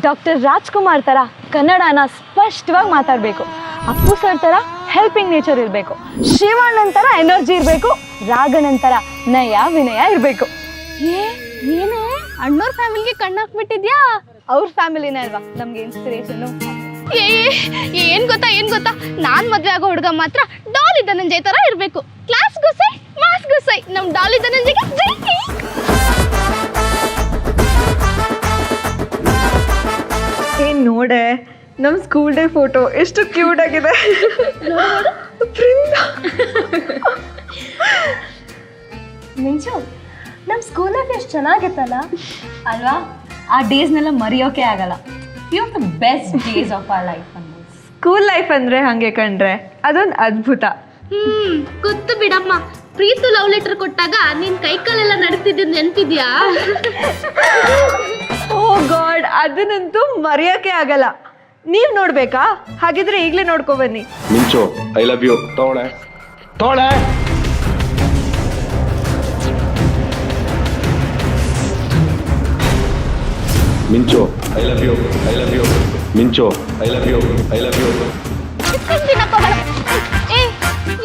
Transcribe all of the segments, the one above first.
Doctor Rajkumar ಥರ ಕನ್ನಡನ ಸ್ಪಷ್ಟವಾಗಿ ಮಾತಾಡಬೇಕು. ಅಪ್ಪು ಸರ್ ಥರ ಹೆಲ್ಪಿಂಗ್ ನೇಚರ್ ಇರಬೇಕು. ಶಿವಣ್ಣನ ಥರ ಎನರ್ಜಿ ಇರಬೇಕು. ರಾಘಣ್ಣನ ಥರ ನಯ ವಿನಯ ಇರಬೇಕು. ಏನೇ ಅಣ್ಣೋರ್ ಫ್ಯಾಮಿಲಿಗೆ ಕಣ್ಣಾಕ್ಬಿಟ್ಟಿದ್ಯಾ? ಅವ್ರ ಫ್ಯಾಮಿಲಿನೇ ಅಲ್ವಾ ನಮ್ಗೆ ಇನ್ಸ್ಪಿರೇಷನು. ಏನ್ ಗೊತ್ತಾ ನಾನ್ ಮದ್ವೆ ಆಗೋ ಹುಡುಗ ಮಾತ್ರ ಡಾಲಿ ಧನಂಜಯ್ ತರ ಇರ್ಬೇಕು. ಕ್ಲಾಸ್ ಗುಸೈ ಮಾಸ್ ಗುಸೈ ನಮ್ ಡಾಲಿ ಧನಂಜಯ್ಗೆ ಜೈ. ಏನ್ ನೋಡೆ ನಮ್ ಸ್ಕೂಲ್ ಡೇ ಫೋಟೋ ಎಷ್ಟು ಕ್ಯೂಟ್ ಆಗಿದೆ. ಮಿಂಚು, ನಮ್ಮ ಸ್ಕೂಲ್ ಲೈಫ್ ಎಷ್ಟು ಚೆನ್ನಾಗಿತ್ತಲ್ಲ ಅಲ್ವಾ? ಆ ಡೇಸ್ನೆಲ್ಲ ಮರೆಯೋಕೆ ಆಗಲ್ಲ. Few of the best days of our life ಅನ್ಬೋದು. ಸ್ಕೂಲ್ ಲೈಫ್ ಅಂದ್ರೆ ಹಂಗೆ ಕಂಡ್ರೆ ಅದೊಂದು ಅದ್ಭುತ. ಗೊತ್ತು ಬಿಡಮ್ಮ, ಪ್ರೀತು ಲವ್ ಲೆಟರ್ ಕೊಟ್ಟಾಗ ನಿನ್ ಕೈ ಕಾಲೆಲ್ಲ ನಡೀತಿದ್ದು ನೆನ್ಪಿದ್ಯಾ? ಓ ಗಾಡ್, ಅದನ್ನಂತೂ ಮರೆಯೋಕೆ ಆಗಲ್ಲ. ನೀವ್ ನೋಡ್ಬೇಕಾ? ಹಾಗಿದ್ರೆ ಈಗಲೇ ನೋಡ್ಕೊ ಬನ್ನಿ. ಮಿಂಚು ಐ ಲವ್ ಯು. ತೋಳೆ ಮಿಂಚು ಐ ಲವ್ ಯು. ಮಿಂಚು ಐ ಲವ್ ಯು.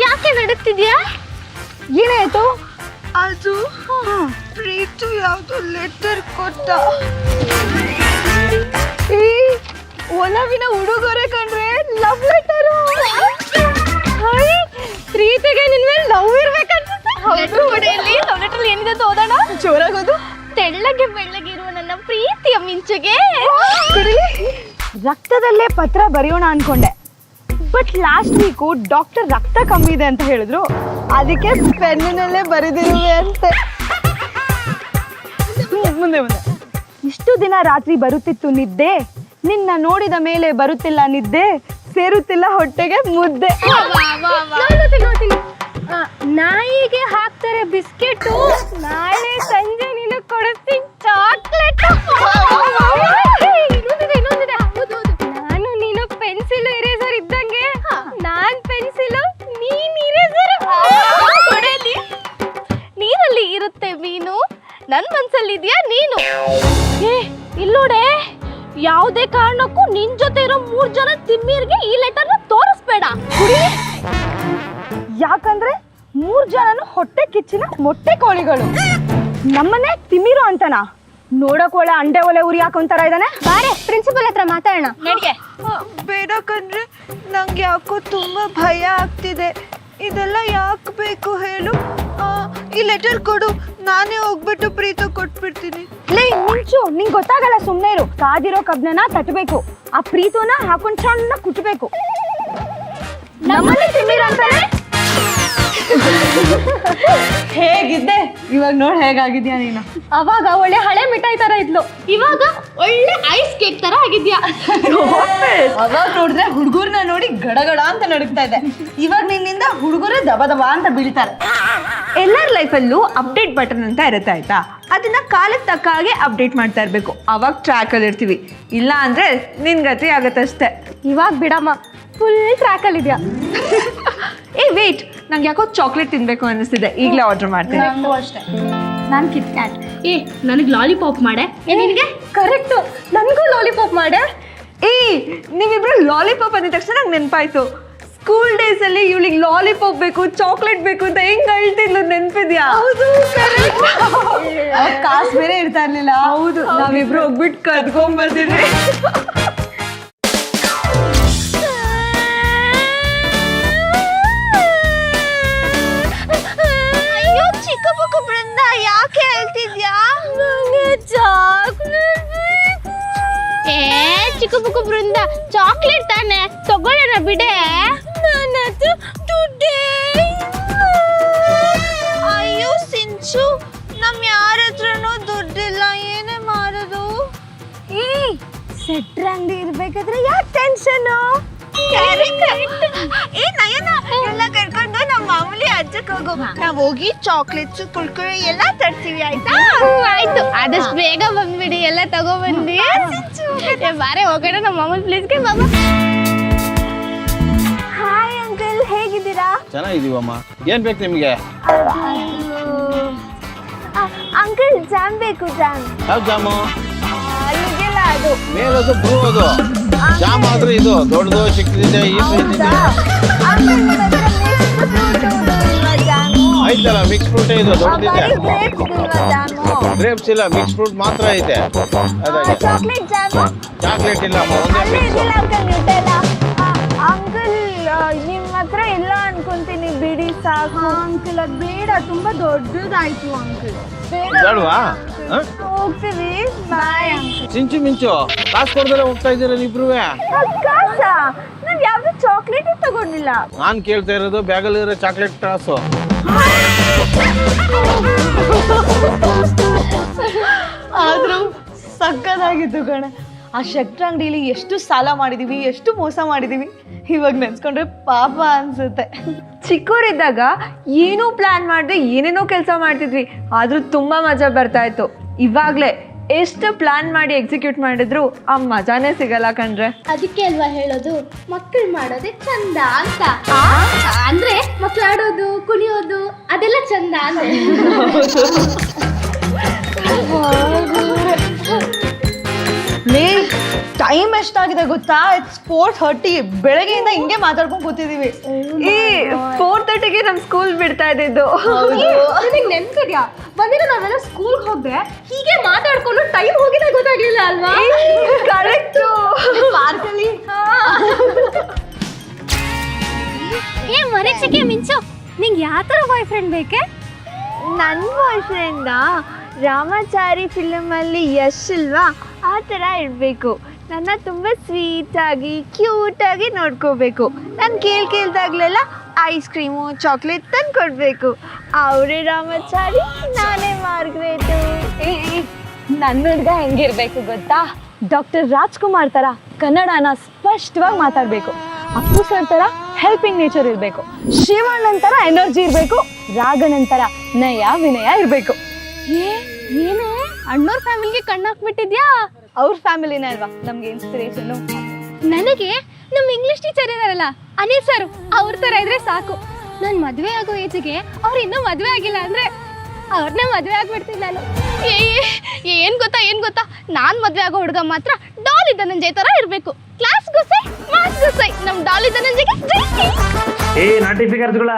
ಯಾಕೆ ನಡುತ್ತಿದ್ಯಾ? ಏನಾಯ್ತು? ಅದು ಪ್ರೀತು ಯಾವ್ದು ಲೆಟರ್ ಕೊಟ್ಟ. ಒಲವಿನ ಉಡುಗೊರೆ ಕಂಡ್ರೆ ಲವ್ ಲೆಟರು. ಪ್ರೀತಿಗೆ ನಿನ್ ಮೇಲೆ ಲವ್ ಇರ್ಬೇಕನ್ಸುತ್ತೆ. ಲವ್ ಲೆಟರ್ ಏನಿದೆ ಅಂತ ಓದೋಣ. ಜೋರಾಗೋದು. ತೆಳ್ಳಗೆ ಬೆಳ್ಳಗೆ ಇರುವ ನನ್ನ ಪ್ರೀತಿಯ ಮಿಂಚುಗೆ ರಕ್ತದಲ್ಲೇ ಪತ್ರ ಬರೆಯೋಣ ಅನ್ಕೊಂಡೆ. ಬಟ್ ಲಾಸ್ಟ್ ವೀಕು ಡಾಕ್ಟರ್ ರಕ್ತ ಕಮ್ಮಿ ಇದೆ ಅಂತ ಹೇಳಿದ್ರು. ಅದಕ್ಕೆ ಪೆನ್ನಿನಲ್ಲೇ ಬರೆದಿರುವೆ ಅಂತೆ. ಮುಂದೆ ಇಷ್ಟು ದಿನ ರಾತ್ರಿ ಬರುತ್ತಿತ್ತು ನಿದ್ದೆ, ನಿನ್ನ ನೋಡಿದ ಮೇಲೆ ಬರುತ್ತಿಲ್ಲ ನಿದ್ದೆ, ಸೇರುತ್ತಿಲ್ಲ ಹೊಟ್ಟೆಗೆ ಮುದ್ದೆ. ನಾಯಿಗೆ ಹಾಕ್ತಾರೆ ಬಿಸ್ಕೆಟು, ನಾಳೆ ಸಂಜೆ ನೀನು ಕೊಡಿಸ್ತೀನಿ ಚಾಕ್ಲೇಟ್. ಇನ್ನೊಂದಿದೆ. ನಾನು ನೀನು ಪೆನ್ಸಿಲ್ ಇರೇಸರ್ ಇದ್ದಂಗೆ, ನಾನ್ ಪೆನ್ಸಿಲ್ ನೀನ್ ಇರೇಸರ್. ನೀರಲ್ಲಿ ಇರುತ್ತೆ ಮೀನು, ನನ್ ಮನ್ಸಲ್ಲಿ ಇದೆಯಾ ನೀನು. ಇಲ್ಲೋಡೆ, ಯಾವುದೇ ಕಾರಣಕ್ಕೂ ನಿನ್ ಜೊತೆ ಇರೋ 3 ಜನ ತಿಮ್ಮಿರ್ಗೆ ಈ ಲೆಟರ್ನ ತೋರಿಸ್ಬೇಡ. ಯಾಕಂದ್ರೆ 3 ಜನನು ಹೊಟ್ಟೆ ಕಿಚ್ಚಿನ ಮೊಟ್ಟೆ ಕೋಳಿಗಳು. ನಮ್ಮನೆ ತಿಮಿರು ಅಂತನಾ? ನೋಡಕ್ ಒಳ್ಳೆ ಅಂಡೆ ಒಲೆ ಉರಿ ಹಾಕೊಂತಾರ ಇದ್ದಾನೆ. ಬಾರೆ ಪ್ರಿನ್ಸಿಪಲ್ ಹತ್ರ ಮಾತಾಡೋಣ. ನಡಿಗೆ. ಬೇಡ ಕಣ್ರೆ, ನಂಗೆ ಯಾಕೋ ತುಂಬಾ ಭಯ ಆಗ್ತಿದೆ. ಇದೆಲ್ಲ ಯಾಕೆ ಬೇಕು ಹೇಳು? ಈ ಲೆಟರ್ ಕೊಡು, ನಾನೇ ಹೋಗ್ಬಿಟ್ಟು ಪ್ರೀತು ಕೊಟ್ಬಿಡ್ತೀನಿ. ಲೇ ಮಿಂಚು, ನಿಂಗೆ ಗೊತ್ತಾಗಲ್ಲ, ಸುಮ್ಮನೆ ಇರು. ಕಾದಿರೋ ಕಬ್ನನ ತಟ್ಟಬೇಕು, ಆ ಪ್ರೀತುನ ಹಾಕೊಂಡು ಚೆನ್ನಾಗಿ ಕುಟ್ಬೇಕು. ನಮ್ಮನೆ ತಿಮಿರು ಅಂತಾನೆ. ಹೇಗಿದ್ದೆ? ಇವಾಗ ನೋಡ್ ಹೇಗಾಗಿದ್ಯಾ ನೀನು. ಅವಾಗ ಒಳ್ಳೆ ಹಳೆ ಮಿಠಾಯಿ ತರ ಇದ್ಲು, ಇವಾಗ ಒಳ್ಳೆ ಐಸ್ ಕೇಕ್ ತರ ಆಗಿದ್ಯಾ. ಅವಾಗ ನೋಡಿದ್ರೆ ಹುಡುಗರ್ನ ನೋಡಿ ಗಡಗಡ ಅಂತ ನಡುಗ್ತಾ ಇದೆ. ಇವಾಗ ನಿನ್ನಿಂದ ಹುಡುಗರೇ ದಬ ದಬ ಅಂತ ಬೀಳ್ತಾರೆ. ಎಲ್ಲರ ಲೈಫಲ್ಲೂ ಅಪ್ಡೇಟ್ ಬಟನ್ ಅಂತ ಇರುತ್ತೆ ಆಯ್ತಾ? ಅದನ್ನ ಕಾಲಕ್ಕೆ ತಕ್ಕ ಹಾಗೆ ಅಪ್ಡೇಟ್ ಮಾಡ್ತಾ ಇರಬೇಕು. ಅವಾಗ ಟ್ರ್ಯಾಕಲ್ಲಿ ಇರ್ತೀವಿ. ಇಲ್ಲ ಅಂದ್ರೆ ನಿನ್ ಗತಿ ಆಗತ್ತಷ್ಟೇ. ಇವಾಗ ಬಿಡಮ್ಮ, ಫುಲ್ ಟ್ರ್ಯಾಕಲ್ಲಿ ಇದೆಯಾ. ಏ ವೇಟ್, ನಂಗೆ ಯಾಕೋ ಚಾಕ್ಲೇಟ್ ತಿನ್ಬೇಕು ಅನ್ನಿಸ್ತಿದೆ. ಈಗಲೇ ಆರ್ಡರ್ ಮಾಡ್ತೀನಿ. ನಂಗೂ ಅಷ್ಟೇ. ನಾನು ಕಿಟ್ ಕ್ಯಾಟ್. ನನಗೆ ಲಾಲಿಪಾಪ್ ಮಾಡೆ. ನಿನಗೆ ಕರೆಕ್ಟು, ನನಗೂ ಲಾಲಿಪಾಪ್ ಮಾಡೆ. ನೀವಿಬ್ರು ಲಾಲಿಪಾಪ್ ಅಂದ ತಕ್ಷಣ ನಂಗೆ ನೆನಪಾಯ್ತು. ಸ್ಕೂಲ್ ಡೇಸ್ ಅಲ್ಲಿ ಇವಳಿಗೆ ಲಾಲಿಪಾಪ್ ಬೇಕು, ಚಾಕ್ಲೇಟ್ ಬೇಕು ಅಂತ ಹೆಂಗ್ ಅಳ್ತಿದ್ಲು, ನೆನ್ಪಿದ್ಯಾ? ಕಾಸು ಬೇರೆ ಇರ್ತಾ ಇರ್ಲಿಲ್ಲ. ಹೌದು, ನಾವಿಬ್ರು ಹೋಗ್ಬಿಟ್ಟು ಕದ್ಕೊಂಡ್ ಬರ್ತಿದ್ವಿ. ಅಯ್ಯೋ ಚಿಕ್ಕ ಪುಕ್ಕ ಬೃಂದ, ಯಾಕೆ ಹೇಳ್ತಿದ್ಯಾ? ನಂಗೆ ಚಾಕ್ಲೇಟ್ ಬೇಕು. ಚಿಕ್ಕ ಪುಕ್ಕ ಬೃಂದ, ಚಾಕ್ಲೇಟ್ ತಾನೆ ತಗೊಳ್ಳೋಣ ಬಿಡೆ. ನನ್ನ ಹತ್ರ ದುಡ್ಡೇ. ಅಯ್ಯೋ ಸಿಂಚು, ನಮ್ ಯಾರ ಹತ್ರನೂ ದುಡ್ಡಿಲ್ಲ, ಏನೇ ಮಾಡೋದು? ಸೆಟ್ರ ಅಂಗಡಿ ಇರ್ಬೇಕಾದ್ರೆ ಯಾಕೆ ಟೆನ್ಷನ್? ನಯನ ಎಲ್ಲ ಕರ್ಕೊಂಡು ನಮ್ಮ ಮಾಮೂಲಿ ಅಜ್ಜಕ್ ಹೋಗು. ನಾವ್ ಹೋಗಿ ಚಾಕ್ಲೇಟ್ಸ್ ಕುಳ್ಕುಳಿ ಎಲ್ಲ ತರ್ತೀವಿ ಆಯ್ತಾ? ಆಯ್ತು, ಆದಷ್ಟು ಬೇಗ ಬಂದ್ಬಿಡಿ, ಎಲ್ಲ ತಗೊಬಂದಿ. ಬಾರೆ ಹೋಗೋಣ ನಮ್ಮ ಮಾಮೂಲಿ ಪ್ಲೇಸ್ಗೆ. ಬಾಬಾ. ಹಾಯ್ ಅಂಕಲ್, ಹೇಗಿದ್ದೀರಾ? ಚೆನ್ನಾಗಿದ್ದೀವಮ್ಮ. ಏನ್ ಬೇಕು ನಿಮಗೆ? ಅಂಕಲ್ ಜಾಮ್ ಬೇಕು. ಜಾಮ್. ಯಾವ ಜಾಮು? ನುಗ್ಗೆಲ್ಲ ಅದು. ಮೇಲದು ಬ್ರೂ ಅದು ಜಾಮ್ ಆದ್ರೆ ಇದು ದೊಡ್ಡದು ಚಿಕ್ಕದಿದೆ ಈ ಇದೆ ಆಯ್ತಲ್ಲ ಮಿಕ್ಸ್ ಫ್ರೂಟ್ ಇದು ದೊಡ್ಡದಿದೆ ಗ್ರೇಪ್ಸ್ ಇಲ್ಲ ಮಿಕ್ಸ್ ಫ್ರೂಟ್ ಮಾತ್ರ ಐತೆ ಅದಾಗೆ ಚಾಕ್ಲೇಟ್ ಇಲ್ಲ ಒಂದೇ ಮಿಕ್ಸ್ ಅಂಕಲ್ ನಿಮ್ಮ ಹತ್ರ ಇಲ್ಲ ಅನ್ಕೊಂತೀನಿ ಬಿಡಿ ಸಾಕು ಅಂಕಲ್ ಅದು ಬೇಡ ತುಂಬಾ ದೊಡ್ಡದಾಯ್ತು ಅಂಕಲ್ ಬೇಡವಾ ಹೋಗ್ತೀವಿ ಬಾಯ್ ಅಂಕಲ್ ಚಿಂಚು ಮಿಂಚು ಕಾಸು ಕೊಡ್ದಲ್ಲ ಹೋಗ್ತಾ ಇದ್ದೀರ ಇಬ್ರು ಕಾಸ ನಾವ್ ಯಾವ್ದು ಚಾಕ್ಲೇಟ್ ತಗೊಂಡಿಲ್ಲ ನಾನ್ ಕೇಳ್ತಾ ಇರೋದು ಬ್ಯಾಗಲ್ಲಿರೋ ಚಾಕ್ಲೇಟ್ ಕಾಸು ಆದ್ರೂ ಸಕ್ಕದಾಗಿತ್ತು ಕಣೆ. ಆ ಶೆಟ್ರ ಅಂಗಡಿಲಿ ಎಷ್ಟು ಸಾಲ ಮಾಡಿದೀವಿ, ಎಷ್ಟು ಮೋಸ ಮಾಡಿದೀವಿ, ಇವಾಗ ನೆನ್ಸ್ಕೊಂಡ್ರೆ ಪಾಪ ಅನ್ಸುತ್ತೆ. ಚಿಕ್ಕವರಿದ್ದಾಗ ಏನೂ ಪ್ಲಾನ್ ಮಾಡದೆ ಏನೇನೋ ಕೆಲಸ ಮಾಡ್ತಿದ್ವಿ, ಆದ್ರೂ ತುಂಬಾ ಮಜಾ ಬರ್ತಾ ಇತ್ತು. ಇವಾಗ್ಲೇ ಎಷ್ಟು ಪ್ಲಾನ್ ಮಾಡಿ ಎಕ್ಸಿಕ್ಯೂಟ್ ಮಾಡಿದ್ರು ಆ ಮಜಾನೇ ಸಿಗಲ್ಲ ಕಣ್ರೆ. ಅದಕ್ಕೆ ಅಲ್ವಾ ಹೇಳೋದು ಮಕ್ಕಳು ಮಾಡೋದೇ ಚಂದ ಅಂತ. ಅಂದ್ರೆ ಮಕ್ಳು ಆಡೋದು ಕುಣಿಯೋದು ಅದೆಲ್ಲ ಚಂದ ಅಂದ್ರೆ. ಟೈಮ್ ಎಷ್ಟಾಗಿದೆ ಗೊತ್ತಾ? ಇಟ್ಸ್ 4:30. ಬೆಳಗ್ಗೆಯಿಂದ ಹಿಂಗೆ ಮಾತಾಡ್ಕೊಂಡು ಕೂತಿದೀವಿ. ಈ 4:30ಗೆ ನಮ್ ಸ್ಕೂಲ್ ಬಿಡ್ತಾ ಇದ್ದಿದ್ದು. ನಿನಗೆ ನೆನ್ಪಿದ್ಯಾ ಬಂದಿದ್ದು ನಾವೆಲ್ಲ ಸ್ಕೂಲ್ಗೆ ಹೋಗ್ದೆ ಹೀಗೆ ಮಾತಾಡ್ಕೊಂಡು ಟೈಮ್ ಹೋಗಿದೆ ಗೊತ್ತಾಗ್ಲಿಲ್ಲ ಅಲ್ವಾ? ಕರೆಕ್ಟು. ಪಾರ್ಕಲ್ಲಿ ಏ ಮರೀಚಿಕೆ ಮಿಂಚು, ನಿಂಗೆ ಯಾವ ಥರ ಬಾಯ್ ಫ್ರೆಂಡ್ ಬೇಕೆ? ನನ್ನ ಬಾಯ್ ಫ್ರೆಂಡ ರಾಮಾಚಾರಿ ಫಿಲಮಲ್ಲಿ ಯಶ್ ಇಲ್ವಾ ಆ ಥರ ಇರಬೇಕು. ನನ್ನ ತುಂಬ ಸ್ವೀಟಾಗಿ ಕ್ಯೂಟಾಗಿ ನೋಡ್ಕೋಬೇಕು. ನಾನು ಕೇಳ್ದಾಗ್ಲೆಲ್ಲ ಐಸ್ ಕ್ರೀಮು ಚಾಕ್ಲೇಟ್ ತಂದು ಕೊಡಬೇಕು. ಅವರೇ ರಾಮಾಚಾರಿ, ನಾನೇ ಮಾರ್ಗ್ರೇಟು. ನನ್ನ ಹುಡುಗ ಹೆಂಗಿರ್ಬೇಕು ಗೊತ್ತಾ? ಡಾಕ್ಟರ್ ರಾಜ್ಕುಮಾರ್ ಥರ ಕನ್ನಡನ ಸ್ಪಷ್ಟವಾಗಿ ಮಾತಾಡಬೇಕು. ಅಪ್ಪು ಸರ್ ಥರ ಹೆಲ್ಪಿಂಗ್ ನೇಚರ್ ಇರಬೇಕು. ಶಿವಣ್ಣನ ಥರ ಎನರ್ಜಿ ಇರಬೇಕು. ರಾಘಣ್ಣನ ಥರ ನಯ ವಿನಯ ಇರಬೇಕು. ಏನು ಅಣ್ಣವ್ರ ಫ್ಯಾಮಿಲಿಗೆ ಕಣ್ಣಾಕ್ಬಿಟ್ಟಿದ್ಯಾ? ಅವ್ರ ಫ್ಯಾಮಿಲಿನೇ ಅಲ್ವಾ ನಮ್ಗೆ ಇನ್ಸ್ಪಿರೇಷನು. ನನಗೆ ನಮ್ಮ ಇಂಗ್ಲಿಷ್ ಟೀಚರ್ ಇದಾರಲ್ಲ ಅನಿಲ್ ಸರ್, ಅವ್ರ ಥರ ಇದ್ರೆ ಸಾಕು. ನಾನು ಮದುವೆ ಆಗೋ ಏಜಿಗೆ ಅವ್ರು ಇನ್ನೂ ಮದುವೆ ಆಗಿಲ್ಲ ಅಂದ್ರೆ ಅವ್ರನ್ನೇ ಮದುವೆ ಆಗ್ಬಿಡ್ತೀನಿ ನಾನು. ಏನ್ ಗೊತ್ತಾ ನಾನು ಮದುವೆ ಆಗೋ ಹುಡುಗ ಮಾತ್ರ ಡಾಲಿ ಧನಂಜಯ್ ಥರ ಇರಬೇಕು. ಕ್ಲಾಸ್ಗೂ ಸೈ ಮಾಸ್ಗೂ ಸೈ ನಮ್ಮ ಡಾಲಿ ಧನಂಜಯ್ಗೆ ಏ ನಾಟಿ ಫಿಗರ್ಸ್ಗಳ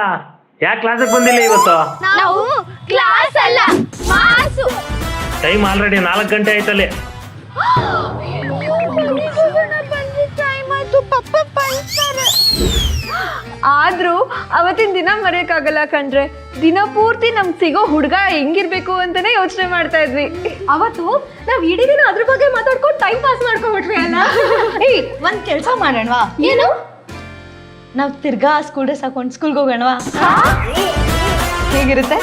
ಯಾಕೆ ಕ್ಲಾಸಿಗೆ ಬಂದಿಲ್ಲ ಇವತ್ತು? ನಾವು ಕ್ಲಾಸ್ ಅಲ್ಲ ಮಾಸು. ಟೈಮ್ ಆಲ್ರೆಡಿ 4 ಗಂಟೆ ಆಯ್ತಲ್ಲಿ. ಆದ್ರೂ ಅವತ್ತಿನ ದಿನ ಮರೆಯಕ್ಕಾಗಲ್ಲ ಕಣ್ರೆ. ದಿನ ಪೂರ್ತಿ ನಮ್ಗೆ ಸಿಗೋ ಹುಡುಗ ಹೆಂಗಿರ್ಬೇಕು ಅಂತಾನೆ ಯೋಚನೆ ಮಾಡ್ತಾ ಇದ್ವಿ. ಅವತ್ತು ನಾವ್ ಇಡೀ ದಿನ ಅದ್ರ ಬಗ್ಗೆ ಮಾತಾಡ್ಕೊಂಡು ಟೈಮ್ ಪಾಸ್ ಮಾಡ್ಕೊಂಡ್ಬಿಟ್ವಿ ಅಲ್ಲ. ಏಯ್ ಒಂದ್ ಕೆಲಸ ಮಾಡೋಣವಾ? ಏನು? ನಾವು ತಿರ್ಗಾ ಸ್ಕೂಲ್ ಡ್ರೆಸ್ ಹಾಕೊಂಡು ಸ್ಕೂಲ್ಗೆ ಹೋಗೋಣವಾ? ಹೇಗಿರುತ್ತೆ?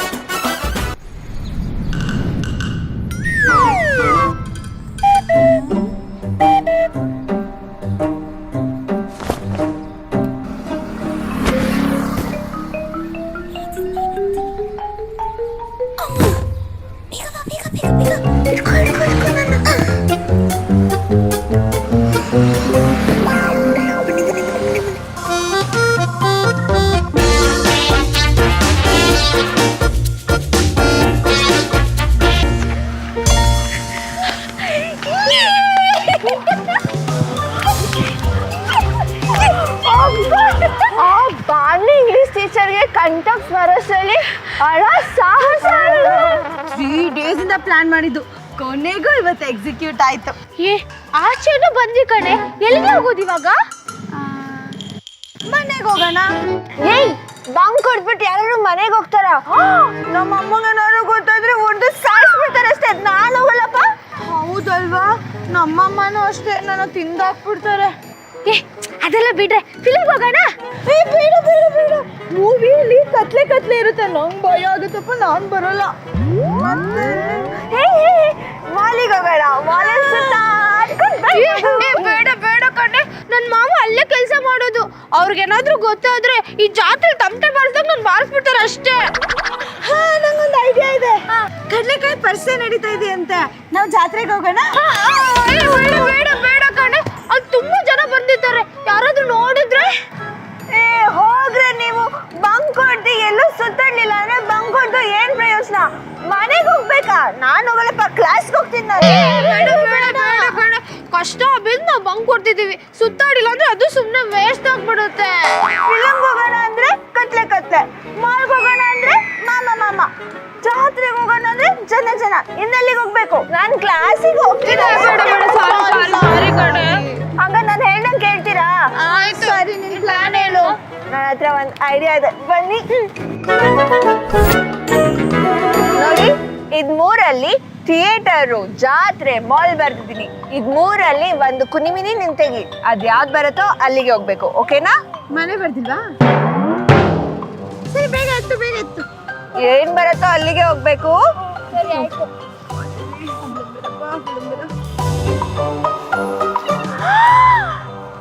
ಬಾಲ್ಯ ಇಂಗ್ಲಿಷ್ ಟೀಚರ್ಗೆ ಕಂಠಕ್ ಬರೋಸಲ್ಲಿ ಅಳ ಸಾಹಸ 3 days ಇಂದ ಪ್ಲಾನ್ ಮಾಡಿದ್ದು, ಕೊನೆಗೂ ಇವತ್ತು ಎಕ್ಸಿಕ್ಯೂಟ್ ಆಯ್ತು. ಆಚೆನೂ ಬಂದ್ವಿ ಕಣೆ. ಎಲ್ಲಿಗೆ ಹೋಗೋದು ಇವಾಗ? ಮನೆಗೆ ಹೋಗೋಣ. ಏಯ್ ಬಂಕ್ ಕೊಟ್ಬಿಟ್ಟು ಯಾರು ಮನೆಗೆ ಹೋಗ್ತಾರ? ನಮ್ಮ ಅಮ್ಮಗೇನಾದ್ರು ಗೊತ್ತಾದ್ರೆ ಹೊಡೆದು ಸಾಯಿಸ್ಬಿಡ್ತಾರೆ ಅಷ್ಟೇ. ನಾನು ಹೋಗಲ್ಲಪ್ಪ. ಹೌದಲ್ವಾ? ನಮ್ಮಮ್ಮನೂ ಅಷ್ಟೇ, ನನ್ನ ತಿಂದಾಕ್ಬಿಡ್ತಾರೆ. ಅದೆಲ್ಲ ಬಿಡ್ರೆ ಫಿಲ್ಮ್ಗೆ ಹೋಗೋಣ. ಬೇಡ ಮೂವಿಯಲ್ಲಿ ಕತ್ಲೆ ಇರುತ್ತೆ, ನಂಗೆ ಭಯ ಆಗುತ್ತಪ್ಪ, ನಾನು ಬರೋಲ್ಲ. ಮಾಲಿಗೆ ಹೋಗೋಣ. ಬೇಡ ಕಣೆ, ನನ್ನ ಮಾವ ಅಲ್ಲೇ ಕೆಲಸ ಮಾಡೋದು. ಅವ್ರಿಗೇನಾದ್ರೂ ಗೊತ್ತಾದ್ರೆ ಈ ಜಾತ್ರೆ ತಮಟೆ ಬಾರಿಸ್ದಾಗ ನಾನು ಬಾರಿಸ್ಬಿಡ್ತಾರೆ ಅಷ್ಟೇ. ನಂಗೊಂದು ಐಡಿಯಾ ಇದೆ. ಕಡ್ಲೆಕಾಯಿ ಪರಿಸೆ ನಡೀತಾ ಇದೆ ಅಂತೆ, ನಾವು ಜಾತ್ರೆಗೆ ಹೋಗೋಣ. ಬೇಡ ಕಣೆ, ಅಲ್ಲಿ ತುಂಬಾ ಜನ ಬಂದಿದ್ದಾರೆ. ಯಾರಾದ್ರೂ ನೋಡಿದ್ರೆ? ಹೋಗ್ರೆ ನೀವು. ಬಂಕ್ ಹೊಡ್ದು ಎಲ್ಲೂ ಸುತ್ತಾಡ್ಲಿಲ್ಲ ಅಂದ್ರೆ ಬಂಕ್ ಹೊಡ್ದು ಏನ್ ಪ್ರಯೋಜನ? ಮನೆಗೆ ಹೋಗ್ಬೇಕಾ? ನಾನು ಹೋಗಲ್ಲಪ್ಪ, ಕ್ಲಾಸ್ಗೆ ಹೋಗ್ತೀನಿ ನಾನು. ಬಿದ್ದು ನಾವು ಬಂಕ್ ಕೊಡ್ತಿದೀವಿ. ಸುತ್ತಾಡಿಲ್ಲ ಅಂದ್ರೆ ಅದು ಸುಮ್ಮನೆ ವೇಸ್ಟ್ ಆಗ್ಬಿಡುತ್ತೆ. ಫಿಲಮ್ಗೆ ಹೋಗೋಣ ಅಂದ್ರೆ ಕತ್ಲೆ ಕತ್ಲೆ, ಮಾಲ್ಗೆ ಹೋಗೋಣ ಅಂದ್ರೆ ಮಾಮ, ಜಾತ್ರೆಗೆ ಹೋಗೋಣ ಅಂದ್ರೆ ಜನ. ಇನ್ನೆಲ್ಲಿಗೆ ಹೋಗ್ಬೇಕು? ನಾನ್ ಕ್ಲಾಸಿಗೆ ಹೋಗ್ತೀನಿ. ಹಂಗ ನಾನು ಹೇಳ್ದಂಗೆ ಕೇಳ್ತೀರಾ? ಆಯ್ತು. ಸರಿ, ನಿನ್ ಪ್ಲಾನ್ ಹೇಳು. ನನ್ನ ಹತ್ರ ಒಂದು ಐಡಿಯಾ ಇದೆ, ಬನ್ನಿ ನೋಡಿ. ಇದ್ ಮೂರಲ್ಲಿ ಥಿಯೇಟರು, ಜಾತ್ರೆ, ಮಾಲ್ ಬರ್ದಿದ್ದೀನಿ. ಇದ್ ಮೂರಲ್ಲಿ ಒಂದು ಕುನಿಮಿನಿ ನಿಂತೆಗಿ, ಅದ್ ಯಾವ್ದು ಬರುತ್ತೋ ಅಲ್ಲಿಗೆ ಹೋಗ್ಬೇಕು. ಓಕೆನಾ? ಮನೆ ಬರ್ದಿಲ್ವಾ? ಸರಿ, ಬೇಗ ಎತ್ತು. ಏನ್ ಬರುತ್ತೋ ಅಲ್ಲಿಗೆ ಹೋಗ್ಬೇಕು. ಸರಿ ಆಯ್ತು.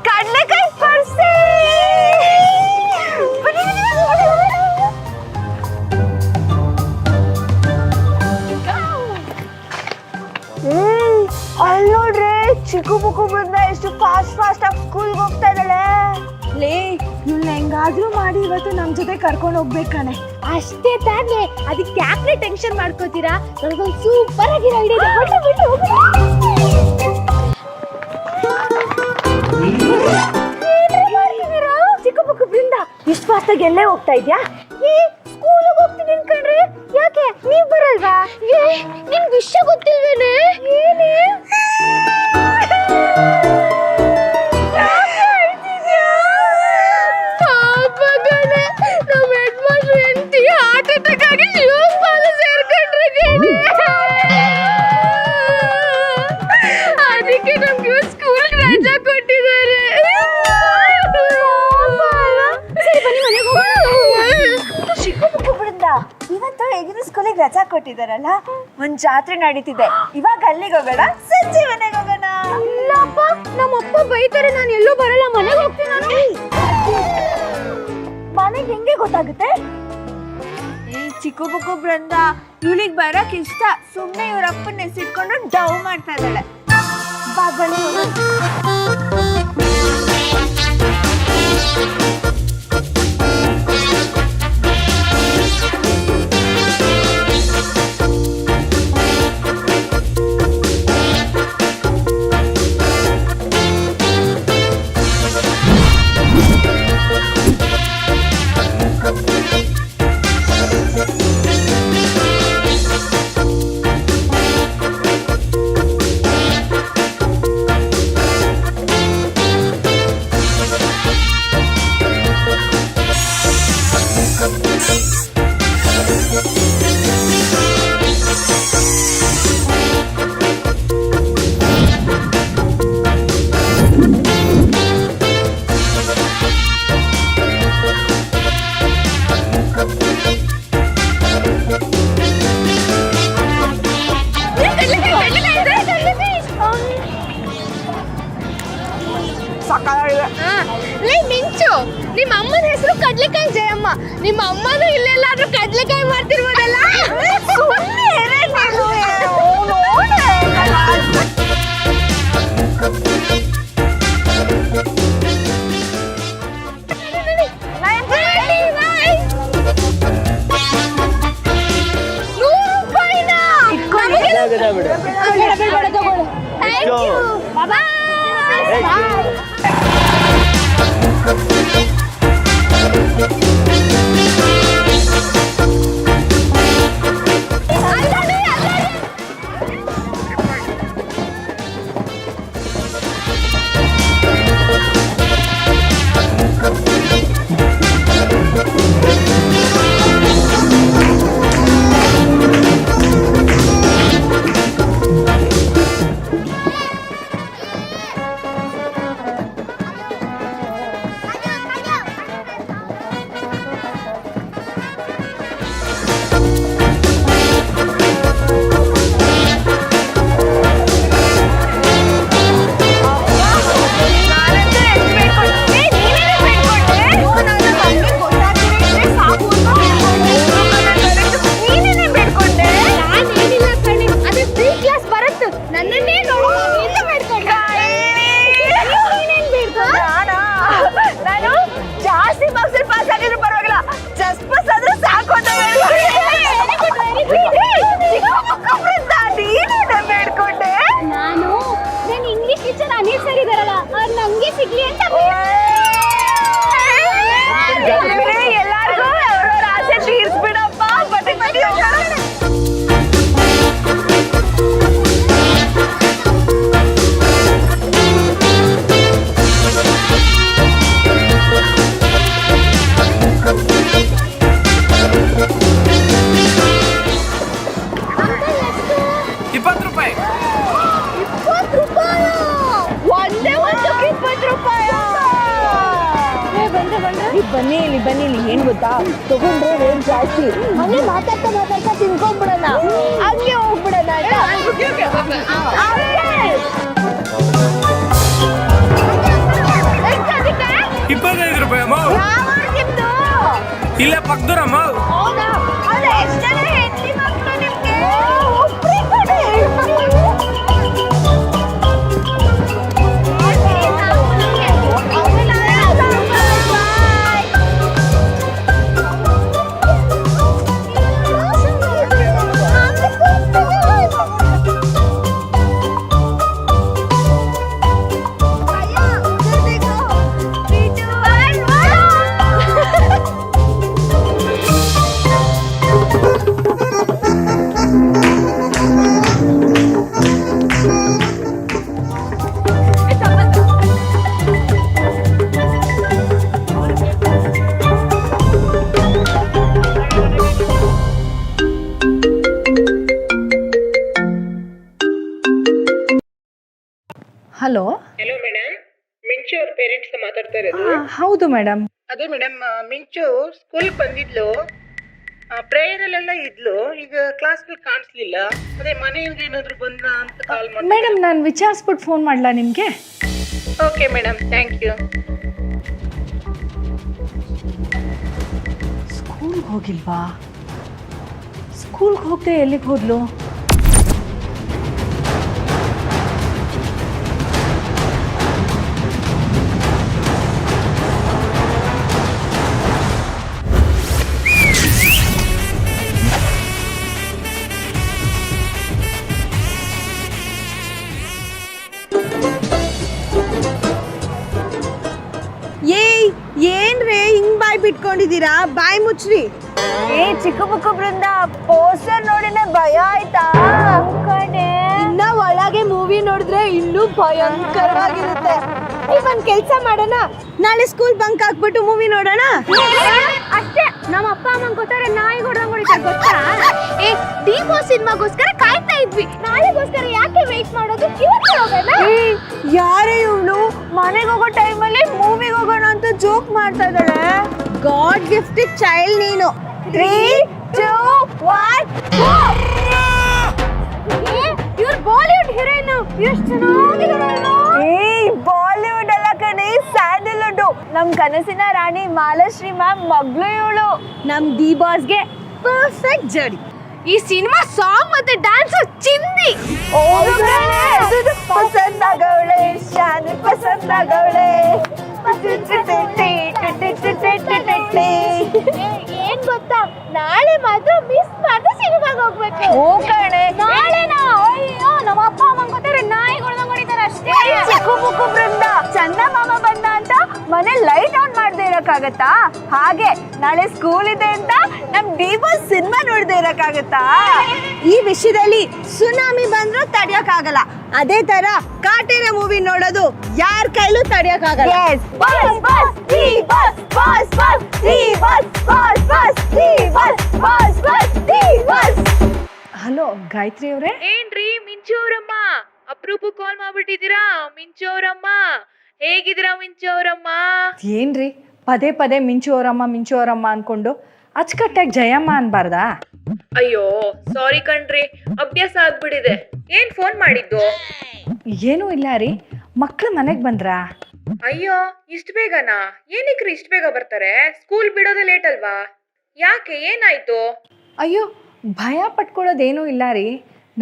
ಕಡ್ಲೆಕಾಯಿ ಪರ್ಸೆ. ಅಲ್ಲಿ ನೋಡ್ರಿ, ಚಿಕ್ಕು ಬುಕ್ಕು ಬೃಂದ ಎಷ್ಟು ಫಾಸ್ಟ್ ಆಗಿ ಸ್ಕೂಲ್ಗೆ ಹೋಗ್ತಾ ಇದ್ದಾಳೆ. ಲೇ, ಇವ್ನ ಹೆಂಗಾದ್ರೂ ಮಾಡಿ ಇವತ್ತು ನಮ್ ಜೊತೆ ಕರ್ಕೊಂಡು ಹೋಗ್ಬೇಕಣೆ. ಅಷ್ಟೇ ತಾನೇ, ಅದಕ್ಕೆ ಯಾಕ್ರೆ ಟೆನ್ಷನ್ ಮಾಡ್ಕೋತೀರಾ? ನನಗೊಂದು ಸೂಪರ್ ಆಗಿರೋ ಐಡಿಯಾ ಇದೆ. ಚಿಕ್ಕ ಪುಕ್ಕ ಬೃಂದ, ಇಷ್ಟು ಫಾಸ್ಟ್ ಆಗಿ ಎಲ್ಲೇ ಹೋಗ್ತಾ ಇದ್ಯಾ? ಸ್ಕೂಲಿಗೆ ಹೋಗ್ತೀನಿ ಅನ್ಕೊಂಡ್ರೆ ಯಾಕೆ ನೀವ್ ಬರಲ್ವಾ? ನಿನ್ ವಿಷಯ ಗೊತ್ತಿಲ್ವೇನೆ? ಏನೇ ನಮ್ಮ ಹೆಡ್ ಮಾಸ್ಟರ್ ಹೆಂಡತಿ ಹಾರ್ಟ್ ಅಟ್ಯಾಕ್ ಆಗಿ ಶಿವಪಾಲ ಸೇರ್ಕೊಂಡ್ರೆ ಅದಕ್ಕೆ ನಮ್ಗೆ ಸ್ಕೂಲ್ ರಜಾ ಕೊಟ್ಟಿದ್ದಾರೆ. ಚಿಕ್ಕು ಬುಕ್ಕು ಬೃಂದ, ಇವತ್ತು ಹೇಗಿದ್ರು ಸ್ಕೂಲಿಗೆ ರಜಾ ಕೊಟ್ಟಿದಾರಲ್ಲ, ಒಂದ್ ಜಾತ್ರೆ ನಡೀತಿದೆ. ಇವಾಗ ಅಲ್ಲಿಗೆ ಹೋಗೋಣ, ಸಂಜೆ ಮನೆಗೆ ಹೋಗೋಣ. ಇಲ್ಲಪ್ಪ, ನಮ್ಮಪ್ಪ ಬೈತಾರೆ, ನಾನು ಎಲ್ಲೂ ಬರಲ್ಲ, ಮನೆಗೆ ಹೋಗ್ತೀನಿ ನಾನು. ಮನೆಗೆ ಹೆಂಗೆ ಗೊತ್ತಾಗುತ್ತೆ? ಚಿಕ್ಕು ಬುಕ್ಕು ಬೃಂದ, ಇವಳಿಗೆ ಬರಕ್ ಇಷ್ಟ. ಸುಮ್ನೆ ಇವ್ರಪ್ಪನ ಹೆಸರಿಟ್ಕೊಂಡು ಡವ್ ಮಾಡ್ತಾ ಇದ್ದಾಳೆ. ಬಾಗಣಿ ಮಿಂಚು, ನಿಮ್ಮ ಅಮ್ಮನ ಹೆಸರು ಕಡ್ಲೆಕಾಯಿ ಜಯಮ್ಮ. ನಿಮ್ಮ ಅಮ್ಮನೂ ಇಲ್ಲೆಲ್ಲಾದ್ರೂ ಕಡ್ಲೆಕಾಯಿ ಮಾಡ್ತಿರ್ಬೋದಲ್ಲ? Thank you. Bye-bye. ಬನ್ನಿ ಇಲ್ಲಿ ಏನ್ ಗೊತ್ತಾ, ತಗೊಂಡ್ರೆ ರೇಟ್ ಜಾಸ್ತಿ, ಹಂಗೆ ಮಾತಾಡ್ತಾ ತಿನ್ಕೊಂಡ್ಬಿಡೋಣ, ಹಂಗೆ ಹೋಗ್ಬಿಡೋಣ ಆಯ್ತಾ? 25 ರೂಪಾಯಿ ಅಮ್ಮ. ಇಲ್ಲ ಪಕ್ಕದೂರಮ್ಮ. ಹಲೋ, ಹಲೋ ಮೇಡಮ್, ಮಿಂಚು ಅವ್ರ ಪೇರೆಂಟ್ಸ್ ಮಾತಾಡ್ತಾ ಇರೋದು. ಹೌದು ಮೇಡಮ್. ಅದೇ ಮೇಡಮ್, ಮಿಂಚು ಸ್ಕೂಲ್ ಬಂದಿದ್ಲು, ಪ್ರೇಯರಲ್ಲೆಲ್ಲ ಇದ್ಲು, ಈಗ ಕ್ಲಾಸ್ನಲ್ಲಿ ಕಾಣಿಸ್ಲಿಲ್ಲ. ಅದೇ ಮನೆಯಿಂದ ಏನಾದ್ರು ಬಂದ ಅಂತ ಕಾಲ್ ಮಾಡಿ. ಮೇಡಮ್, ನಾನು ವಿಚಾರಿಸ್ಬಿಟ್ಟು ಫೋನ್ ಮಾಡಲಾ ನಿಮಗೆ? Okay madam, thank you. ಸ್ಕೂಲ್ಗೆ ಹೋಗಿಲ್ವಾ? ಸ್ಕೂಲ್ಗೆ ಹೋಗದೆ ಎಲ್ಲಿಗೆ ಹೋದ್ಲು? ಏನ್ರೇ ಹಿಂಗ್ ಬಾಯ್ ಬಿಟ್ಕೊಂಡಿದೀರಾ? ಬಾಯ್ ಮುಚ್ಚ್ರಿ. ಚಿಕ್ಕ ಬುಕ್ಕ ಬೃಂದ, ಪೋಸ್ಟರ್ ನೋಡಿನೇ ಭಯ ಆಯ್ತಾ? ಇನ್ನ ಒಳಗೆ ಮೂವಿ ನೋಡಿದ್ರೆ ಇನ್ನೂ ಭಯಂಕರವಾಗಿರುತ್ತೆ. ಒಂದ್ ಕೆಲ್ಸ ಮಾಡೋಣ, ನಾಳೆ ಸ್ಕೂಲ್ ಬಂಕ್ ಹಾಕ್ಬಿಟ್ಟು ಮೂವಿ ನೋಡೋಣ. ಅಷ್ಟೇ, ನಮ್ಮ ಅಪ್ಪ ಅಮ್ಮಂಗ್ ಗೊತ್ತಾರೆ ನಾಯಿ ಹೊಡೆದಂಗ್ ಹೊಡಿತಾರೆ ಗೊತ್ತಾ? ಡಿಪೋ ಸಿನಿಮಾಗೋಸ್ಕರ ಕಾಯ್ತಾ ಇದ್ವಿ, ನಾಳೆಗೋಸ್ಕರ ಯಾಕೆ ವೇಟ್ ಮಾಡೋದು? ಇವತ್ತು ಹೋಗೋಣ. ಯಾರೇ ಇವಳು ಮನೆಗೆ ಹೋಗೋ ಟೈಮಲ್ಲಿ ಮೂವಿಗೆ ಹೋಗೋಣ ಅಂತ ಜೋಕ್ ಮಾಡ್ತಾ ಇದ್ದಾಳೆ. ಗಾಡ್ ಗಿಫ್ಟೆಡ್ ಚೈಲ್ಡ್ ನೀನು. 3, 2, 1 ಇವ್ರು ಬಾಲಿವುಡ್ ಹೀರೋಯಿನ್, ಎಷ್ಟು ಚೆನ್ನಾಗಿದ್ದಾರೆ. ಬಾಲಿವುಡ್ ಅಲ್ಲ ಕಣೆ, ಸ್ಯಾಂಡಲ್ವುಡ್. ನಮ್ ಕನಸಿನ ರಾಣಿ ಮಾಲಾಶ್ರೀ ಮ್ಯಾಮ್ ಮಗಳು ಇವಳು. ನಮ್ ಡಿ ಬಾಸ್ಗೆ ಪರ್ಫೆಕ್ಟ್ ಜೋಡಿ. ಈ ಸಿನಿಮಾ ಸಾಂಗ್ ಮತ್ತೆ ಡ್ಯಾನ್ಸ್ ಚಿಂದಿ. ಪಸಂದಾಗವಳೆ, ಶಾನ್ ಪಸಂದಾಗವಳೆ. ಏನ್ ಗೊತ್ತಾ, ನಾಳೆ ಮಾತ್ರ ಮಿಸ್ ಮಾಡ್ದೆ ಸಿನಿಮಾಗೆ ಹೋಗ್ಬೇಕು. ಓ ಕಣೆ, ನಾಳೆನಾ? ಅಯ್ಯೋ, ನಮ್ಮ ಅಪ್ಪ ಅಮ್ಮ ಗೊತ್ತಾರೆ ನಾಯಿ ಹೊಡೆದಂಗ್ ಹೊಡಿತಾರೆ ಅಷ್ಟೇ. ಚಿಕ್ಕ ಬುಕ್ಕ ಬೃಂದ, ಚಂದ ಮಾಮ ಬಂದ ಅಂತ ಮನೆ ಲೈಟ್ ಆನ್ ಮಾಡದೆ ಇರಕ್ಕಾಗತ್ತಾ? ಹಾಗೆ ನಾಳೆ ಸ್ಕೂಲ್ ಇದೆ ಅಂತ ನಮ್ ಡಿವೋರ್ಸ್ ಸಿನಿಮಾ ನೋಡದೆ ಇರಕ್ಕಾಗತ್ತಾ? ಈ ವಿಷಯದಲ್ಲಿ ಸುನಾಮಿ ಬಂದ್ರೂ ತಡಿಯಕ್ಕಾಗಲ್ಲ. ಅದೇ ತರ ಕಾಟೇರ ಮೂವಿ ನೋಡೋದು ಯಾರ ಕೈಲೂ ತಡಿಯಕ್ಕಾಗಲ್ಲ. ಹಲೋ ಗಾಯತ್ರಿ ಅವರೇ. ಏನ್ರಿ ಮಿಂಚು ಅವರಮ್ಮ, ಅಪ್ರೂಪ ಕಾಲ್ ಮಾಡ್ಬಿಟ್ಟಿದ್ದೀರಾ? ಮಿಂಚು ಅವರಮ್ಮ ಹೇಗಿದ್ದೀರಾ? ಮಿಂಚು ಅವರಮ್ಮ. ಏನ್ರಿ ಪದೇ ಮಿಂಚು ಅವರಮ್ಮ ಅನ್ಕೊಂಡು ಅಚ್ಚುಕಟ್ಟಾಗಿ ಜಯಮ್ಮ ಅನ್ಬಾರ್ದಾ? ಅಯ್ಯೋ ಸಾರಿ ಕಣ್ರಿ, ಅಭ್ಯಾಸ ಆಗ್ಬಿಟ್ಟಿದೆ. ಏನ್ ಫೋನ್ ಮಾಡಿದ್ದು? ಏನೂ ಇಲ್ಲ ರೀ, ಮಕ್ಳು ಮನೆಗೆ ಬಂದ್ರಾ? ಅಯ್ಯೋ ಇಷ್ಟು ಬೇಗನಾ? ಏನಕ್ರಿ ಇಷ್ಟು ಬೇಗ ಬರ್ತಾರೆ? ಸ್ಕೂಲ್ ಬಿಡೋದೇ ಲೇಟ್ ಅಲ್ವಾ? ಯಾಕೆ, ಏನಾಯ್ತು? ಅಯ್ಯೋ ಭಯ ಪಟ್ಕೊಳ್ಳೋದೇನೂ ಇಲ್ಲ ರೀ,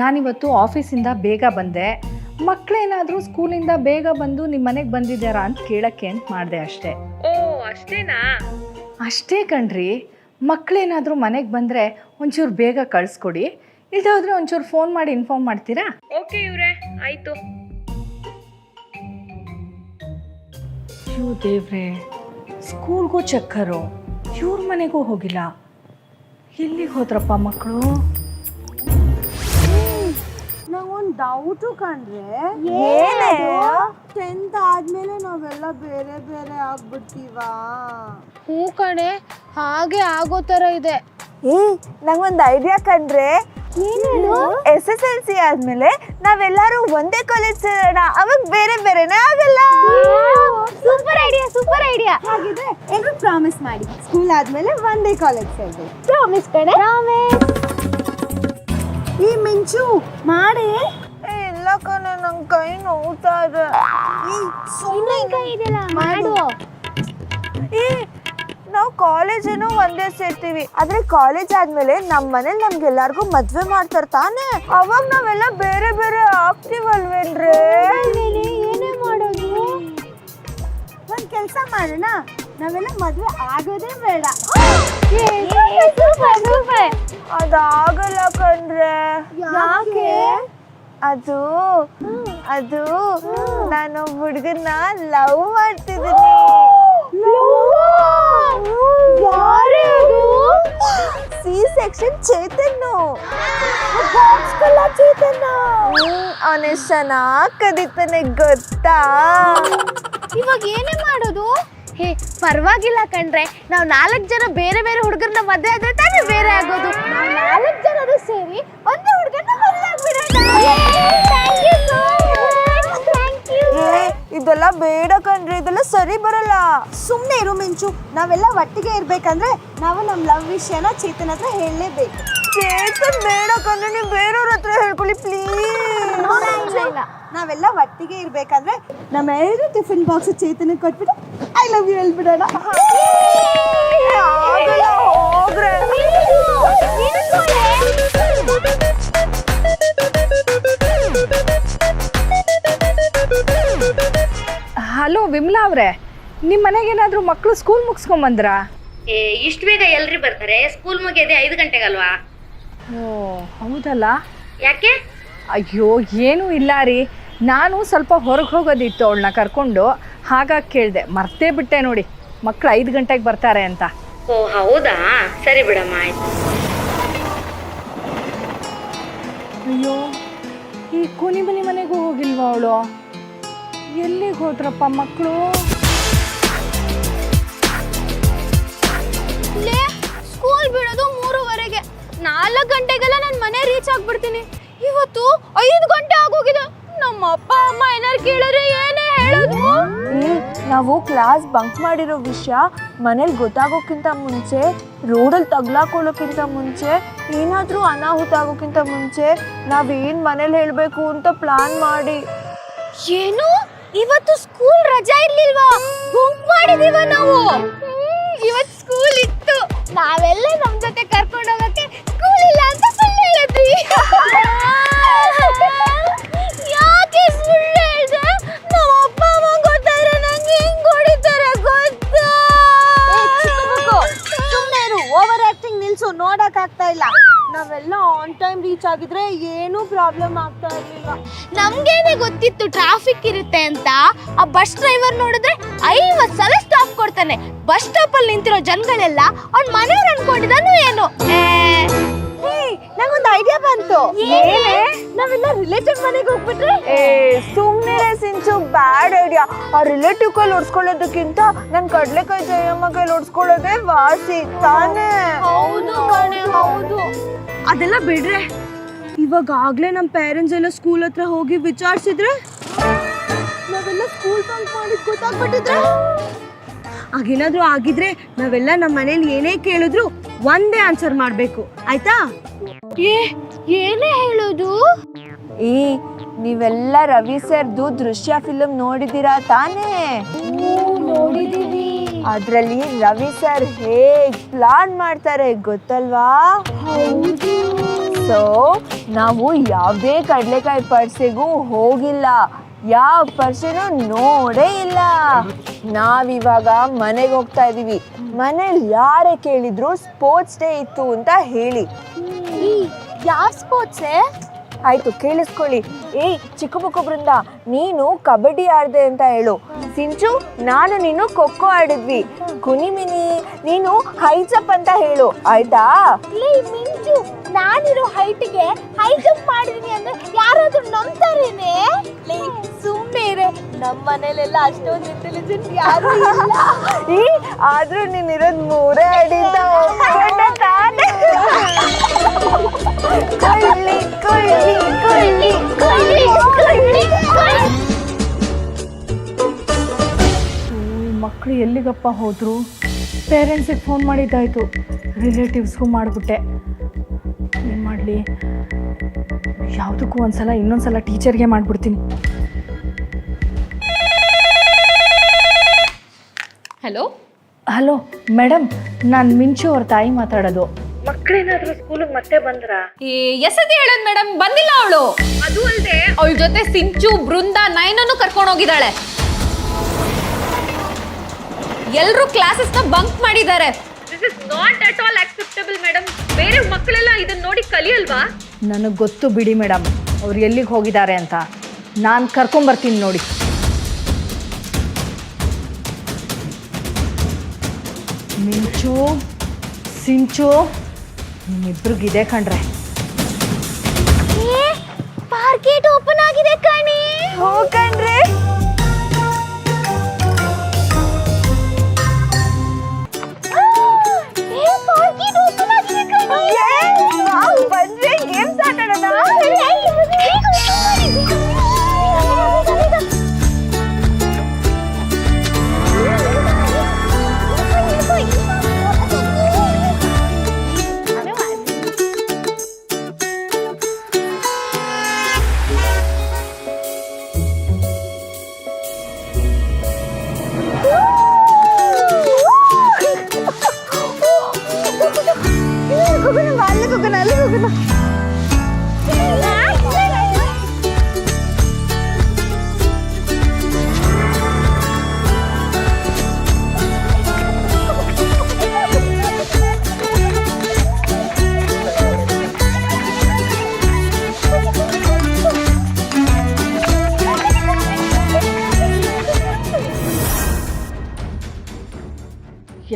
ನಾನಿವತ್ತು ಆಫೀಸಿಂದ ಬೇಗ ಬಂದೆ. ಮಕ್ಕಳೇನಾದರೂ ಸ್ಕೂಲಿಂದ ಬೇಗ ಬಂದು ನಿಮ್ಮ ಮನೆಗೆ ಬಂದಿದ್ದಾರಾ ಅಂತ ಕೇಳಕ್ಕೆ ಅಂತ ಮಾಡಿದೆ ಅಷ್ಟೇ. ಓ ಅಷ್ಟೇನಾ? ಅಷ್ಟೇ ಕಣ್ರಿ, ಮಕ್ಕಳೇನಾದರೂ ಮನೆಗೆ ಬಂದರೆ ಒಂಚೂರು ಬೇಗ ಕಳಿಸ್ಕೊಡಿ, ಇಲ್ಲದೆ ಹೋದರೆ ಒಂಚೂರು ಫೋನ್ ಮಾಡಿ ಇನ್ಫಾರ್ಮ್ ಮಾಡ್ತೀರಾ? ಓಕೆ ಇವ್ರೆ, ಆಯ್ತು. ಅಯ್ಯೋ ದೇವ್ರೆ, ಸ್ಕೂಲ್ಗೂ ಚಕ್ಕರು, ಇವ್ರ ಮನೆಗೂ ಹೋಗಿಲ್ಲ, ಎಲ್ಲಿಗೆ ಹೋದ್ರಪ್ಪ ಮಕ್ಕಳು? ನಂಗೊಂದು ಡೌಟು ಕಂಡ್ರೆ, 10th ಆದ್ಮೇಲೆ ನಾವೆಲ್ಲ ಬೇರೆ ಬೇರೆ ಆಗ್ಬಿಡ್ತೀವಾ? ಹೂ ಕಣೆ, ಹಾಗೆ ಆಗೋ ತರ ಇದೆ. ನಂಗೊಂದು ಐಡಿಯಾ ಕಂಡ್ರೆ, SSLC ಆದ್ಮೇಲೆ ನಾವೆಲ್ಲರೂ ಒಂದೇ ಕಾಲೇಜ್ ಸೇರೋಣ, ಅವಾಗ ಬೇರೆ ಬೇರೆನೇ ಆಗಲ್ಲ. Super idea, super idea. ಹಾಗಿದ್ರೆ ಎಲ್ರು ಪ್ರಾಮಿಸ್ ಮಾಡಿ ಸ್ಕೂಲ್ ಆದ್ಮೇಲೆ ಒಂದೇ ಕಾಲೇಜ್ ಸೇರ್ಬೇಕು. ಪ್ರಾಮಿಸ್ ಕಡೆ. ಪ್ರಾಮಿಸ್. ಈ ಮಿಂಚು ಮಾಡಿ. ಇಲ್ಲ ಕಣೆ, ನಂಗೆ ಕೈ ನೋವ್ತಾ ಇದೆ. ಸುಮ್ಮನೆ ಕೈ ಇದೆಯಲ್ಲ ಮಾಡು. ನಾವು ಕಾಲೇಜ್ ಏನೋ ಒಂದೇ ಸೇರ್ತೀವಿ, ಆದ್ರೆ ಕಾಲೇಜ್ ಆದ್ಮೇಲೆ ನಮ್ಮ ಮನೇಲಿ ನಮ್ಗೆಲ್ಲಾರ್ಗು ಮದ್ವೆ ಮಾಡ್ತಾರ ತಾನೆ, ಅವಾಗ ನಾವೆಲ್ಲ ಬೇರೆ ಬೇರೆ ಆಗ್ತೀವಲ್ವೇನ್ರಿ? ಏನೇ ಮಾಡೋದು? ಒಂದ್ ಕೆಲ್ಸ ಮಾಡೋಣ, ನಾವೆಲ್ಲ ಮದ್ವೆ ಆಗೋದೇ ಬೇಡ. ಅದಾಗಲ್ಲ ಕಣ್ರೆ. ಯಾಕೆ? ಅದು ನಾನು ಹುಡುಗನ್ನ ಲವ್ ಮಾಡ್ತಿದ್ದೀನಿ. C-section ಚೇತನ್. ಅವನೇ ಚೆನ್ನಾಗ್ ಕದೀತಾನೆ ಗೊತ್ತಾ? ಇವಾಗ ಏನೇ ಮಾಡೋದು? ಹೇ ಪರವಾಗಿಲ್ಲ ಕಣ್ರೆ, ನಾವು 4 ಜನ ಬೇರೆ ಬೇರೆ ಹುಡುಗರನ್ನ ಮದುವೆ ಆದ್ರೆ ತಾನೇ ಬೇರೆ ಆಗೋದು. 4 ಜನರು ಸೇರಿ ಒಂದೇ ಹುಡುಗರನ್ನ ಮದುವೆ ಆಗ್ಬಿಡೋಣ. ಇದೆಲ್ಲ ಬೇಡ ಕಣ್ರಿ, ಇದೆಲ್ಲ ಸರಿ ಬರಲ್ಲ. ಸುಮ್ನೆ ಇರು ಮಿಂಚು, ನಾವೆಲ್ಲ ಒಟ್ಟಿಗೆ ಇರ್ಬೇಕಂದ್ರೆ ನಾವು ನಮ್ ಲವ್ ವಿಷಯನ ಚೇತನ್ ಹತ್ರ ಹೇಳಲೇಬೇಕು. ಚೇತನ್ ಬೇಡ ಕಣ್ರಿ, ನೀವು ಬೇರೆಯವ್ರ ಹತ್ರ ಹೇಳ್ಕೊಳ್ಳಿ ಪ್ಲೀಸ್. ನಾವೆಲ್ಲ ಒಟ್ಟಿಗೆ ಇರ್ಬೇಕಂದ್ರೆ ನಮ್ಮೆಲ್ಲರೂ ಟಿಫಿನ್ ಬಾಕ್ಸ್ ಚೇತನ್ ಕೊಟ್ಬಿಟ್ಟು ಐ ಲವ್ ಯು ಹೇಳ್ಬಿಡೋಣ. ಹೋಗ್ರೆ. ಹಲೋ ವಿಮಲಾ ಅವರೇ, ನಿಮ್ಮ ಮನೆಗೇನಾದರೂ ಮಕ್ಕಳು ಸ್ಕೂಲ್ ಮುಗಿಸ್ಕೊಂಬಂದ್ರಾ? ಇಷ್ಟು ಬೇಗ ಎಲ್ರಿ ಬರ್ತಾರೆ? ಸ್ಕೂಲ್ ಮುಗಿಯೋದೆ 5 ಗಂಟೆಗಲ್ವಾ? ಓ ಹೌದಲ್ಲ. ಯಾಕೆ? ಅಯ್ಯೋ ಏನೂ ಇಲ್ಲ ರೀ, ನಾನು ಸ್ವಲ್ಪ ಹೊರಗೆ ಹೋಗೋದಿತ್ತು ಅವಳನ್ನ ಕರ್ಕೊಂಡು, ಹಾಗಾಗಿ ಕೇಳಿದೆ. ಮರ್ತೇ ಬಿಟ್ಟೆ ನೋಡಿ, ಮಕ್ಕಳು 5 ಗಂಟೆಗೆ ಬರ್ತಾರೆ ಅಂತ. ಓ ಹೌದಾ, ಸರಿ ಬಿಡಮ್ಮ, ಆಯ್ತು. ಅಯ್ಯೋ ಈ ಕುನಿಮನಿ ಮನೆಗೂ ಹೋಗಿಲ್ವಾ ಅವಳು? ಎಲ್ಲಿಗೆ ಹೋದ್ರಪ್ಪ ಮಕ್ಕಳು? ಸ್ಕೂಲ್ ಬಿಡೋದು 3:30ಗೆ, 4 ಗಂಟೆಗೆಲ್ಲ ನಾನು ಮನೆ ರೀಚ್ ಆಗ್ಬಿಡ್ತೀನಿ. ಇವತ್ತು 5 ಗಂಟೆ ಆಗೋಗಿದೆ. ನಮ್ಮ ಅಪ್ಪ ಅಮ್ಮ ಏನಾರು ಕೇಳಿದ್ರೆ ಏನೇ ಹೇಳೋದು? ನಾವು ಕ್ಲಾಸ್ ಬಂಕ್ ಮಾಡಿರೋ ವಿಷಯ ಮನೇಲಿ ಗೊತ್ತಾಗೋಕ್ಕಿಂತ ಮುಂಚೆ, ರೋಡಲ್ಲಿ ತಗ್ಲಾಕೊಳ್ಳೋಕ್ಕಿಂತ ಮುಂಚೆ, ಏನಾದರೂ ಅನಾಹುತ ಆಗೋಕ್ಕಿಂತ ಮುಂಚೆ ನಾವೇನು ಮನೇಲಿ ಹೇಳಬೇಕು ಅಂತ ಪ್ಲಾನ್ ಮಾಡಿ. ಏನು ಇವತ್ತು ಸ್ಕೂಲ್ ರಜಾ ಇರ್ಲಿಲ್ವಾ? ಬಂಕ್ ಮಾಡಿದೀವ ನಾವು. ಇವತ್ತು ಸ್ಕೂಲ್ ಇತ್ತು, ನಾವೆಲ್ಲ ನಮ್ ಜೊತೆ ಕರ್ಕೊಂಡು ಹೋಗಕ್ಕೆ ಸ್ಕೂಲ್ ಇಲ್ಲ ಅಂತ ಸುಳ್ಳು ಹೇಳಿದ್ವಿ. ಯಾಕೆ ಸುಳ್ಳು ಹೇಳ್ದೆ? ನಮ್ಮ ಅಪ್ಪ ಅಮ್ಮ ಗೊತ್ತಾದ್ರೆ ನಂಗೆ ಹೆಂಗ್ ಹೊಡಿತಾರೆ ಗೊತ್ತಾ? ಸುಮ್ಮನೆ ಇರು, ಓವರ್ ಆಕ್ಟಿಂಗ್ ನಿಲ್ಸು, ನೋಡಕ್ ಆಗ್ತಾ ಇಲ್ಲ. ನಾವೆಲ್ಲ ಆನ್ ಟೈಮ್ ರೀಚ್ ಆಗಿದ್ರೆ ಏನೂ ಪ್ರಾಬ್ಲಮ್ ಆಗ್ತಾ ಇರ್ಲಿಲ್ಲ. ನಮ್ಗೇನೆ ಗೊತ್ತಿತ್ತು ಟ್ರಾಫಿಕ್ ಇರುತ್ತೆ ಅಂತ. ಆ ಬಸ್ ಡ್ರೈವರ್ ನೋಡಿದ್ರೆ 50 ಸಲ ಸ್ಟಾಪ್ ಕೊಡ್ತಾನೆ. ಬಸ್ ಸ್ಟಾಪ್ ಅಲ್ಲಿ ನಿಂತಿರೋ ಜನಗಳೆಲ್ಲ ಅವ್ನ ಮನೆಯವ್ರು ಅನ್ಕೊಂಡಿದ್ದಾನು ಏನು. ನಂಗೊಂದು ಐಡಿಯಾ ಬಂತು. ನಾವೆಲ್ಲ ರಿಲೇಟಿವ್ ಮನೆಗೆ ಹೋಗ್ಬಿಟ್ರೆ? ಸುಮ್ಮನೆ ಸಿಂಚು, ಬ್ಯಾಡ್ ಐಡಿಯಾ. ಆ ರಿಲೇಟಿವ್ ಕೈಲಿ ಓಡಿಸ್ಕೊಳ್ಳೋದಕ್ಕಿಂತ ನನ್ನ ಕಡ್ಲೆಕಾಯಿ ಜಯಮ್ಮ ಕೈಲಿ ಓಡಿಸ್ಕೊಳ್ಳೋದೇ ವಾಸಿ ತಾನೇ. ಹೌದು ಕಣೆ, ಹೌದು. ಅದೆಲ್ಲ ಬಿಡ್ರೆ, ಇವಾಗ ಆಗ್ಲೇ ನಮ್ಮ ಪೇರೆಂಟ್ಸ್ ಎಲ್ಲ ಸ್ಕೂಲ್ ಹತ್ರ ಹೋಗಿ ವಿಚಾರಿಸಿದ್ರೆ, ನಾವೆಲ್ಲ ಸ್ಕೂಲ್ ಬಂಕ್ ಮಾಡಿದ್ ಗೊತ್ತಾಗ್ಬಿಟ್ಟಿದ್ರೆ, ಆಗೇನಾದ್ರೂ ಆಗಿದ್ರೆ ನಾವೆಲ್ಲ ನಮ್ಮ ಮನೇಲಿ ಏನೇ ಕೇಳಿದ್ರು ಒಂದೇ ಆನ್ಸರ್ ಮಾಡ್ಬೇಕು, ಆಯ್ತಾ? ಏನೇ ಹೇಳೋದು? ನೀವೆಲ್ಲ ರವಿ ಸರ್ದು ದೃಶ್ಯ ಫಿಲ್ಮ್ ನೋಡಿದೀರಾ ತಾನೇ? ನೋಡಿದೀವಿ. ಅದ್ರಲ್ಲಿ ರವಿ ಸರ್ ಹೇಗ್ ಪ್ಲಾನ್ ಮಾಡ್ತಾರೆ ಗೊತ್ತಲ್ವಾ? ಸೊ ನಾವು ಯಾವುದೇ ಕಡಲೆಕಾಯಿ ಪರ್ಸೆಗೂ ಹೋಗಿಲ್ಲ, ಯಾವ ಪರ್ಸೆನೂ ನೋಡೇ ಇಲ್ಲ. ನಾವಿವಾಗ ಮನೆಗೆ ಹೋಗ್ತಾ ಇದೀವಿ. ಮನೇಲಿ ಯಾರೇ ಕೇಳಿದ್ರು ಸ್ಪೋರ್ಟ್ಸ್ ಡೇ ಇತ್ತು ಅಂತ ಹೇಳಿ. ಯಾವ ಸ್ಪೋರ್ಟ್ಸ್? ಆಯ್ತು ಕೇಳಿಸ್ಕೊಳ್ಳಿ. ಚಿಕ್ಕ ಮಕ್ಕ ಬೃಂದ, ನೀನು ಕಬಡ್ಡಿ ಆಡ್ದೆ ಅಂತ ಹೇಳು. ಸಿಂಚು, ನಾನು ನೀನು ಖೋಖೋ ಆಡಿದ್ವಿ. ಕುನಿಮಿನಿ, ನೀನು ಹೈ ಜಂಪ್ ಅಂತ ಹೇಳು, ಆಯ್ತಾ? ಮಿಂಚು, ನಾನಿರೋ ಹೈಟ್ಗೆ ಹೈ ಜಂಪ್ ಮಾಡಿದೀನಿ ಅಂದ್ರೆ ಯಾರಾದ್ರೂ ನಂಬ್ತಾರೇನೆ? ಸುಮ್ಮನೆ ಇರೆ, ನಮ್ಮ ಮನೇಲೆಲ್ಲ ಅಷ್ಟೊಂದು ಇಂಟೆಲಿಜೆಂಟ್ ಯಾರು ಇಲ್ಲ. ಆದ್ರೂ ನೀನಿರೋದ್ 3 ಅಡಿಯಿಂದ ತಾನೇ. ಕೊಳ್ಳಿ ಕೊಳ್ಳಿ ಕೊಳ್ಳಿ ಕೊಳ್ಳಿ ಕೊಳ್ಳಿ. ಮಕ್ಕಳು ಎಲ್ಲಿಗಪ್ಪ ಹೋದ್ರು? ಪೇರೆಂಟ್ಸಿಗೆ ಫೋನ್ ಮಾಡಿದ್ದಾಯಿತು, ರಿಲೇಟಿವ್ಸ್ಗೂ ಮಾಡಿಬಿಟ್ಟೆ. ಏನು ಮಾಡಲಿ? ಯಾವುದಕ್ಕೂ ಇನ್ನೊಂದ್ಸಲ ಟೀಚರ್ಗೆ ಮಾಡಿಬಿಡ್ತೀನಿ. ಹಲೋ ಮೇಡಮ್, ನಾನು ಮಿಂಚು ಅವ್ರ ತಾಯಿ ಮಾತಾಡೋದು. ಮಕ್ಕಳೇನಾದ್ರೂ ಸ್ಕೂಲಿಗೆ ಮತ್ತೆ ಬಂದ್ರಾ? ಎಸತಿ ಹೇಳೋದು ಮೇಡಮ್, ಬಂದಿಲ್ಲ ಅವಳು. ಅದು ಅಲ್ಲದೆ ಅವಳ ಜೊತೆ ಸಿಂಚು, ಬೃಂದ, ನೈನನ್ನು ಕರ್ಕೊಂಡು ಹೋಗಿದ್ದಾಳೆ. ಎಲ್ಲರೂ ಕ್ಲಾಸಸ್ನ ಬಂಕ್ ಮಾಡಿದ್ದಾರೆ. This is not at all acceptable madam. ಬೇರೆ ಮಕ್ಕಳೆಲ್ಲ ಇದನ್ನ ನೋಡಿ ಕಲಿಯಲ್ವಾ? ನನಗೆ ಗೊತ್ತು ಬಿಡಿ ಮೇಡಮ್, ಅವ್ರು ಎಲ್ಲಿಗೆ ಹೋಗಿದ್ದಾರೆ ಅಂತ. ನಾನು ಕರ್ಕೊಂಬರ್ತೀನಿ ನೋಡಿ. ಮಿಂಚು, ಸಿಂಚು, ನಿಮ್ಮಿಬ್ರಿಗಿದೆ ಕಣ್ರೆ. ಪಾರ್ಕೆಟ್ ಓಪನ್ ಆಗಿದೆ ಕಣಿ. ಹೋಗಣ್ರಿ. ಪಾರ್ಕೆಟ್ ಓಪನ್ ಆಗಿದೆ ಕಣಿ. ಬಂದ್ರೆ ಗೇಮ್ಸ್ ಆಟಾಡೋಣ.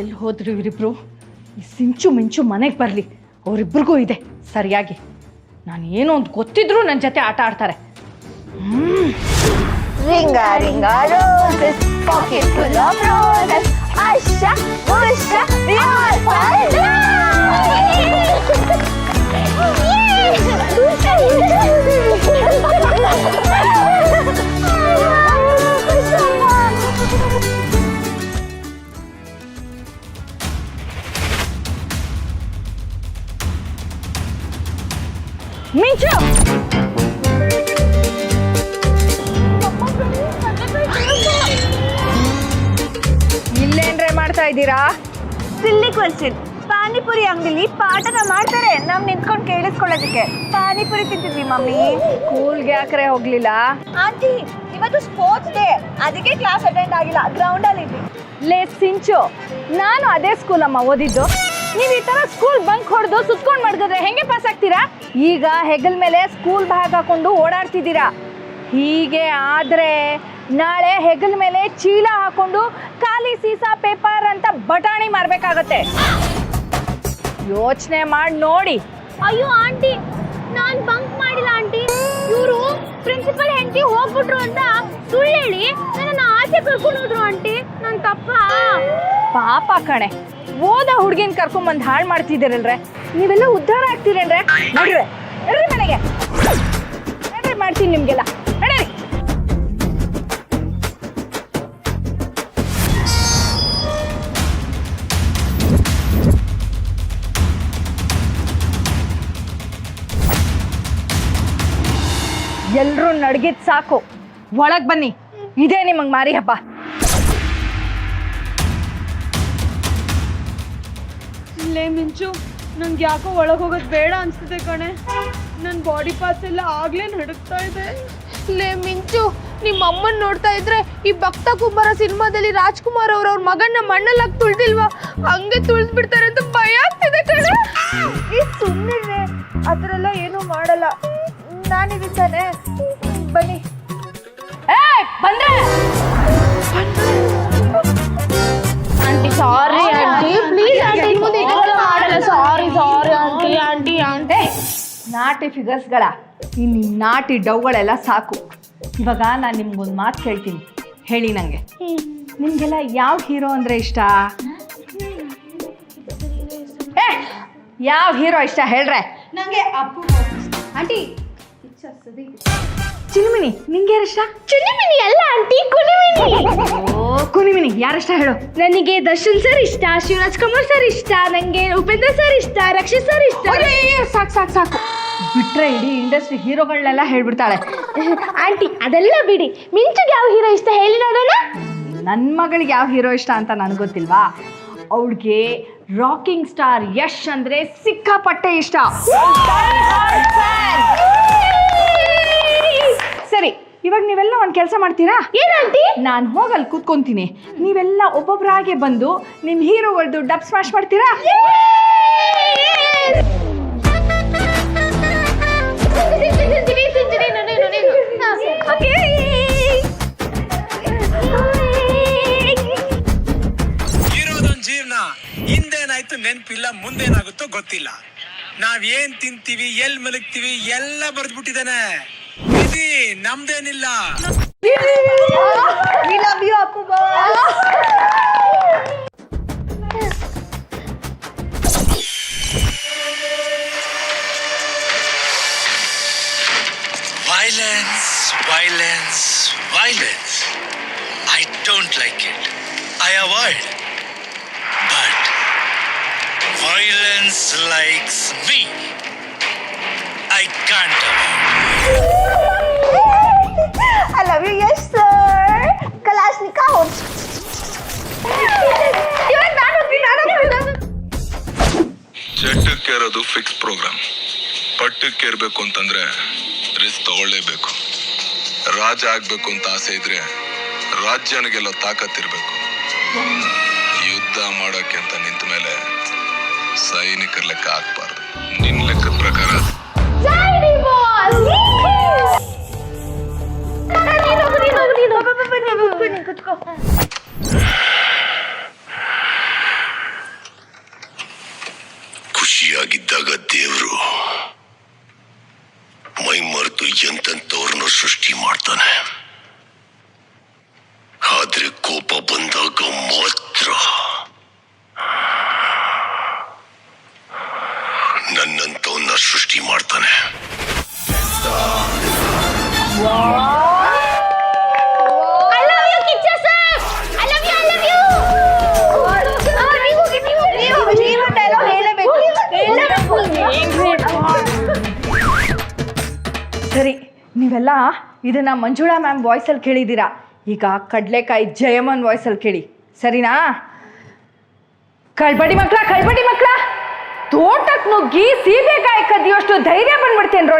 ಎಲ್ಲಿ ಹೋದ್ರು ಇವರಿಬ್ರು? ಈ ಸಿಂಚು ಮಿಂಚು ಮನೆಗೆ ಬರಲಿ, ಅವರಿಬ್ರಿಗೂ ಇದೆ ಸರಿಯಾಗಿ. ನಾನು ಏನೋ ಒಂದು ಗೊತ್ತಿದ್ರು ನನ್ನ ಜೊತೆ ಆಟ ಆಡ್ತಾರೆ. Ringa ringa roses, pocket full of roses. Asha, Usha, we all fall in ಮಿಂಚು, ಇಲ್ಲೇನ್ರೆ ಮಾಡ್ತಾ ಇದ್ದೀರಾ? ಸಿಲ್ಲಿ ಕ್ವೆಶ್ಚನ್. ಪಾನಿಪುರಿ ಅಂಗಡಿಲಿ ಪಾಠನ ಮಾಡ್ತಾರೆ, ನಾವ್ ನಿಂತ್ಕೊಂಡು ಕೇಳಿಸ್ಕೊಳ್ಳೋದಕ್ಕೆ. ಪಾನಿಪುರಿ ತಿಂತಿದ್ವಿ ಮಮ್ಮಿ. ಸ್ಕೂಲ್ಗೆ ಯಾಕ್ರೆ ಹೋಗ್ಲಿಲ್ಲ? ಆಂಟಿ, ಇವತ್ತು ಸ್ಪೋರ್ಟ್ಸ್ ಡೇ, ಅದಕ್ಕೆ ಕ್ಲಾಸ್ ಅಟೆಂಡ್ ಆಗಿಲ್ಲ, ಗ್ರೌಂಡ್ ಅಲ್ಲಿ ಇದ್ವಿ. ಲೇ ಸಿಂಚು, ನಾನು ಅದೇ ಸ್ಕೂಲಮ್ಮ ಓದಿದ್ದು. ನೀವು ಈ ಥರ ಸ್ಕೂಲ್ ಬಂಕ್ ಹೊಡೆದು ಸುತ್ಕೊಂಡು ಮಾಡಿದ್ರೆ ಹೆಂಗೆ ಪಾಸ್ ಆಗ್ತೀರಾ? ಈಗ ಹೆಗಲ್ ಮೇಲೆ ಸ್ಕೂಲ್ ಬ್ಯಾಗ್ ಹಾಕೊಂಡು ಓಡಾಡ್ತಿದ್ದೀರಾ. ಹೀಗೆ ಆದರೆ ನಾಳೆ ಹೆಗಲ್ ಮೇಲೆ ಚೀಲ ಹಾಕೊಂಡು ಖಾಲಿ ಸೀಸಾ ಪೇಪರ್ ಅಂತ ಬಟಾಣಿ ಮಾರಬೇಕಾಗತ್ತೆ. ಯೋಚನೆ ಮಾಡಿ ನೋಡಿ. ಅಯ್ಯೋ ಆಂಟಿ, ನಾನ್ ಬಂಕ್ ಮಾಡಿಲ್ಲ ಆಂಟಿ. ಇವರು ಪ್ರಿನ್ಸಿಪಲ್ ಹೆಂಡತಿ ಹೋಗ್ಬಿಟ್ರು ಅಂತ ಸುಳ್ಳು ಹೇಳಿ ನನ್ನ ಆಚೆ ಕರ್ಕೊಂಡು ಹೋದ್ರು ಆಂಟಿ. ನನ್ ತಪ್ಪ? ಪಾಪ ಕಣೆ, ಓದ ಹುಡುಗಿನ ಕರ್ಕೊಂಬಂದು ಹಾಳು ಮಾಡ್ತಿದ್ದೀರಲ್ರೆ. ನೀವೆಲ್ಲ ಉದ್ಧಾರ ಆಗ್ತೀರೇನ್ರೆ? ನೋಡ್ರೆ ನಡ್ರಿ ಮನೆಗೆ, ನಡ್ರಿ ಮಾಡ್ತೀನಿ ನಿಮಗೆಲ್ಲ, ನಡೀರಿ. ಎಲ್ಲರೂ ನಡ್ಗಿದ್ ಸಾಕು, ಒಳಗೆ ಬನ್ನಿ. ಇದೇ ನಿಮಗೆ ಮಾರಿ ಹಬ್ಬ. ಲೇ ಮಿಂಚು, ನಂಗೆ ಯಾಕೋ ಒಳಗೆ ಹೋಗೋದು ಬೇಡ ಅನ್ಸ್ತಿದೆ ಕಣೆ. ನನ್ನ ಬಾಡಿ ಪಾರ್ಟ್ಸ್ ಎಲ್ಲ ಆಗ್ಲೇ ನಡುಕ್ತಾ ಇದೆ. ಲೇ ಮಿಂಚು, ನಿಮ್ಮ ಅಮ್ಮನ್ ನೋಡ್ತಾ ಇದ್ರೆ ಈ ಭಕ್ತ ಕುಂಬಾರ ಸಿನಿಮಾದಲ್ಲಿ ರಾಜ್ಕುಮಾರ್ ಅವ್ರ ಮಗನ್ನ ಮಣ್ಣಲ್ಲಾಗಿ ತುಳ್ದಿಲ್ವಾ, ಹಂಗೆ ತುಳ್ದ್ ಬಿಡ್ತಾರೆ ಅಂತ ಭಯ ಆಗ್ತಿದೆ ಕಣೆ. ಈ ಸುಮ್ಮನೆ ಆ ಥರ ಎಲ್ಲ ಏನೂ ಮಾಡಲ್ಲ, ನಾನಿದ್ದೀನಿ ತಾನೆ, ಬನ್ನಿ. ಬಂದ್ರೆ aunty sorry aunty, please aunty, ಮುಂದೆ ಮಾಡಲ್ಲ. Sorry sorry aunty. Aunty aunty naughty ಫಿಗರ್ಸ್ಗಳ ಈ ನಿಮ್ಮ ನಾಟಿ ಡವ್ಗಳೆಲ್ಲ ಸಾಕು. ಇವಾಗ ನಾನು ನಿಮ್ಗೊಂದು ಮಾತು ಕೇಳ್ತೀನಿ, ಹೇಳಿ ನನಗೆ. ನಿಮಗೆಲ್ಲ ಯಾವ ಹೀರೋ ಅಂದರೆ ಇಷ್ಟ? ಯಾವ ಹೀರೋ ಇಷ್ಟ ಹೇಳ್ರೆ? ನನಗೆ ಅಪ್ಪು ಆಂಟಿ. ಚಿನ್ಮಿನಿ, ನಿಂಗೆ ಯಾರು ಇಷ್ಟ? ಚುನಿಮಿನಿ ಅಲ್ಲ ಆಂಟಿ, ಕುನಿಮಿನಿ. ಕುನಿ ಮಿನಿ ಯಾರಿಷ್ಟ ಹೇಳು. ನನಗೆ ದರ್ಶನ್ ಸರ್ ಇಷ್ಟ, ಶಿವರಾಜ್ ಕುಮಾರ್ ಸರ್ ಇಷ್ಟ, ನಂಗೆ ಉಪೇಂದ್ರ ಸರ್ ಇಷ್ಟ, ರಕ್ಷಿತ್ ಸರ್ ಇಷ್ಟ. ಸಾಕು ಸಾಕು ಸಾಕು ಬಿಟ್ರೆ ಇಡೀ ಇಂಡಸ್ಟ್ರಿ ಹೀರೋಗಳನ್ನೆಲ್ಲ ಹೇಳ್ಬಿಡ್ತಾಳೆ. ಆಂಟಿ ಅದೆಲ್ಲ ಬಿಡಿ, ಮಿಂಚುಗೆ ಯಾವ ಹೀರೋ ಇಷ್ಟ ಹೇಳಿ ನೋಡೋಣ. ನನ್ನ ಮಗಳಿಗೆ ಯಾವ ಹೀರೋ ಇಷ್ಟ ಅಂತ ನನಗೆ ಗೊತ್ತಿಲ್ವಾ. ಅವಳಿಗೆ ರಾಕಿಂಗ್ ಸ್ಟಾರ್ ಯಶ್ ಅಂದ್ರೆ ಸಿಕ್ಕಾಪಟ್ಟೆ ಇಷ್ಟ. ಸರಿ, ಇವಾಗ ನೀವೆಲ್ಲ ಒಂದು ಕೆಲಸ ಮಾಡ್ತೀರಾ? ಏನಂಟಿ? ನಾನು ಹೋಗಲ್ಲಿ ಕೂತ್ಕೊಂತೀನಿ, ನೀವೆಲ್ಲ ಒಬ್ಬೊಬ್ಬರಾಗೆ ಬಂದು ನಿಮ್ಮ ಹೀರೋಗಳದ್ದು ಡಬ್ ಸ್ಮ್ಯಾಶ್ ಮಾಡ್ತೀರಾ? ಇರೋದೊಂದು ಜೀವನ, ಹಿಂದೇನಾಯ್ತು ನೆನಪಿಲ್ಲ, ಮುಂದೇನಾಗುತ್ತೋ ಗೊತ್ತಿಲ್ಲ. ನಾವ್ ಏನ್ ತಿಂತೀವಿ, ಎಲ್ ಮಲಗ್ತೀವಿ ಎಲ್ಲ ಬರ್ದ್ಬಿಟ್ಟಿದಾನೆ. ವಿಧಿ ನಮ್ದೇನಿಲ್ಲ. Violence, violence, violence. I don't like it. I avoid. But violence likes me. I can't avoid. I love you, yes sir. Kalashnikov. ಚಟ್ಟಕ್ಕೇರೋದು ಫಿಕ್ಸ್ ಪ್ರೋಗ್ರಾಮ್. ಪಟ್ಟಕ್ಕೇರ್ಬೇಕು ಅಂತಂದ್ರೆ ರಿಸ್ಕ್ ತಗೊಳ್ಳೇಬೇಕು. ರಾಜ ಆಗ್ಬೇಕು ಅಂತ ಆಸೆ ಇದ್ರೆ ರಾಜ್ಯನಿಗೆಲ್ಲ ತಾಕತ್ತಿರ್ಬೇಕು. ಯುದ್ಧ ಮಾಡೋಕೆ ಅಂತ ನಿಂತ ಮೇಲೆ ಸೈನಿಕರ ಲೆಕ್ಕ ಹಾಕ್ಬಾರ್ದು. ನಿನ್ ಲೆಕ್ಕದ ಪ್ರಕಾರ ಖುಷಿಯಾಗಿದ್ದಾಗ ದೇವ್ರು ಮೈ ಮರೆತು ಎಂತೆಂಥವ್ರನ್ನ ಸೃಷ್ಟಿ ಮಾಡ್ತಾನೆ. ಆದ್ರೆ ಕೋಪ ಬಂದಾಗ ಮಾತ್ರ ನನ್ನಂತವನ್ನ ಸೃಷ್ಟಿ ಮಾಡ್ತಾನೆ. ಸರಿ, ನೀವೆಲ್ಲ ಇದನ್ನ ಮಂಜುಳಾ ಮ್ಯಾಮ್ ವಾಯ್ಸಲ್ಲಿ ಕೇಳಿದ್ದೀರಾ. ಈಗ ಕಡಲೆಕಾಯಿ ಜಯಮ್ಮನ್ ವಾಯ್ಸಲ್ಲಿ ಕೇಳಿ, ಸರಿನಾ? ಕಳ್ಬಡಿ ಮಕ್ಳ, ತೋಟಕ್ಕೆ ನುಗ್ಗಿ ಸೀಬೆಕಾಯಿ ಕದಿಯೋಷ್ಟು ಧೈರ್ಯ ಬಂದ್ಬಿಡ್ತೇನ್ರೋ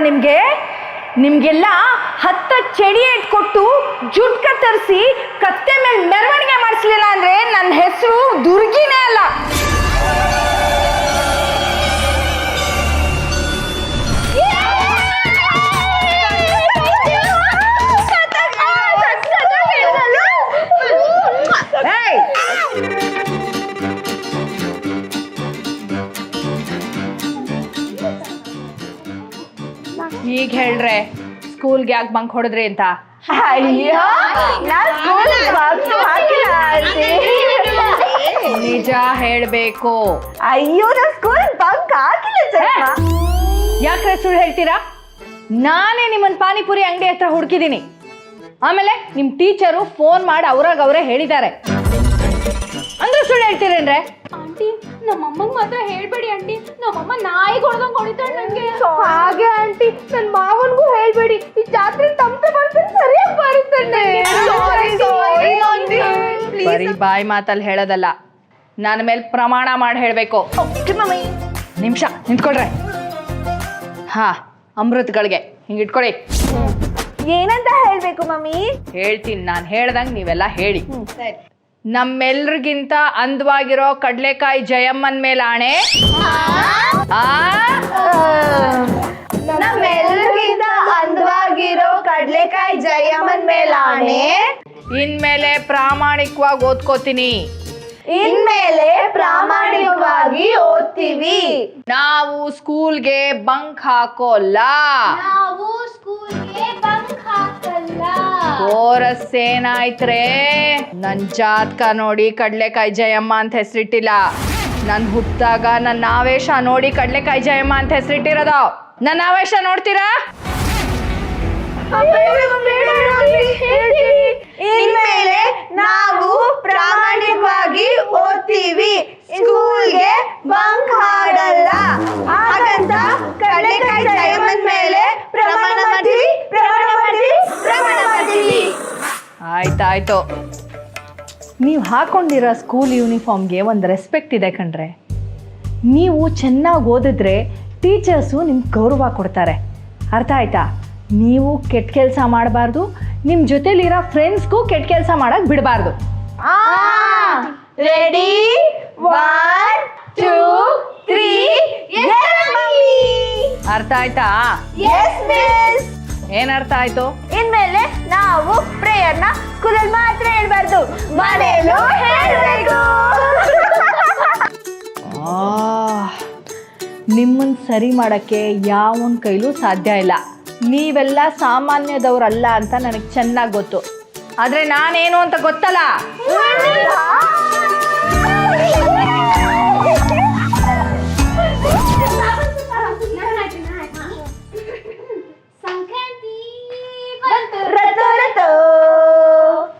ನಿಮ್ಗೆಲ್ಲ 10 ಚಡಿ ಇಟ್ಕೊಟ್ಟು ಜುಟ್ ಕತ್ತರಿಸಿ ಕತ್ತೆ ಮೇಲೆ ಮೆರವಣಿಗೆ ಮಾಡಿಸ್ಲಿಲ್ಲ ಅಂದ್ರೆ ನನ್ನ ಹೆಸರು ದುರ್ಗಿನೇ ಅಲ್ಲ. ಈಗ ಹೇಳ್ರೆ ಸ್ಕೂಲ್ಗೆ ಯಾಕೆ ಬಂಕ್ ಹೊಡೆದ್ರಿ ಅಂತ? ಅಯ್ಯೋ, ನಾನ್ ಸ್ಕೂಲ್ ಹಾಕಿಲ್ಲ ಆಂಟಿ. ನಿಜ ಹೇಳ್ಬೇಕು. ಅಯ್ಯೋ, ನಾನ್ ಸ್ಕೂಲ್ ಬಂಕ್ ಹಾಕಿಲ್ಲ ಜಯಮ್ಮ. ಯಾಕ್ರೆ ಸುಳ್ಳು ಹೇಳ್ತೀರಾ? ನಾನೇ ನಿಮ್ಮನ್ ಪಾನಿಪುರಿ ಅಂಗಡಿ ಹತ್ರ ಹುಡುಕಿದ್ದೀನಿ. ಆಮೇಲೆ ನಿಮ್ ಟೀಚರು ಫೋನ್ ಮಾಡಿ ಅವ್ರಾಗವ್ರೆ ಹೇಳಿದ್ದಾರೆ ಅಂದ್ರೆ ಸುಳ್ಳು ಹೇಳ್ತೀರೇನ್ರೆ? ಆಂಟಿ ನಮ್ಮಮ್ಮಂಗೆ ಮಾತ್ರ ಹೇಳ್ಬೇಡಿ ಆಂಟಿ, ನಮ್ಮಮ್ಮ ನಾಯಿ ಹೊಡೆದಂಗೆ ಹೊಡಿತಾಳೆ ನನಗೆ. ಹಾಗೆ ಆಂಟಿ, ನನ್ನ ಮಾವನ್ಗೂ ಹೇಳ್ಬೇಡಿ. ಈ ಜಾತ್ರೆ ತಮ್ಮತ ಬರ್ತಾನೆ, ಸರಿಯಾಗಿ ಬರುತ್ತಾನೆ. ಬರೀ ಬಾಯಿ ಮಾತಲ್ಲಿ ಹೇಳೋದಲ್ಲ, ನನ್ನ ಮೇಲೆ ಪ್ರಮಾಣ ಮಾಡಿ ಹೇಳ್ಬೇಕು. ನಿಮಿಷ ನಿಂತ್ಕೊಳ್ರೆ. ಹಾ, ಅಮೃತ್ಗಳಿಗೆ ಹಿಂಗೆ ಇಟ್ಕೊಳ್ಳಿ. ಏನಂತ ಹೇಳ್ಬೇಕು ಮಮ್ಮಿ? ಹೇಳ್ತೀನಿ, ನಾನು ಹೇಳ್ದಂಗೆ ನೀವೆಲ್ಲ ಹೇಳಿ. ನಮ್ಮೆಲ್ರಿಗಿಂತ ಅಂದವಾಗಿರೋ ಕಡ್ಲೆಕಾಯಿ ಜಯಮ್ಮನ್ ಮೇಲೆ ಆಣೆ. ನಮ್ಮೆಲ್ಲರಿಗಿಂತ ಅಂದವಾಗಿರೋ ಕಡ್ಲೆಕಾಯಿ ಜಯಮ್ಮನ್ ಮೇಲೆ ಆಣೆ. ಇನ್ಮೇಲೆ ಪ್ರಾಮಾಣಿಕವಾಗಿ ಓದ್ಕೋತೀನಿ. ಇನ್ಮೇಲೆ ಪ್ರಾಮಾಣಿಕವಾಗಿ ಓದ್ತೀವಿ. ನಾವು ಸ್ಕೂಲ್ಗೆ ಬಂಕ್ ಹಾಕೋಲ್ಲ. ನಾವು ಸ್ಕೂಲ್ಗೆ ಬಂಕ್ ಹಾಕಲ್ಲ. ಕೋರಸ್ ಏನಾಯ್ತ್ರೆ? ನನ್ ಜಾತಕ ನೋಡಿ ಕಡ್ಲೆಕಾಯಿ ಜಯಮ್ಮ ಅಂತ ಹೆಸರಿಟ್ಟಿಲ್ಲ. ನನ್ ಹುಟ್ಟಾಗ ನನ್ನ ಆವೇಶ ನೋಡಿ ಕಡ್ಲೆಕಾಯಿ ಜಯಮ್ಮ ಅಂತ ಹೆಸರಿಟ್ಟಿರೋದು. ನನ್ನ ಆವೇಶ ನೋಡ್ತೀರಾ? ಇನ್ಮೇಲೆ ನಾವು ಆಯ್ತು. ನೀವು ಹಾಕೊಂಡಿರೋ ಸ್ಕೂಲ್ ಯೂನಿಫಾರ್ಮ್ಗೆ ಒಂದು ರೆಸ್ಪೆಕ್ಟ್ ಇದೆ ಕಣ್ರೆ. ನೀವು ಚೆನ್ನಾಗಿ ಓದಿದ್ರೆ ಟೀಚರ್ಸು ನಿಮ್ಗೆ ಗೌರವ ಕೊಡ್ತಾರೆ. ಅರ್ಥ ಆಯ್ತಾ? ನೀವು ಕೆಟ್ಟ ಕೆಲಸ ಮಾಡಬಾರ್ದು, ನಿಮ್ಮ ಜೊತೆಲಿರೋ ಫ್ರೆಂಡ್ಸ್ಗೂ ಕೆಟ್ಟ ಕೆಲಸ ಮಾಡಕ್ಕೆ ಬಿಡಬಾರ್ದು. ರೆಡಿ 1 2 3 ಅರ್ಥ ಆಯ್ತಾ? ಏನ್ ಅರ್ಥ ಆಯ್ತು? ಇನ್ಮೇಲೆ ನಾವು ಪ್ರೇಯರ್ನ ಸ್ಕೂಲಲ್ಲಿ ಮಾತ್ರ ಹೇಳ್ಬಾರ್ದು, ಮನೆಯಲ್ಲೂ ಹೇಳ್ಬೇಕು. ನಿಮ್ಮನ್ನು ಸರಿ ಮಾಡೋಕ್ಕೆ ಯಾವನ ಕೈಲೂ ಸಾಧ್ಯ ಇಲ್ಲ. ನೀವೆಲ್ಲ ಸಾಮಾನ್ಯದವ್ರಲ್ಲ ಅಂತ ನನಗೆ ಚೆನ್ನಾಗಿ ಗೊತ್ತು. ಆದರೆ ನಾನೇನು ಅಂತ ಗೊತ್ತಲ್ಲ. ಸಂಕ್ರಾಂತಿ ರಥೋ ರಥೋ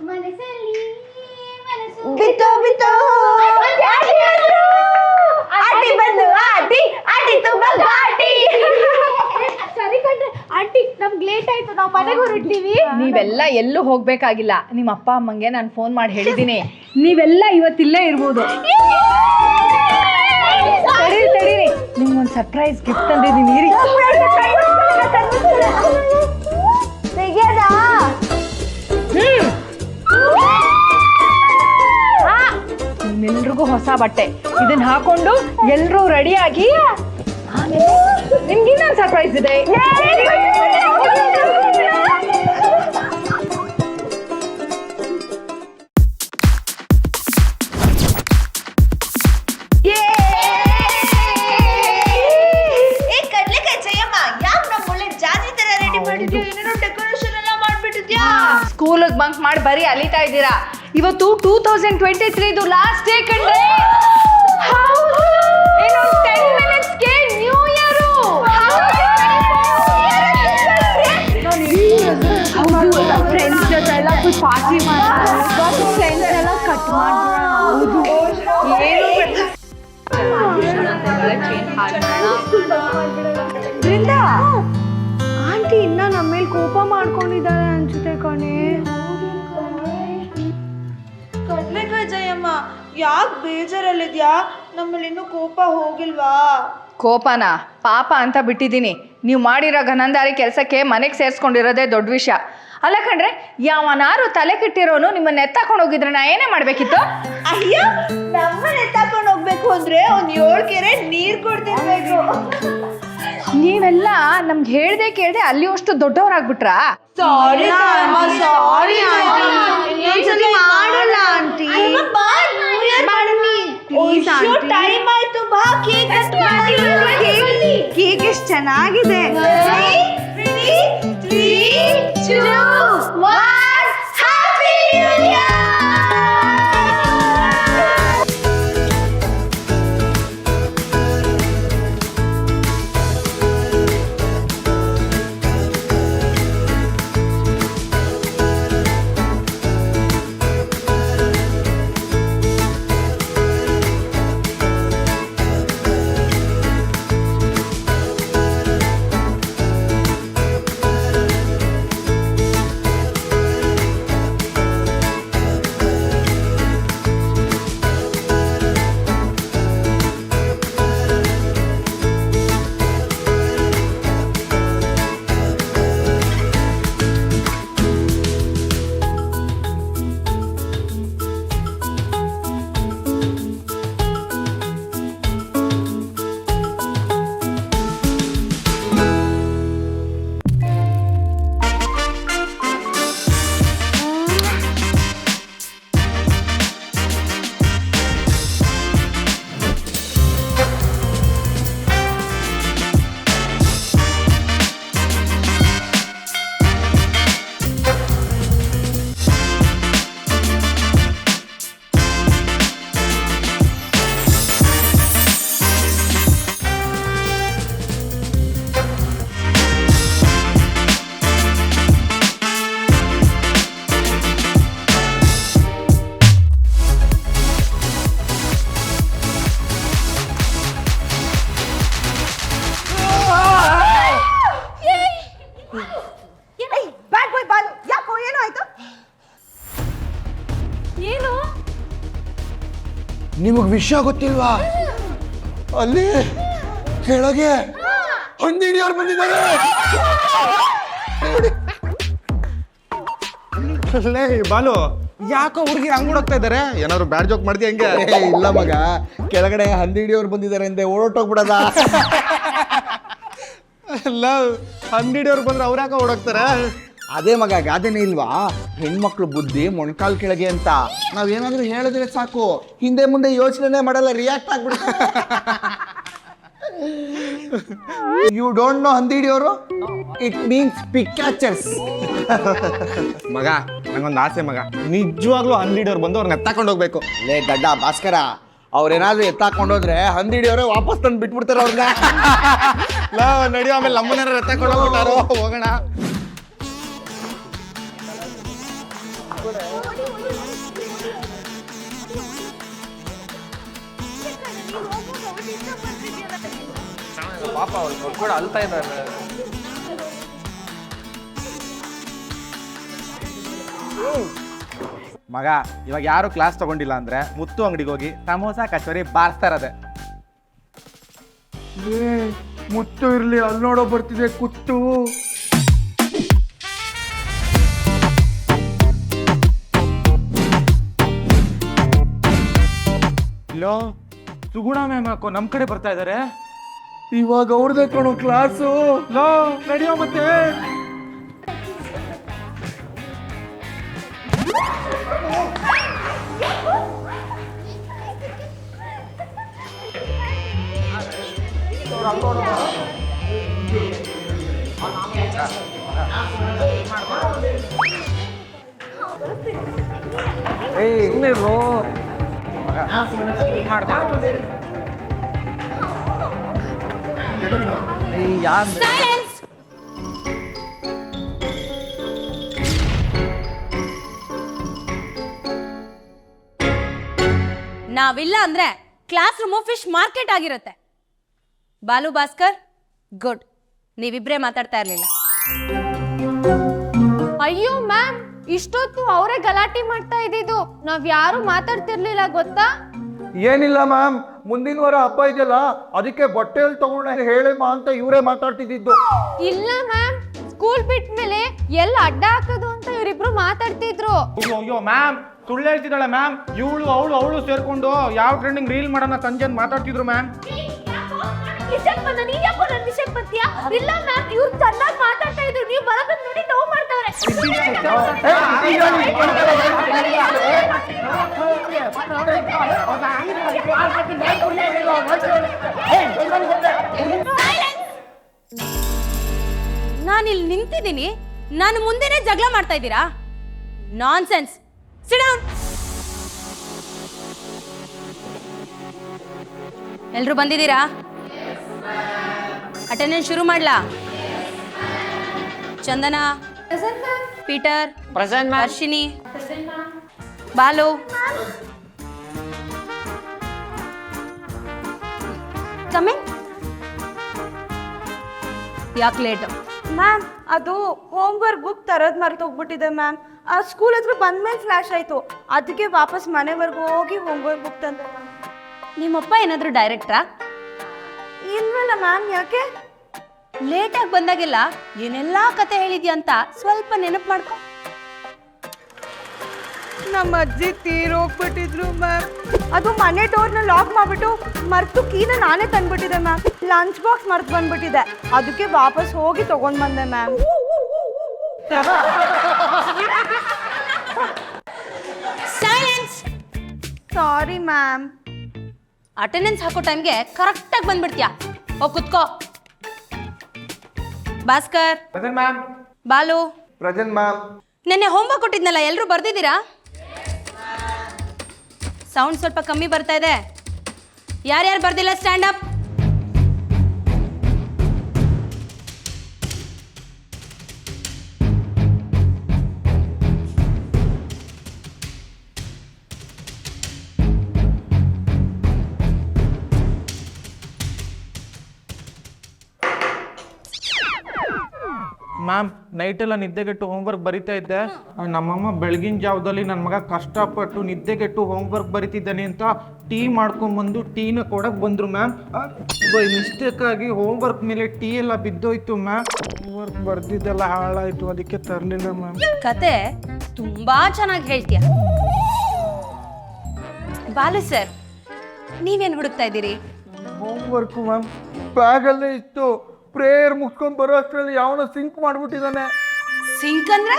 ಮನಸ್ಸಲ್ಲಿ ಮನಸ್ಸು ಬಿತ್ತೋ ಬಿತ್ತೋ ಆಟಿ ಬಂದು ಆಟಿ ಆಟಿ ತುಂಬ ಘಾಟಿ. ಸರಿ ಕಣ್ರೆ ಆಂಟಿ ನಮ್ಗೆ ಲೇಟ್ ಆಯ್ತು, ನಾವು ಮನೆಗೆ ಹೊರಡ್ತೀವಿ. ನೀವೆಲ್ಲ ಎಲ್ಲೂ ಹೋಗ್ಬೇಕಾಗಿಲ್ಲ. ನಿಮ್ಮ ಅಪ್ಪ ಅಮ್ಮಂಗೆ ನಾನು ಫೋನ್ ಮಾಡಿ ಹೇಳಿದ್ದೀನಿ, ನೀವೆಲ್ಲ ಇವತ್ತಿಲ್ಲೇ ಇರ್ಬೋದು. ತಡೀರಿ, ನಿಮ್ಗೊಂದು ಸರ್ಪ್ರೈಸ್ ಗಿಫ್ಟ್ ತಂದಿದ್ದೀನಿ. ಇರಿ. ತೆಗೆಯದಾ? ನಿಮ್ಮೆಲ್ರಿಗೂ ಹೊಸ ಬಟ್ಟೆ. ಇದನ್ನ ಹಾಕೊಂಡು ಎಲ್ಲರೂ ರೆಡಿಯಾಗಿ ನಿಮ್ಗೆ ಇನ್ನೊಂದು ಸರ್ಪ್ರೈಸ್ ಇದೆ. ಸ್ಕೂಲಿಗೆ ಬಂಕ್ ಮಾಡಿ ಬರೀ ಅಲಿತಾ ಇದ್ದೀರಾ. ಇವತ್ತು 2023 ಲಾಸ್ಟ್ ಡೇ ಕಣ್ರೆ. ಇನ್ನೊಂದು 10 ಮಿನಿಟ್ಸ್ಗೆ ನ್ಯೂ ಇಯರು. ಫ್ರೆಂಡ್ಸ್ ಜೊತೆ ಎಲ್ಲ ಪಾರ್ಟಿ ಮಾಡೋದು, ಫ್ರೆಂಡ್ಸ್ ಎಲ್ಲ ಕಟ್ ಮಾಡೋದು. ಬೃಂದಾ, ಆಂಟಿ ಇನ್ನ ನಮ್ಮ ಮೇಲೆ ಕೋಪ ಮಾಡ್ಕೊಂಡಿದ್ದಾರೆ ಅನ್ಸುತ್ತೆ ಕಣೆ. ಕಡ್ಲೆಕಾಯಿ ಜಯಮ್ಮ, ಯಾಕೆ ಬೇಜಾರಲ್ಲಿದ್ಯಾ? ನಮ್ಮಲ್ಲಿ ಇನ್ನೂ ಕೋಪ ಹೋಗಿಲ್ವಾ? ಕೋಪನ ಪಾಪ ಅಂತ ಬಿಟ್ಟಿದ್ದೀನಿ. ನೀವು ಮಾಡಿರೋ ಘನಂದಾರಿ ಕೆಲಸಕ್ಕೆ ಮನೆಗೆ ಸೇರಿಸ್ಕೊಂಡಿರೋದೇ ದೊಡ್ಡ ವಿಷಯ ಅಲ್ಲ ಕಣ್ರೆ. ಯಾವನಾರು ತಲೆ ಕೆಟ್ಟಿರೋನು ನಿಮ್ಮನ್ನ ಎತ್ತಾಕೊಂಡು ಹೋಗಿದ್ರೆ ನಾ ಏನೇ ಮಾಡಬೇಕಿತ್ತು? ಅಯ್ಯೋ, ನಮ್ಮನ್ನ ಎತ್ತಾಕೊಂಡು ಹೋಗ್ಬೇಕು ಅಂದ್ರೆ ಒಂದು 7 ಕೆರೆ ನೀರು ಕೊಡ್ತಿರ್ಬೇಕು. ನೀವೆಲ್ಲ ನಮ್ಗೆ ಹೇಳ್ದೆ ಕೇಳ್ದೆ ಅಲ್ಲಿ ಅಷ್ಟು ದೊಡ್ಡವರಾಗ್ಬಿಟ್ರಾ? ಸಾರಿ ಸಾರಿ ಆಂಟಿ, ಮಾಡಲ್ಲ ಆಂಟಿ. ಟೈಮ್ ಆಯ್ತು, ಬಾ ಕೇಕ್ ಕಟ್ ಮಾಡಿ. ಕೇಕ್ ಎಷ್ಟು ಚೆನ್ನಾಗಿದೆ. 3 2 1 ಹ್ಯಾಪಿ ನ್ಯೂ ಇಯರ್. ನಿಮಗೆ ವಿಷಯ ಗೊತ್ತಿಲ್ವಾ? ಅಲ್ಲಿ ಕೆಳಗೆ ಹಂದಿಡಿಯವ್ರು ಬಂದಿದ್ದಾರೆ. ಲೇ ಬಾಲು, ಯಾಕೋ ಹುಡುಗಿ ಹಂಗ್ ಓಡೋಗ್ತಾ ಇದ್ದಾರೆ? ಏನಾದ್ರು ಬ್ಯಾಡ್ ಜೋಕ್ ಮಾಡ್ತೀಯ ಹಂಗೆ? ಇಲ್ಲ ಮಗ, ಕೆಳಗಡೆ ಹಂದಿಡಿಯವ್ರು ಬಂದಿದ್ದಾರೆ ಅಂದೆ ಓಡೋಟೋಗ್ಬಿಡದ. ಅಲ್ಲ, ಹಂದಿಡಿಯವ್ರು ಬಂದ್ರೆ ಅವ್ರು ಯಾಕೆ ಓಡೋಗ್ತಾರೆ? ಅದೇ ಮಗ, ಗಾದೆನೇ ಇಲ್ವಾ, ಹೆಣ್ಮಕ್ಳು ಬುದ್ಧಿ ಮೊಣಕಾಲ್ ಕೆಳಗೆ ಅಂತ. ನಾವೇನಾದ್ರೂ ಹೇಳಿದ್ರೆ ಸಾಕು, ಹಿಂದೆ ಮುಂದೆ ಯೋಚನೆ ಮಾಡಲ್ಲ, ರಿಯಾಕ್ಟ್ ಆಗ್ಬಿಡ್ತಾರೆ. ಯು ಡೋಂಟ್ ನೋ ಹಂದಿಡಿಯವರು? It means pictures. ಮಗ, ನಂಗೊಂದು ಆಸೆ ಮಗ, ನಿಜವಾಗ್ಲೂ ಹಂದಿಡಿಯವ್ರು ಬಂದು ಅವ್ರನ್ನ ಎತ್ತಾಕೊಂಡು ಹೋಗ್ಬೇಕು. ಲೇ ಗಡ್ಡ ಭಾಸ್ಕರ, ಅವ್ರೇನಾದ್ರೂ ಎತ್ತಾಕೊಂಡೋದ್ರೆ ಹಂದಿಡಿಯವ್ರೆ ವಾಪಸ್ ತಂದು ಬಿಟ್ಬಿಡ್ತಾರೆ ಅವ್ರನ್ನ. ನಡಿಯೋ, ಆಮೇಲೆ ನಮ್ಮನೇನಾರು ಎತ್ತಾಕೊಂಡು ಹೋಗ್ಬಿಟ್ಟಾರೋ. ಹೋಗೋಣ. ಪಾಪ ಅವ್ರು ಕೂಡ ಅಳ್ತಾ ಇದ್ದಾರೆ. ಮಗ, ಇವಾಗ ಯಾರು ಕ್ಲಾಸ್ ತಗೊಂಡಿಲ್ಲ ಅಂದ್ರೆ ಮುತ್ತು ಅಂಗಡಿಗೆ ಹೋಗಿ ಸಮೋಸ ಕಚೋರಿ ಬಾರಿಸ್ತಾ ಇರೋದೆ. ಮುತ್ತು ಇರ್ಲಿ, ಅಲ್ಲಿ ನೋಡೋ ಬರ್ತಿದೆ ಕುತ್ತು. ಇಲ್ಲೋ ಸುಗುಣ ಮ್ಯಾಮ್ ಹಾಕೋ ನಮ್ ಕಡೆ ಬರ್ತಾ ಇದಾರೆ. ಇವಾಗ ಅವ್ರದೇ ಕಣೋ ಕ್ಲಾಸು. ಲೋ ನಡಿಯೋ ಮತ್ತೆ. ನಾವಿಲ್ಲ ಅಂದ್ರೆ ಕ್ಲಾಸ್ ರೂಮು ಫಿಶ್ ಮಾರ್ಕೆಟ್ ಆಗಿರುತ್ತೆ. ಬಾಲು, ಭಾಸ್ಕರ್, ಗುಡ್. ನೀವಿಬ್ರೇ ಮಾತಾಡ್ತಾ ಇರ್ಲಿಲ್ಲ. ಅಯ್ಯೋ ಮ್ಯಾಮ್, ಇಷ್ಟೊತ್ತು ಅವರೇ ಗಲಾಟೆ ಮಾಡ್ತಾ ಇದ್ದಿದ್ದು, ನಾವ್ ಯಾರು ಮಾತಾಡ್ತಿರ್ಲಿಲ್ಲ ಗೊತ್ತಾ? ಏನಿಲ್ಲ ಮ್ಯಾಮ್, ಮುಂದಿನ ವಾರ ಹಬ್ಬ ಇದೆಯಲ್ಲ, ಅದಕ್ಕೆ ಬಟ್ಟೆಯಲ್ಲಿ ತಗೊಂಡ ಹೇಳಮ್ಮ ಅಂತ ಇವರೇ ಮಾತಾಡ್ತಿದ್ದು. ಇಲ್ಲ ಮ್ಯಾಮ್, ಸ್ಕೂಲ್ ಬಿಟ್ಮೇಲೆ ಎಲ್ಲ ಅಡ್ಡ ಹಾಕೋದು ಅಂತ ಇವರಿಬ್ರು ಮಾತಾಡ್ತಿದ್ರು. ಅಯ್ಯೋ ಮ್ಯಾಮ್, ಸುಳ್ಳು ಹೇಳ್ತಿದ್ದಾಳೆ ಮ್ಯಾಮ್. ಅವಳು ಸೇರ್ಕೊಂಡು ಯಾವ ಟ್ರೆಂಡಿಂಗ್ ರೀಲ್ ಮಾಡೋಣ ಸಂಜೆ ಮಾತಾಡ್ತಿದ್ರು ಮ್ಯಾಮ್. ಇಲ್ಲ ಮ್ಯಾಮ್, ಇವ್ರು ಚೆನ್ನಾಗಿ ಮಾತಾಡ್ತಾ ಇದ್ರು, ನೀವು ಬರೋದನ್ನ ನೋಡಿ ನೋವು ಮಾಡ್ತಾವ್ರೆ. ನಾನಿಲ್ಲಿ ನಿಂತಿದ್ದೀನಿ, ನಾನು ಮುಂದೆನೆ ಜಗಳ ಮಾಡ್ತಾ ಇದ್ದೀರಾ? ನಾನ್ಸೆನ್ಸ್. Sit down. ಎಲ್ರು ಬಂದಿದ್ದೀರಾ? ಅಟೆಂಡೆನ್ಸ್ ಶುರು ಮಾಡ್ಲಾ? ಚಂದನ, ಪೀಟರ್, ವರ್ಷಿಣಿ, ಬಾಲು. ಕಮಿಂಗ್. ಯಾಕೆ ಲೇಟ್? ಮ್ಯಾಮ್, ಅದು ಹೋಮ್ವರ್ಕ್ ಬುಕ್ ತರೋದು ಮರ್ತೋಗ್ಬಿಟ್ಟಿದೆ ಮ್ಯಾಮ್. ಆ ಸ್ಕೂಲ್ ಹತ್ರ ಬಂದ್ಮೇಲೆ ಫ್ಲಾಶ್ ಆಯಿತು, ಅದಕ್ಕೆ ವಾಪಸ್ ಮನೆವರೆಗೂ ಹೋಗಿ ಹೋಮ್ವರ್ಕ್ ಬುಕ್ ತಂದೆ. ನಿಮ್ಮಪ್ಪ ಏನಾದರೂ ಡೈರೆಕ್ಟ್ರಾ? ಇಲ್ವಲ್ಲ ಮ್ಯಾಮ್. ಯಾಕೆ? ಲೇಟಾಗಿ ಬಂದಾಗೆಲ್ಲ ಏನೆಲ್ಲ ಕತೆ ಹೇಳಿದ್ಯಾ ಅಂತ ಸ್ವಲ್ಪ ನೆನಪು ಮಾಡ್ಕೊ. ನಮ್ಮ ಅಜ್ಜಿ ತೀರೋಗ್ಬಿಟ್ಟಿದ್ರು ಮ್ಯಾಮ್. ಅದು ಮನೆ ಡೋರ್ನ ಲಾಕ್ ಮಾಡಿಬಿಟ್ಟು ಮರ್ತು ಕೀನ ನಾನೇ ತಂದ್ಬಿಟ್ಟಿದೆ ಮ್ಯಾಮ್. ಲಂಚ್ ಬಾಕ್ಸ್ ಮರ್ತು ಬಂದ್ಬಿಟ್ಟಿದೆ, ಅದಕ್ಕೆ ವಾಪಸ್ ಹೋಗಿ ತಗೊಂಡ್ ಬಂದೆ ma'am. Silence. Sorry ma'am. Attendance ಹಾಕೋ ಟೈಮ್ಗೆ ಕರೆಕ್ಟಾಗಿ ಬಂದ್ಬಿಡ್ತೀಯಾ? ಹೋಗಿ ಕುತ್ಕೋ. Bhaskar, present ma'am. Balu, present ma'am. ನೆನ್ನೆ ಹೋಮ್ವರ್ಕ್ ಕೊಟ್ಟಿದ್ನಲ್ಲ, ಎಲ್ಲರೂ ಬರ್ದಿದ್ದೀರಾ? ಸೌಂಡ್ ಸ್ವಲ್ಪ ಕಮ್ಮಿ ಬರ್ತಾ ಇದೆ. ಯಾರ್ಯಾರು ಬರ್ದಿಲ್ಲ ಸ್ಟ್ಯಾಂಡ್ ಅಪ್. ಮ್ಯಾಮ್ ನೈಟೆಲ್ಲ ನಿದ್ದೆಗೆಟ್ಟು ಹೋಮ್ವರ್ಕ್ ಬರಿತಾ ಇದ್ದೆ. ನಮ್ಮಮ್ಮ ಬೆಳಗಿನ ಜಾವದಲ್ಲಿ ನನ್ನ ಮಗ ಕಷ್ಟಪಟ್ಟು ನಿದ್ದೆಗೆಟ್ಟು ಹೋಮ್ವರ್ಕ್ ಬರಿತಿದ್ದಾನೆ ಅಂತ ಟೀ ಮಾಡ್ಕೊಂಬಂದು ಟೀನ ಕೊಡಕ್ಕೆ ಬಂದರು ಮ್ಯಾಮ್. ಬೈ ಮಿಸ್ಟೇಕಾಗಿ ಹೋಮ್ವರ್ಕ್ ಮೇಲೆ ಟೀ ಎಲ್ಲ ಬಿದ್ದೋಯ್ತು ಮ್ಯಾಮ್. ಹೋಮ್ವರ್ಕ್ ಬರ್ದಿದ್ದೆಲ್ಲ ಹಾಳಾಯಿತು, ಅದಕ್ಕೆ ತರಲಿಲ್ಲ ಮ್ಯಾಮ್. ಕತೆ ತುಂಬಾ ಚೆನ್ನಾಗಿ ಹೇಳ್ತೀಯ. ಬಾಲು ಸರ್, ನೀವೇನು ಹುಡುಕ್ತಾ ಇದ್ದೀರಿ? ಹೋಮ್ವರ್ಕು ಮ್ಯಾಮ್ ಬ್ಯಾಗಲ್ಲೇ ಇತ್ತು. ಪ್ರೇಯರ್ ಮುಗ್ಸ್ಕೊಂಡು ಬರೋ ಅಷ್ಟರಲ್ಲಿ ಯಾವನೋ ಸಿಂಕ್ ಮಾಡ್ಬಿಟ್ಟಿದ್ದಾನೆ. ಸಿಂಕ್ ಅಂದ್ರೆ?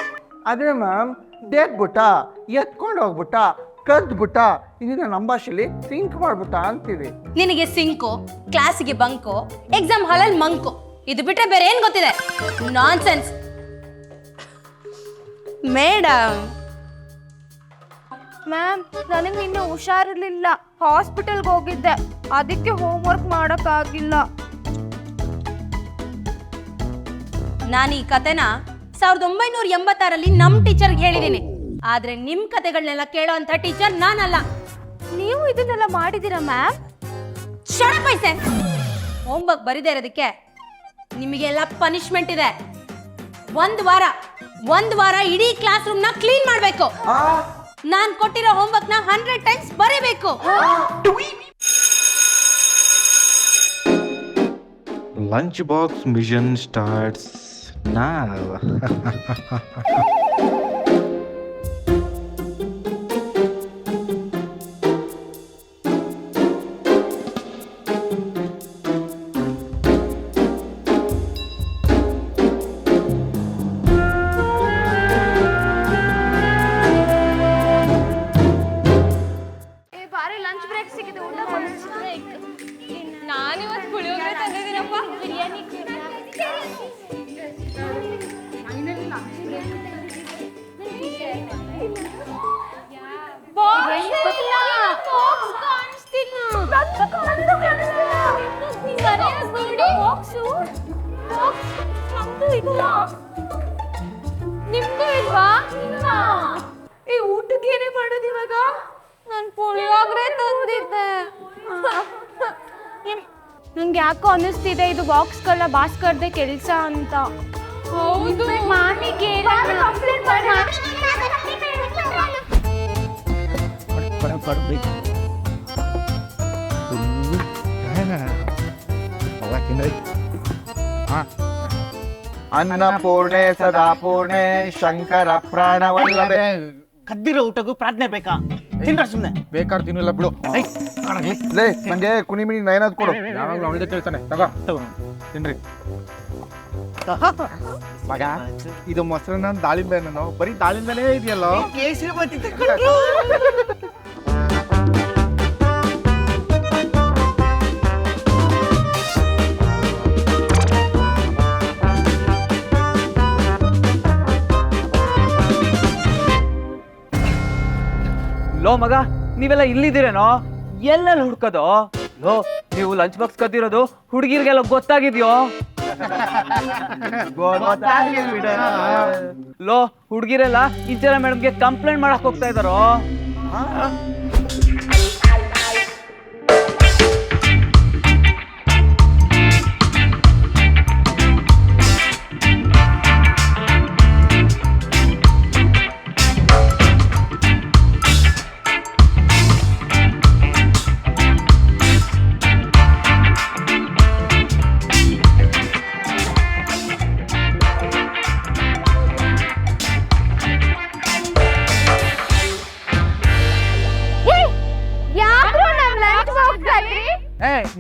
ಅದೇ ಮ್ಯಾಮ್, ದೇಗ್ಬಿಟ್ಟ, ಎತ್ಕೊಂಡು ಹೋಗ್ಬಿಟ್ಟ, ಕದ್ಬಿಟ್ಟ. ಇದನ್ನ ನಮ್ಮ ಭಾಷೆಲಿ ಸಿಂಕ್ ಮಾಡ್ಬಿಟ್ಟ ಅಂತೀವಿ. ನಿನಗೆ ಸಿಂಕು, ಕ್ಲಾಸಿಗೆ ಬಂಕು, ಎಕ್ಸಾಮ್ ಹಾಲಲ್ಲಿ ಮಂಕು, ಇದು ಬಿಟ್ರೆ ಬೇರೆ ಏನ್ ಗೊತ್ತಿದೆ? ನಾನ್ಸೆನ್ಸ್. ಮೇಡಮ್, ಮ್ಯಾಮ್ ನನಗೆ ನಿನ್ನೆ ಹುಷಾರಿರ್ಲಿಲ್ಲ, ಹಾಸ್ಪಿಟಲ್ಗೆ ಹೋಗಿದ್ದೆ, ಅದಕ್ಕೆ ಹೋಮ್ವರ್ಕ್ ಮಾಡೋಕ್ಕಾಗಿಲ್ಲ. ನಾನು ಈ ಕತೆನ 1986ರಲ್ಲಿ ನಮ್ಮ ಟೀಚರ್ಗೆ ಹೇಳಿದ್ದೀನಿ. ಆದ್ರೆ ನಿಮ್ ಕತೆಗಳನ್ನೆಲ್ಲ ಕೇಳೋ ಅಂತ ಟೀಚರ್ ನಾನಲ್ಲ. ನೀವು ಇದನ್ನೆಲ್ಲ ಮಾಡಿದ್ದೀರಾ ಮ್ಯಾಮ್? ಪೈಸೆ ಹೋಮ್ವರ್ಕ್ ಬರಿದೇ ಇರೋದಕ್ಕೆ ನಿಮಗೆಲ್ಲ ಪನಿಷ್ಮೆಂಟ್ ಇದೆ. ಒಂದು ವಾರ ಇಡೀ ಕ್ಲಾಸ್ ರೂಮ್ ನ ಕ್ಲೀನ್ ಮಾಡ್ಬೇಕು. ನಾನ್ ಕೊಟ್ಟಿರೋ ಹೋಮ್ವರ್ಕ್ ನ 100 ಟೈಮ್ಸ್ ಬರೀಬೇಕು. Lunch box mission starts now. ಬಾರಿ ಲಂಚ್ ಬ್ರೇಕ್ ಸಿಕ್ಕಿದೆ, ಊಟ ನಾನಿವತ್ತು ಪುಳಿಯೋಗರೆ ತಂದಿದ್ದೀನಪ್ಪ. ಬಿರಿಯಾನಿ ನಿಮ್ಗೂ ಇಲ್ವಾ? ಈ ಊಟಕ್ಕೆ ಏನೇ ಮಾಡೋದು ಇವಾಗ? ನಾನು ಪುಳಿಯೋಗರೆ ತಂದಿದ್ದೆ. ನಂಗೆ ಯಾಕೋ ಅನ್ನಿಸ್ತಿದೆ ಇದು ಬಾಕ್ಸ್ಗಳ ಭಾಸ್ಕರ್ದೆ ಕೆಲಸ ಅಂತ. ಹೌದು, ಮಾಮಿಗೆ ಅನ್ನಪೂರ್ಣೆ ಸದಾಪೂರ್ಣೆ ಶಂಕರ ಪ್ರಾಣವಲ್ಲವೇ. ಕದ್ದಿರೋ ಊಟಕ್ಕೂ ಪ್ರಾರ್ಥನೆ ಬೇಕಾ? ತಿನ್ರ ಸುಮ್ಮನೆ. ಬೇಕಾದ್ರೆ ತಿನ್ನಲ್ಲ ಬಿಡು. ಲೇ ನಂಗೆ ಕುಣಿಮಿಣಿ ನಯನದ್ ಕೊಡು. ಯಾವಾಗಲೂ ಅವಳದೇ ಕೇಳ್ತಾನೆ. ತಗೋ ತಿನ್ರಿ ಮಗ. ಇದು ಮೊಸರನ್ನ ದಾಳಿಂಬೆ, ನಾನು ಬರೀ ದಾಳಿಂಬೆನೇ ಇದೆಯಲ್ಲ. ಕೇಸರಿ ಬರ್ತಿದ್ದೆ. ಲೋ ಮಗ, ನೀವೆಲ್ಲ ಇಲ್ಲಿದ್ದೀರೇನೋ? ಎಲ್ಲೆಲ್ಲ ಹುಡ್ಕೋದು? ಲೋ, ನೀವು ಲಂಚ್ ಬಾಕ್ಸ್ ಕದ್ದಿರೋದು ಹುಡುಗಿರ್ಗೆಲ್ಲ ಗೊತ್ತಾಗಿದ್ಯೋ? ಲೋ, ಹುಡುಗಿರೆಲ್ಲ ಇಂಚರ ಮೇಡಮ್ಗೆ ಕಂಪ್ಲೇಂಟ್ ಮಾಡಕ್ ಹೋಗ್ತಾ ಇದ್ದಾರೋ?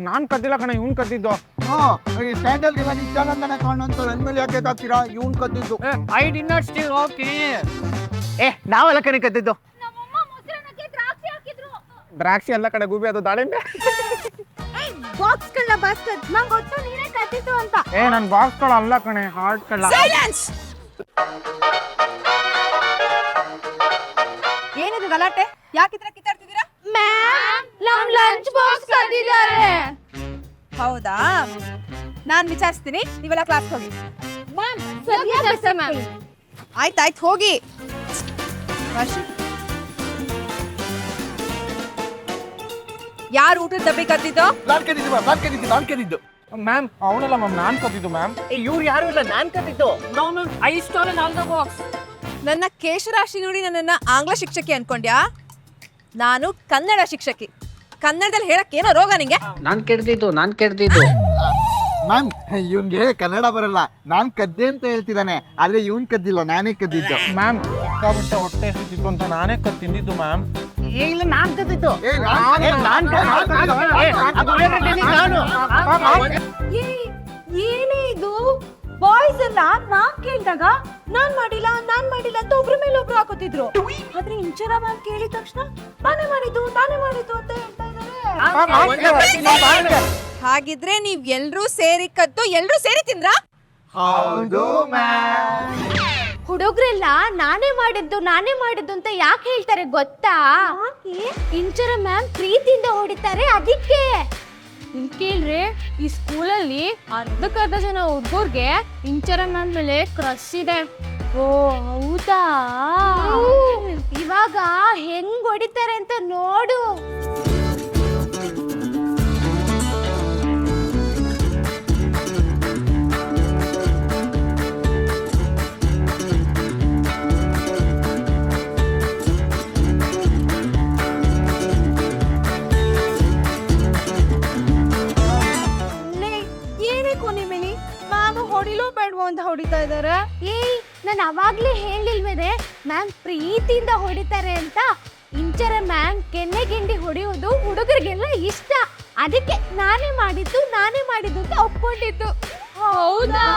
ನಾನ್ ಕದ್ದಿಲ್ಲ ಕಣ, ಇವ್ನ್ ಕದ್ದಿದ್ದು. ಸ್ಯಾಂಡಲ್ ಗೆಲ್ಲ ನಿತ್ಯಾನಂದನ ಕಾಣಂತ ನನ್ ಮೇಲೆ ಯಾಕೆ ಹಾಕ್ತೀರಾ? ಇವ್ನ್ ಕದ್ದಿದ್ದು. I did not steal okay. ನಾವೆಲ್ಲ ಕಣೆ ಕದ್ದಿದ್ದು. ದ್ರಾಕ್ಷಿ ಎಲ್ಲ ಕಡೆ ಗೂಬಿ, ಅದು ದಾಳಿಂಬೆ. ಬಾಕ್ಸ್ಗಳನ್ನ ಭಾಸ್ಕರ್ ನಂಗೆ ಗೊತ್ತು ನೀನೇ ಕದ್ದಿದ್ದು ಅಂತ. ನನ್ ಬಾಕ್ಸ್ಗಳು ಅಲ್ಲ ಕಣೆ, ಹಾರ್ಟ್ ಕಳ್ಳ. ಏನಿದು ಗಲಾಟೆ? ಯಾಕಿದ್ರ ಕಿತ್ತಾಡ್ತಿದ್ದೀರಾ? ಮ್ಯಾಮ್, ನಮ್ ಲಂಚ್ ಬಾಕ್ಸ್ ಕದ್ದಿದ್ದಾರೆ. ಹೌದಾ? ನಾನ್ ವಿಚಾರಿಸ್ತೀನಿ, ನೀವೆಲ್ಲ ಕ್ಲಾಸ್ ಹೋಗಿ. ಆಯ್ತಾಯ್ತು, ಹೋಗಿ. ಯಾರು ಊಟದ ಡಬ್ಬಿ ಕದ್ದಿದ್ದು? ನಾನ್ ಕದ್ದಿದ್ದು. ಮ್ಯಾಮ್ ಅವನಲ್ಲ ಮ್ಯಾಮ್ ನಾನು ಕದ್ದಿದ್ದು ಮ್ಯಾಮ್. ಇವ್ರು ಯಾರು ಇಲ್ಲ, ನಾನ್ ಕದ್ದಿದ್ದು. I stole all the box. ನನ್ನ ಕೇಶರಾಶಿ ನೋಡಿ ನನ್ನನ್ನು ಆಂಗ್ಲ ಶಿಕ್ಷಕಿ ಅನ್ಕೊಂಡ್ಯಾ? ನಾನು ಕನ್ನಡ ಶಿಕ್ಷಕಿ. ಕನ್ನಡದಲ್ಲಿ ಹೇಳಕ್ ಏನೋ ರೋಗ ನಿಂಗೆ? ನಾನ್ ಕೆಡ್ದಿದ್ದು. ಮ್ಯಾಮ್ ಇವನ್ಗೆ ಕನ್ನಡ ಬರಲ್ಲ, ನಾನ್ ಕದ್ದೆ ಅಂತ ಹೇಳ್ತಿದ್ದಾನೆ, ಆದ್ರೆ ಇವನ್ ಕದ್ದಿಲ್ಲ, ನಾನೇ ಕದ್ದಿದ್ದು. ಮ್ಯಾಮ್ ಸಿಕ್ಕಾಬಿಟ್ಟೆ ಹೊಟ್ಟೆ ಹಸಿತಿತ್ತು ಅಂತ ನಾನೇ ತಿಂದಿದ್ದು ಮ್ಯಾಮ್. ಇಲ್ಲ ನಾನ್ ಕದ್ದಿದ್ದು. ಏನೇ ಇದು? ಬಾಯ್ಸ್ ಎಲ್ಲ ನಾನ್ ಕೇಳಿದಾಗ ನಾನ್ ಮಾಡಿಲ್ಲ ಅಂತ ಒಬ್ರ ಮೇಲೆ ಒಬ್ರು ಹಾಕೋತಿದ್ರು. ಆದ್ರೆ ಇಂಚರ ಮ್ಯಾಮ್ ಕೇಳಿದ ತಕ್ಷಣ ತಾನೇ ಮಾಡಿದ್ದು ಅಂತ ಹೇಳ್ತಾ ಇದ್ದಾರೆ. ಹಾಗಿದ್ರೆ ನೀವ್ ಎಲ್ರೂ ಸೇರಿ ಕದ್ದು ಎಲ್ರೂ ಸೇರಿ ತಿಂದ್ರಾ? ಹೌದು ಮ್ಯಾಮ್. ಹುಡುಗ್ರೆಲ್ಲ ನಾನೇ ಮಾಡಿದ್ದು ಅಂತ ಯಾಕೆ ಹೇಳ್ತಾರೆ ಗೊತ್ತಾ? ಇಂಚರ ಮ್ಯಾಮ್ ಪ್ರೀತಿಯಿಂದ ಹೊಡಿತಾರೆ ಅದಕ್ಕೆ. ಇಲ್ಲಿ ಕೇಳ್ರಿ, ಈ ಸ್ಕೂಲಲ್ಲಿ ಅರ್ಧಕ್ಕರ್ಧ ಜನ ಹುಡುಗರ್ಗೆ ಇಂಚರ ಮ್ಯಾಮ್ ಮೇಲೆ ಕ್ರಶ್ ಇದೆ. ಓ ಹೌದಾ? ಇವಾಗ ಹೆಂಗ್ ಹೊಡಿತಾರೆ ಅಂತ ನೋಡು. ಹೊಡಿಲೋ ಬೇಡವೋ ಅಂತ ಹೊಡಿತಾ ಇದಾರೆ. ಏಯ್, ನಾನು ಅವಾಗ್ಲೇ ಹೇಳಿಲ್ವೇನೆ ಮ್ಯಾಮ್ ಪ್ರೀತಿಯಿಂದ ಹೊಡಿತಾರೆ ಅಂತ. ಇಂಚರ ಮ್ಯಾಮ್ ಕೆನ್ನೆ ಗಿಂಡಿ ಹೊಡೆಯೋದು ಹುಡುಗರಿಗೆಲ್ಲ ಇಷ್ಟ. ಅದಕ್ಕೆ ನಾನೇ ಮಾಡಿದ್ದು ಅಂತ ಒಪ್ಕೊಂಡಿದ್ದು. ಹೌದಾ?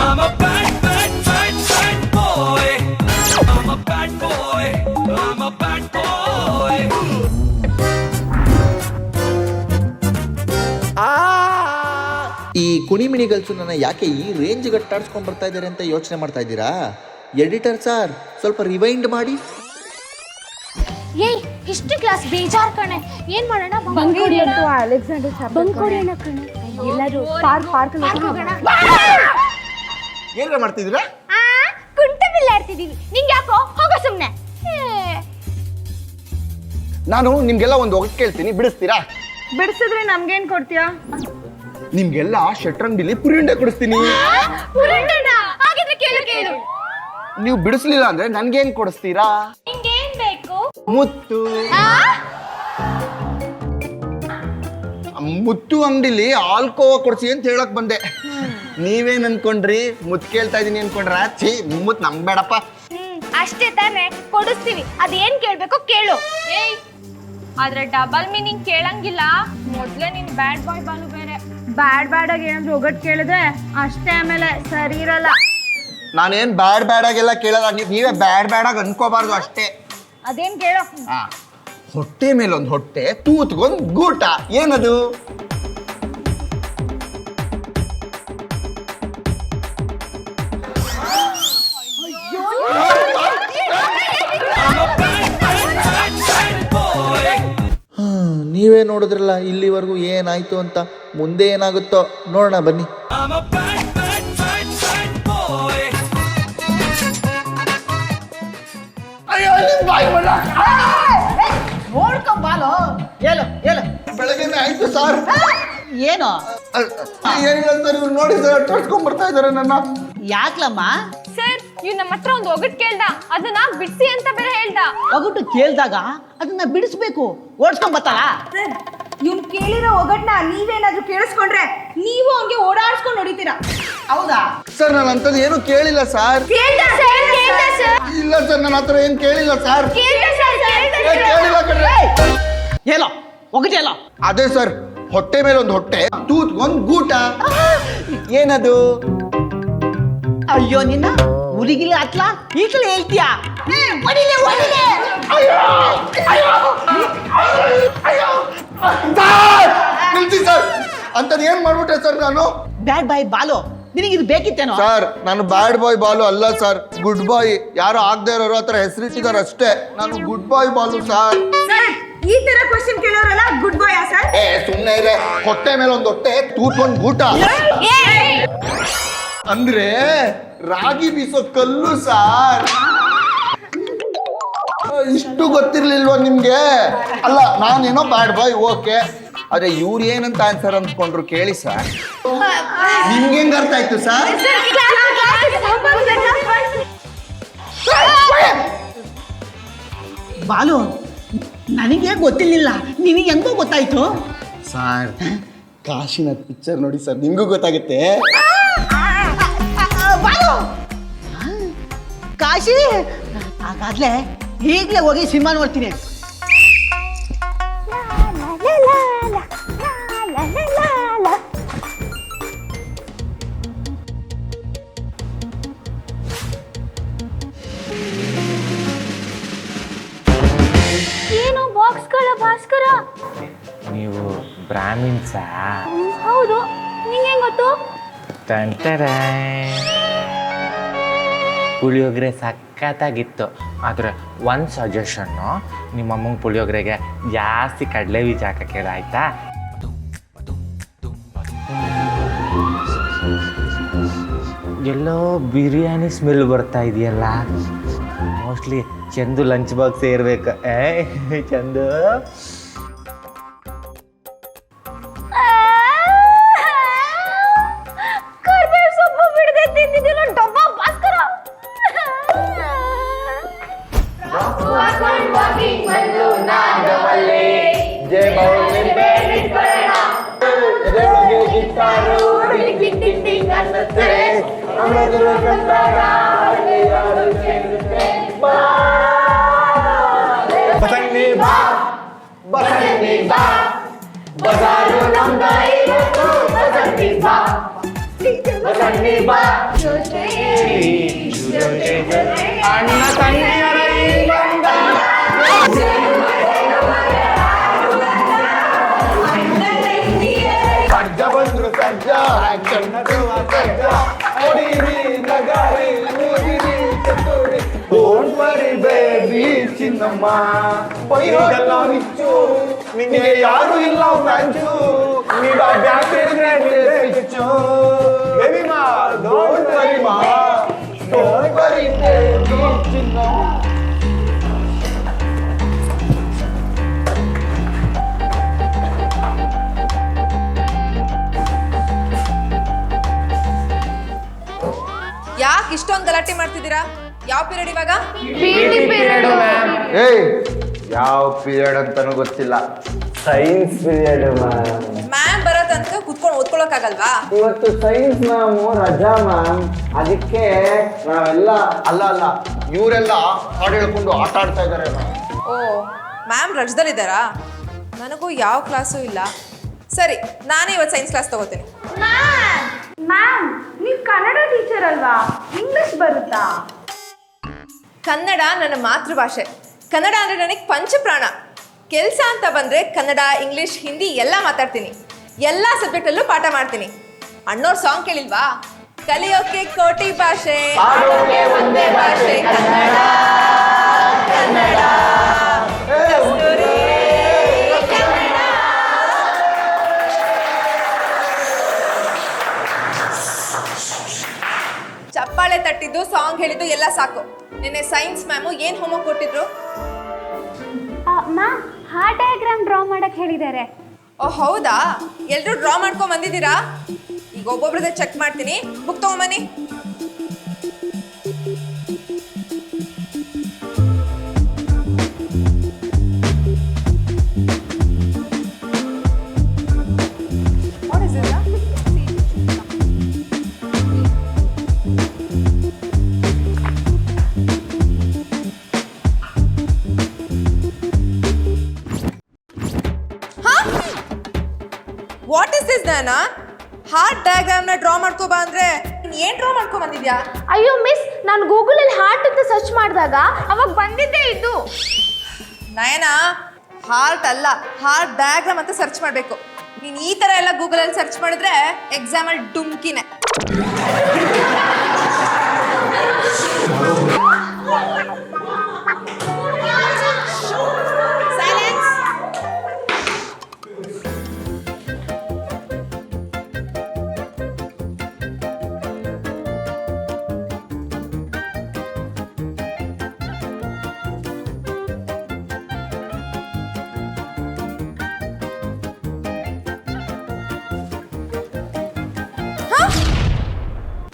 I'm a bad boy. I'm a bad boy. I'm a bad boy. ಈ ಕುಣಿಮಿಣಿಗಲ್ಸು ನನ್ನ ಯಾಕೆ ಈ ರೇಂಜ್ ಗಟ್ಟಾಡ್ಸ್ಕೊಂಡ್ ಬರ್ತಾ ಇದ್ದಾರೆ ಅಂತ ಯೋಚನೆ ಮಾಡ್ತಾ ಇದ್ದೀರಾ? ಎಡಿಟರ್ ಸರ್, ಸ್ವಲ್ಪ ರಿವೈಂಡ್ ಮಾಡಿ. ಏಯ್, ಹಿಸ್ಟ್ರಿ ಕ್ಲಾಸ್ ಬೇಜಾರ್ ಕಣೆ. ಏನ್ ಮಾಡೋಣ? ಅಲೆಕ್ಸಾಂಡರ್ ಕಣೆ. ಎಲ್ಲರೂ ಪಾರ್ಕ್ ಏನ್ರ ಮಾಡ್ತಿದ್ದೀರಾ? ಕುಂಟೆ ಬಿಲ್ಲೆ ಆಡ್ತಿದೀವಿ. ನಿಂಗೆ ಯಾಕೋ? ಹೋಗೋ ಸುಮ್ನೆ. ನಾನು ನಿಮ್ಗೆಲ್ಲ ಒಂದು ಒಗಟ್ ಕೇಳ್ತೀನಿ, ಬಿಡಿಸ್ತೀರಾ? ಬಿಡಿಸಿದ್ರೆ ನಮ್ಗೇನ್ ಕೊಡ್ತೀಯಾ? ನಿಮ್ಗೆಲ್ಲ ಶಟ್ರಂಗಡಿಲಿ ಪುರಿ ಉಂಡೆ ಕೊಡಿಸ್ತೀನಿ. ಹಾಗಿದ್ರೆ ಕೇಳು. ನೀವು ಬಿಡಿಸ್ಲಿಲ್ಲ ಅಂದ್ರೆ ನನ್ಗೇನ್ ಕೊಡಿಸ್ತೀರಾ? ನಿಂಗೇನ್ ಬೇಕು? ಮುತ್ತು. ಮುತ್ತು ಅಂಗಡಿಲಿ ಆಲ್ಕೋವಾ ಕೊಡ್ಸಿ ಅಂತ ಹೇಳಕ್ ಬಂದೆ. ನೀವೇನ್ ಅನ್ಕೊಂಡ್ರಿ? ಮುತ್ತು ಕೇಳ್ತಾ ಇದೀನಿ ಅನ್ಕೊಂಡ್ರ? ಛೀ, ಮುತ್ತು ನಮ್ಗೆ ಬೇಡಪ್ಪ. ಅಷ್ಟೇ ತಾನೆ, ಕೊಡಿಸ್ತೀವಿ. ಅದೇನ್ ಕೇಳ್ಬೇಕೋ ಕೇಳು. ಏಯ್, ಆದ್ರೆ ಡಬಲ್ ಮೀನಿಂಗ್ ಕೇಳಂಗಿಲ್ಲ. ಮೊದ್ಲೇ ನಿನ್ ಬ್ಯಾಡ್ ಬಾಯ್ ಬಾಲು ಬೇರೆ. ಬ್ಯಾಡ್ ಆಗಿ ಏನಾದ್ರು ಒಗಟ್ ಕೇಳಿದ್ರೆ ಅಷ್ಟೇ, ಆಮೇಲೆ ಸರಿ ಇರಲ್ಲ. ನಾನೇನ್ ಬ್ಯಾಡ್ ಆಗೆಲ್ಲ ಕೇಳಲ್ಲ, ನೀವೇ ಬ್ಯಾಡ್ ಆಗಿ ಅನ್ಕೋಬಾರ್ದು ಅಷ್ಟೇ. ಅದೇನ್ ಕೇಳೋ? ಹೊಟ್ಟೆ ಮೇಲೊಂದು ಹೊಟ್ಟೆ, ತೂತ್ಗೊಂದು ಗೂಟ, ಏನದು? ನೀವೇ ನೋಡಿದ್ರಲ್ಲ ಇಲ್ಲಿವರೆಗೂ ಏನಾಯ್ತು ಅಂತ. ಮುಂದೆ ಏನಾಗುತ್ತೋ ನೋಡೋಣ ಬನ್ನಿ. ನೋಡ್ಕೊಂಬಾಲೋ. ಹೇಳು ಬೆಳಗ್ಗೆ ಆಯ್ತು ಸರ್. ಏನು ಏನಿಲ್ಲ ಸರ್, ಇವ್ರು ನೋಡಿ ಸರ್ ಟರ್ಸ್ಕೊಂಡ್ ಬರ್ತಾ ಇದಾರೆ ನನ್ನ. ಯಾಕ್ಲಮ್ಮ? ಸರ್, ಇವ್ ನಮ್ಮ ಹತ್ರ ಒಂದು ಒಗಟ್ ಕೇಳ್ದ, ಅದನ್ನ ಬಿಡಿಸಿ ಅಂತ ಬೇರೆ ಹೇಳ್ದ. ಒಗಟು ಕೇಳ್ದಾಗ ಅದನ್ನ ಬಿಡಿಸ್ಬೇಕು, ಓಡಿಸ್ಕೊಂಡ್ ಬರ್ತಾಳ. ಇವ್ನು ಕೇಳಿರೋ ಒಗಟ್ನ ನೀವೇನಾದ್ರೂ ಕೇಳಿಸ್ಕೊಂಡ್ರೆ ನೀವು ಹಂಗೆ ಓಡಾಡ್ಸ್ಕೊಂಡು ಹೊಡಿತೀರಾ. ಹೌದಾ? ಸರ್ ನಾನು ಅಂಥದ್ದು ಏನು ಕೇಳಿಲ್ಲ ಸರ್. ಇಲ್ಲ ಸರ್, ನಾನು ಆ ಥರ ಏನು ಕೇಳಿಲ್ಲ ಸರ್. ಕೇಳಿಲ್ಲ ಕಣ್ರೆ. ಏನೋ ಒಗಟೇಲೋ? ಅದೇ ಸರ್, ಹೊಟ್ಟೆ ಮೇಲೆ ಒಂದು ಹೊಟ್ಟೆ, ತೂತ್ ಒಂದು ಗೂಟ. ಏನದು? ಅಯ್ಯೋ ನಿನ್ನ ಉರಿಗಿಲ್ಲ ಅತ್ಲಾ ಈಗಲೇ ಹೇಳ್ತೀಯಾ? ನಿಲ್ಸಿ ಸರ್, ಅಂಥದ್ದು ಏನು ಮಾಡ್ಬಿಟ್ಟೆ ಸರ್ ನಾನು? ಬ್ಯಾಡ್ ಬಾಯ್ ಬಾಲು, ನಿನಗಿದು ಬೇಕಿತ್ತೇನೋ? ಸರ್ ನಾನು ಬ್ಯಾಡ್ ಬಾಯ್ ಬಾಲು ಅಲ್ಲ ಸರ್, ಗುಡ್ ಬಾಯ್. ಯಾರು ಆಗದೆ ಇರೋರು ಆ ಥರ ಹೆಸರಿಟ್ಟಿದ್ದಾರೆ ಅಷ್ಟೇ. ನಾನು ಗುಡ್ ಬಾಯ್ ಬಾಲು ಸರ್. ಈ ತರ ಕ್ವಶನ್ ಕೇಳೋರಲ್ಲ ಗುಡ್ ಬಾಯ್ ಸರ್? ಸುಮ್ಮನೆ ಇದೆ. ಹೊಟ್ಟೆ ಮೇಲೆ ಒಂದು ಹೊಟ್ಟೆ, ತೂತ್ ಒಂದು ಗೂಟ ಅಂದ್ರೆ ರಾಗಿ ಬೀಸೋ ಕಲ್ಲು ಸಾರ್. ಇಷ್ಟು ಗೊತ್ತಿರ್ಲಿಲ್ವಾ ನಿಮ್ಗೆ? ಅಲ್ಲ ನಾನೇನೋ ಬ್ಯಾಡ್ ಬಾಯ್, ಓಕೆ. ಅದೇ ಇವ್ರು ಏನಂತ ಆನ್ಸರ್ ಅಂದ್ಕೊಂಡ್ರು ಕೇಳಿ ಸರ್. ನಿಮ್ಗೆ ಹೆಂಗ್ ಅರ್ಥ ಆಯ್ತು ಸರ್? ಬಾಲು ನನಗೆ ಗೊತ್ತಿರ್ಲಿಲ್ಲ, ನಿನಗೆ ಹೆಂಗೋ ಗೊತ್ತಾಯ್ತು? ಸರ್ ಕಾಶಿನಾಥ್ ಪಿಕ್ಚರ್ ನೋಡಿ ಸರ್, ನಿಮ್ಗೂ ಗೊತ್ತಾಗುತ್ತೆ. ಬಾಲು ಕಾಶಿ, ಹಾಗಾದ್ಲೆ ಈಗಲೇ ಹೋಗಿ ಸಿನಿಮಾ ನೋಡ್ತೀನಿ. ಏನು ಬಾಕ್ಸ್ಗಳ ಭಾಸ್ಕರ? ನೀವು ಬ್ರಾಹ್ಮಿನ್ಸಾ? ಹೌದು, ನಿಂಗೆ ಗೊತ್ತು? ಪುಳಿಯೋಗರೆ ಸಖತ್ತಾಗಿತ್ತು. ಆದರೆ ಒಂದು ಸಜೆಷನ್ನು, ನಿಮ್ಮ ಅಮ್ಮಂಗೆ ಪುಳಿಯೋಗರೆಗೆ ಜಾಸ್ತಿ ಕಡಲೆ ಬೀಜ ಹಾಕಕ್ಕೆ ಆಯ್ತಾ? ಎಲ್ಲೋ ಬಿರಿಯಾನಿ ಸ್ಮೆಲ್ ಬರ್ತಾ ಇದೆಯಲ್ಲ. ಮೋಸ್ಟ್ಲಿ ಚಂದು ಲಂಚ್ ಬಾಕ್ಸ್ ಇರ್ಬೇಕು. ಚಂದು ಕರ್ಬೇವು ಸೊಪ್ಪು ಬಿಡದೆ ತಿಂದಿದ್ದಿಲ್ಲ ಡಬ್ಬ ಭಾಸ್ಕರ. ಅಣ್ಣ ತಂಗಿಯರ ಈ ಬಂಧ. ಸಜ್ಜ ಬಂದ್ರು ಸಜ್ಜ, ಕಣ್ಣರು ಸಜ್ಜ, ಹೊಡಿರಿ ನಗಾರಿ ಊದಿರಿ ಚತುರಿ. Don't worry baby ಚಿನ್ನಮ್ಮ, ಬೈಯೋದಲ್ಲ ಮಿಚ್ಚು, ನಿನಗೆ ಯಾರು ಇಲ್ಲ ಫ್ರೆಂಚು, ನೀವ ಬ್ಯಾಕ್ ಹಿಡಿದ್ರೆ ಹೆಚ್ಚು. ಬೇಬಿ ಮಾ ಡೋಂಟ್ ವರಿ ಮಾ, ಡೋಂಟ್ ವರಿ ಬೇಬಿ ಚಿನ್ನಮ್ಮ. ಯಾಕೆ ಇಷ್ಟೊಂದು ಗಲಾಟೆ ಮಾಡ್ತಿದ್ದೀರಾ? ಯಾವ ಪೀರಿಯಡ್ ಇವಾಗ? ಏಯ್ ಯಾವ ಪೀರಿಯಡ್ ಅಂತಾನು ಗೊತ್ತಿಲ್ಲ. ಸೈನ್ಸ್ ಪೀರಿಯಡ್ ಮ್ಯಾಮ್ ಬರೋ ತನಕ ಕುತ್ಕೊಂಡು ಓದ್ಕೊಳಕ್ಕಾಗಲ್ವಾ? ಇವತ್ತು ಸೈನ್ಸ್ ಮ್ಯಾಮ್ ರಜಾ ಮ್ಯಾಮ್, ಅದಕ್ಕೆ ನಾವೆಲ್ಲ ಅಲ್ಲ ಇವರೆಲ್ಲ ಹಾಡು ಹೇಳ್ಕೊಂಡು ಆಟ ಆಡ್ತಾ ಇದ್ದಾರೆ. ಓ, ಮ್ಯಾಮ್ ರಜದಲ್ಲಿದ್ದಾರಾ? ನನಗೂ ಯಾವ ಕ್ಲಾಸು ಇಲ್ಲ. ಸರಿ, ನಾನೇ ಇವತ್ತು ಸೈನ್ಸ್ ಕ್ಲಾಸ್ ತಗೋತೀನಿ. ಮ್ಯಾಮ್, ನೀವು ಕನ್ನಡ ಟೀಚರ್ ಅಲ್ವಾ? ಇಂಗ್ಲಿಷ್ ಬರುತ್ತಾ? ಕನ್ನಡ ನನ್ನ ಮಾತೃಭಾಷೆ. ಕನ್ನಡ ಅಂದರೆ ನನಗೆ ಪಂಚಪ್ರಾಣ. ಕೆಲಸ ಅಂತ ಬಂದರೆ ಕನ್ನಡ, ಇಂಗ್ಲೀಷ್, ಹಿಂದಿ ಎಲ್ಲ ಮಾತಾಡ್ತೀನಿ. ಎಲ್ಲ ಸಬ್ಜೆಕ್ಟಲ್ಲೂ ಪಾಠ ಮಾಡ್ತೀನಿ. ಅಣ್ಣೋರ್ ಸಾಂಗ್ ಕೇಳಿಲ್ವಾ? ಕಲಿಯೋಕೆ ಕೋಟಿ ಭಾಷೆ, ಒಂದೇ ಭಾಷೆ ಕನ್ನಡ, ಕನ್ನಡ ಕಸ್ತೂರಿ ಕನ್ನಡ. ಚಪ್ಪಾಳೆ ತಟ್ಟಿದ್ದು, ಸಾಂಗ್ ಹೇಳಿದ್ದು ಎಲ್ಲ ಸಾಕು. ನಿನ್ನೆ ಸೈನ್ಸ್ ಮ್ಯಾಮು ಏನು ಹೋಮ್ವರ್ಕ್ ಕೊಟ್ಟಿದ್ರು? ಮ್ಯಾಮ್, ಹಾರ್ಟ್ ಡಯಾಗ್ರಾಮ್ ಡ್ರಾ ಮಾಡಕ್ಕೆ ಹೇಳಿದ್ದಾರೆ. ಓ ಹೌದಾ? ಎಲ್ಲರೂ ಡ್ರಾ ಮಾಡ್ಕೊಂಡ್ ಬಂದಿದ್ದೀರಾ? ಈಗ ಒಬ್ಬೊಬ್ರದೇ ಚೆಕ್ ಮಾಡ್ತೀನಿ. ಬುಕ್ ತಗೊಂಬನ್ನಿ. ಇಸ್ ನಾನಾ ಹಾರ್ಟ್ ಡಯಾಗ್ರಾಮ್ನ ಡ್ರಾ ಮಾಡ್ಕೋಬಾ ಅಂದ್ರೆ ಏನ್ ಡ್ರಾ ಮಾಡ್ಕೊ ಬಂದಿದ್ಯಾ? ಅಯ್ಯೋ ಮಿಸ್, ನಾನು ಗೂಗಲಲ್ಲಿ ಹಾರ್ಟ್ ಅಂತ ಸರ್ಚ್ ಮಾಡಿದಾಗ ಅವಾಗ ಬಂದಿದ್ದೇ ಇದು. ನಯನ, ಹಾರ್ಟ್ ಅಲ್ಲ, ಹಾರ್ಟ್ ಡಯಾಗ್ರಾಮ್ ಅಂತ ಸರ್ಚ್ ಮಾಡಬೇಕು. ನೀನು ಈ ಥರ ಎಲ್ಲ ಗೂಗಲಲ್ಲಿ ಸರ್ಚ್ ಮಾಡಿದ್ರೆ ಎಕ್ಸಾಮಲ್ಲಿ ಡುಮ್ಕಿನೇ.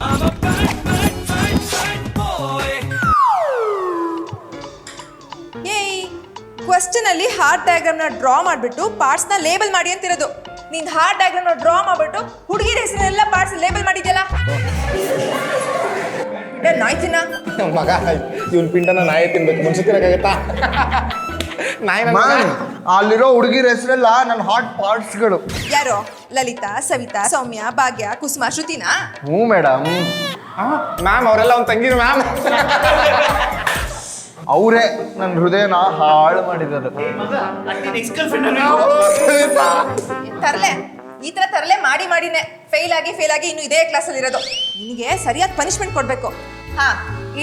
I'm a bad, bad, bad, bad boy. ಏಯ್, ಕ್ವಶನ್ ಅಲ್ಲಿ ಹಾರ್ಟ್ ಡಯಾಗ್ರಾಮ್ನ ಡ್ರಾ ಮಾಡಿಬಿಟ್ಟು ಪಾರ್ಟ್ಸ್ನ ಲೇಬಲ್ ಮಾಡಿ ಅಂತಿರೋದು. ನೀನು ಹಾರ್ಟ್ ಡಯಾಗ್ರಾಮ್ನ ಡ್ರಾ ಮಾಡಿಬಿಟ್ಟು ಹುಡುಗಿರ ಹೆಸರೆಲ್ಲ ಪಾರ್ಟ್ಸ್ ಲೇಬಲ್ ಮಾಡಿದ್ಯಲ್ಲ, ನಾಯ್ತಿನ ಮಗ ಇವನ್ ಪಿಂಡನ ನಾಯಿ ತಿನ್ಬೇಕು, ಮನ್ಸು ತಿನ್ನಕ್ಕಾಗತ್ತಾ? ಅಲ್ಲಿರೋ ಹುಡುಗಿರ ಹೆಸರೆಲ್ಲ ನನ್ನ ಹಾಟ್ ಪಾರ್ಟ್ಸ್ಗಳು. ಯಾರೋ? ಲಲಿತಾ, ಸವಿತಾ, ಸೌಮ್ಯ, ಭಾಗ್ಯ, ಕುಸುಮ, ಶ್ರುತಿನಾ? ಹ್ಞೂ ಮೇಡಮ್. ಮ್ಯಾಮ್ ಅವರೆಲ್ಲ ಒಂದು ತಂಗಿರು ಮ್ಯಾಮ್. ಅವರೇ ನನ್ನ ಹೃದಯನ ಹಾಳು ಮಾಡಿದ್ದಾರೆ. ತರಲೆ, ಈ ತರ ತರಲೆ ಮಾಡಿ ಮಾಡಿನೇ ಫೇಲ್ ಆಗಿ ಇನ್ನು ಇದೇ ಕ್ಲಾಸಲ್ಲಿ ಇರೋದು. ನಿನಗೆ ಸರಿಯಾದ ಪನಿಷ್ಮೆಂಟ್ ಕೊಡ್ಬೇಕು. ಹಾ,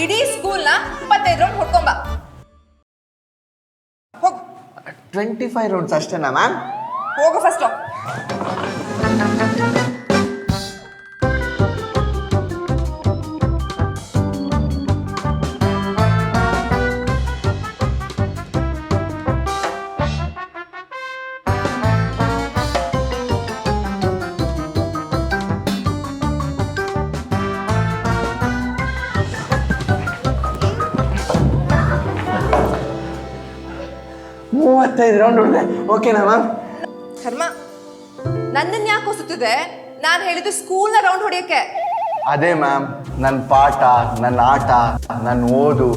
ಇಡೀ ಸ್ಕೂಲ್ನ 25 ರೌಂಡ್ ಹೊಡ್ಕೊಂಬ. ಹೋಗು. 25 ರೌಂಡ್ಸ್ ಅಷ್ಟೇನಾ ಮ್ಯಾಮ್? ಹೋಗು ಫಸ್ಟ್. ಮೂವತ್ತೈದು ರೌಂಡ್ ಹೊಡೆದೆ. ಓಕೆನಾ ಮ್ಯಾಮ್? ಕರ್ಮ, ನನ್ನನ್ನು ಯಾಕೆ ಹೊಸುತ್ತಿದೆ? ನಾನು ಹೇಳಿದ್ದು ಸ್ಕೂಲ್ನ ರೌಂಡ್ ಹೊಡಿಯೋಕ್ಕೆ. ಅದೇ ಮ್ಯಾಮ್, ನನ್ನ ಪಾಠ, ನನ್ನ ಆಟ, ನನ್ನ ಓದು,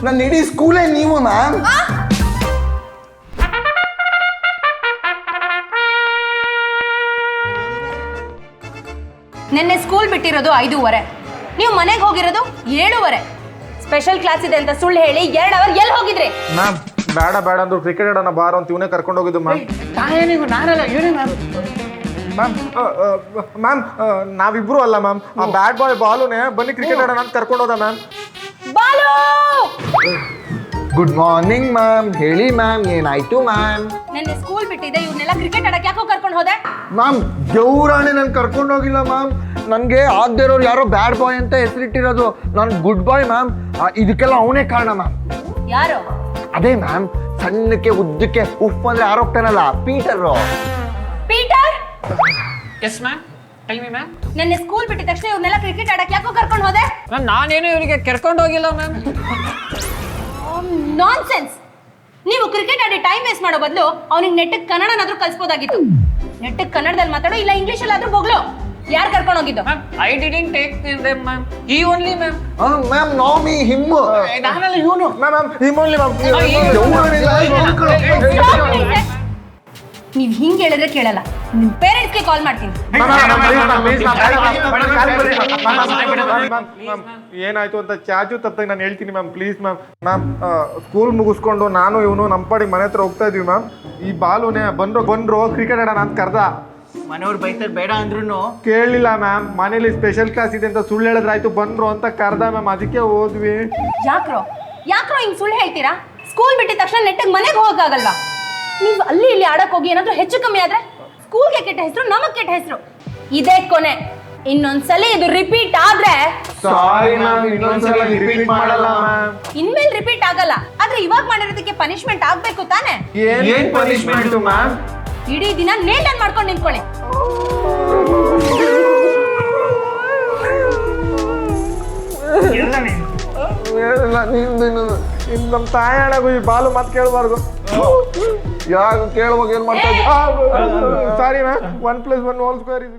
ನನ್ನ ಇಡೀ ಸ್ಕೂಲೇ ನೀವು ಮ್ಯಾಮ್. ನಿನ್ನೆ ಸ್ಕೂಲ್ ಬಿಟ್ಟಿರೋದು 5:30, ನೀವು ಮನೆಗೆ ಹೋಗಿರೋದು 7:30. ಸ್ಪೆಷಲ್ ಕ್ಲಾಸ್ ಇದೆ ಅಂತ ಸುಳ್ಳು ಹೇಳಿ 2 ಅವರ್ ಎಲ್ಲಿ ಹೋಗಿದ್ರಿ? ಮ್ಯಾಮ್ ಬೇಡ ಬೇಡ ಅಂದ್ರು ಕ್ರಿಕೆಟ್ ಆಡೋಣ ಬಾರ ಅಂತ ಇವನೇ ಕರ್ಕೊಂಡು ಹೋಗಿದ್ದು ಮ್ಯಾಮ್. ಮ್ಯಾಮ್ ಮ್ಯಾಮ್ ನಾವಿಬ್ರು ಅಲ್ಲ ಮ್ಯಾಮ್, ಆ ಬ್ಯಾಟ್ ಬಾಯ್ ಬಾಲುನೇ ಬನ್ನಿ ಕ್ರಿಕೆಟ್ ಆಡೋಣ ಅಂತ ಕರ್ಕೊಂಡು ಹೋದ ma'am. Balu! Good morning ma'am. ಹೇಳಿ ಮ್ಯಾಮ್, ಏನಾಯ್ತು ಮ್ಯಾಮ್? ನಿನ್ನೆ ಸ್ಕೂಲ್ ಬಿಟ್ಟಿದೆ, ಇವ್ರನ್ನೆಲ್ಲ ಕ್ರಿಕೆಟ್ ಆಡಕ್ಕೆ ಯಾಕೋ ಕರ್ಕೊಂಡು ಹೋದೆ? ಮ್ಯಾಮ್ ದೇವ್ರಾಣೆ ನಾನು ಕರ್ಕೊಂಡು ಹೋಗಿಲ್ಲ ಮ್ಯಾಮ್. ನನಗೆ ಆಗದೆ ಇರೋರು ಯಾರೋ ಬ್ಯಾಡ್ ಬಾಯ್ ಅಂತ ಹೆಸರಿಟ್ಟಿರೋದು. ನಾನು ಗುಡ್ ಬಾಯ್ ಮ್ಯಾಮ್. ಇದಕ್ಕೆಲ್ಲ ಅವನೇ ಕಾರಣ ಮ್ಯಾಮ್. ಯಾರು? ಅದೇ ಮ್ಯಾಮ್, ಸಣ್ಣಕ್ಕೆ ಉದ್ದಕ್ಕೆ ಉಫ್ ಅಂದ್ರೆ ಆರೋಗ್ತಾನಲ್ಲ, Peter. Peter? Yes ma'am, tell me ma'am. ನಿನ್ನೆ ಸ್ಕೂಲ್ ಬಿಟ್ಟಿದ ತಕ್ಷಣ ಇವ್ರನ್ನೆಲ್ಲ ಕ್ರಿಕೆಟ್ ಆಡಕ್ಕೆ ಯಾಕೋ ಕರ್ಕೊಂಡು ಹೋದೆ? ಮ್ಯಾಮ್ ನಾನೇನು ಇವರಿಗೆ ಕರ್ಕೊಂಡು ಹೋಗಿಲ್ಲ ಮ್ಯಾಮ್. ನಾನ್ಸೆನ್ಸ್. ನೀವು ಕ್ರಿಕೆಟ್ ಆಡಿ ಟೈಮ್ ವೇಸ್ಟ್ ಮಾಡೋ ಬದಲು ಅವನಿಗೆ ನೆಟ್ಟಿಗೆ ಕನ್ನಡನಾದ್ರೂ ಕಲಿಸ್ಬೋದಾಗಿತ್ತು. ನೆಟ್ಟಿಗೆ ಕನ್ನಡದಲ್ಲಿ ಮಾತಾಡೋ, ಇಲ್ಲ ಇಂಗ್ಲೀಷಲ್ಲಿ ಆದ್ರೂ ಬೊಗ್ಳು. ಯಾರು ಕರ್ಕೊಂಡು ಹೋಗಿದ್ದು? Ma'am I didn't take them ma'am, he only ma'am. Ma'am no me him. ನಾನಲ್ಲ ಇವನು ಮ್ಯಾಮ್ ಹಿಮ್ ಓನ್ಲಿ ಮ್ಯಾಮ್. ನೀವು ಹಿಂಗೆ ಹೇಳಿದ್ರೆ ಕೇಳಲ್ಲ, ನಿಮ್ಮ ಪೇರೆಂಟ್ಸ್ಗೆ ಕಾಲ್ ಮಾಡ್ತೀನಿ. ಏನಾಯ್ತು ಅಂತ ಚಾಚು ತಪ್ಪಾಗಿ ನಾನು ಹೇಳ್ತೀನಿ ma'am, please ma'am. Ma'am school ಮುಗಿಸ್ಕೊಂಡು ನಾನು ಇವನು ನಮ್ಮ ಪಾಡಿಗೆ ಮನೆ ಹತ್ರ ಹೋಗ್ತಾ ಇದೀವಿ ಮ್ಯಾಮ್. ಈ ಬಾಲುನೇ ಬಂದ್ರು ಕ್ರಿಕೆಟ್ ಆಡೋಣ ಅಂತ ಕರ್ದ. ಮನೆಯವ್ರು ಬೈತಾರೆ ಬೇಡ ಅಂದ್ರೂ ಕೇಳಲಿಲ್ಲ ಮ್ಯಾಮ್. ಮನೇಲಿ ಸ್ಪೆಷಲ್ ಕ್ಲಾಸ್ ಇದೆ ಅಂತ ಸುಳ್ಳು ಹೇಳಿದ್ರಾಯ್ತು, ಬಂದ್ರು ಅಂತ ಕರ್ದ ಮ್ಯಾಮ್, ಅದಕ್ಕೆ ಹೋದ್ವಿ. ಯಾಕ್ರೋ ಹಿಂಗ್ ಸುಳ್ಳು ಹೇಳ್ತೀರಾ? ಸ್ಕೂಲ್ ಬಿಟ್ಟಿದ ತಕ್ಷಣ ನೆಟ್ಟಿಗೆ ಮನೆಗೆ ಹೋಗಕ್ಕಾಗಲ್ವಾ? ನೀವು ಅಲ್ಲಿ ಇಲ್ಲಿ ಆಡಕ್ ಹೋಗಿ ಏನಾದ್ರೂ ಹೆಚ್ಚು ಕಮ್ಮಿ ಆದ್ರೆ ಸ್ಕೂಲ್ಗೆ ಕೆಟ್ಟ ಹೆಸರು, ನಮಗ್ ಕೆಟ್ಟ ಹೆಸರು. ಇದೇ ಕೊನೆ. ಇನ್ನೊಂದ್ಸಲಿ ಇದು ರಿಪೀಟ್ ಆದ್ರೆ ಸಾರಿ ಮ್ಯಾಮ್, ಇನ್ನೊಂದ್ಸಲ ರಿಪೀಟ್ ಮಾಡಲ್ಲ ಮ್ಯಾಮ್. ಇನ್ಮೇಲೆ ರಿಪೀಟ್ ಆಗಲ್ಲ. ಆದ್ರೆ ಇವಾಗ ಮಾಡಿರೋದಕ್ಕೆ ಪನಿಷ್ಮೆಂಟ್ ಆಗ್ಬೇಕು ತಾನೆ? ಏನ್ ಪನಿಷ್ಮೆಂಟ್ ಮ್ಯಾಮ್? ಇಡೀ ದಿನ ನೇಲ್ ಡನ್ ಮಾಡ್ಕೊಂಡು ನಿಂತ್ಕೊಳ್ಳಿ. ನಮ್ಮ ತಾಯಿ ಅಣ್ಣಗೂ ಈ ಬಾಲು ಮಾತು ಕೇಳಬಾರ್ದು. ಯಾರು ಕೇಳುವಾಗ ಏನ್ ಮಾಡ್ತಾ ಇದ್ದೀವಿ? Sorry ma'am. 1+1²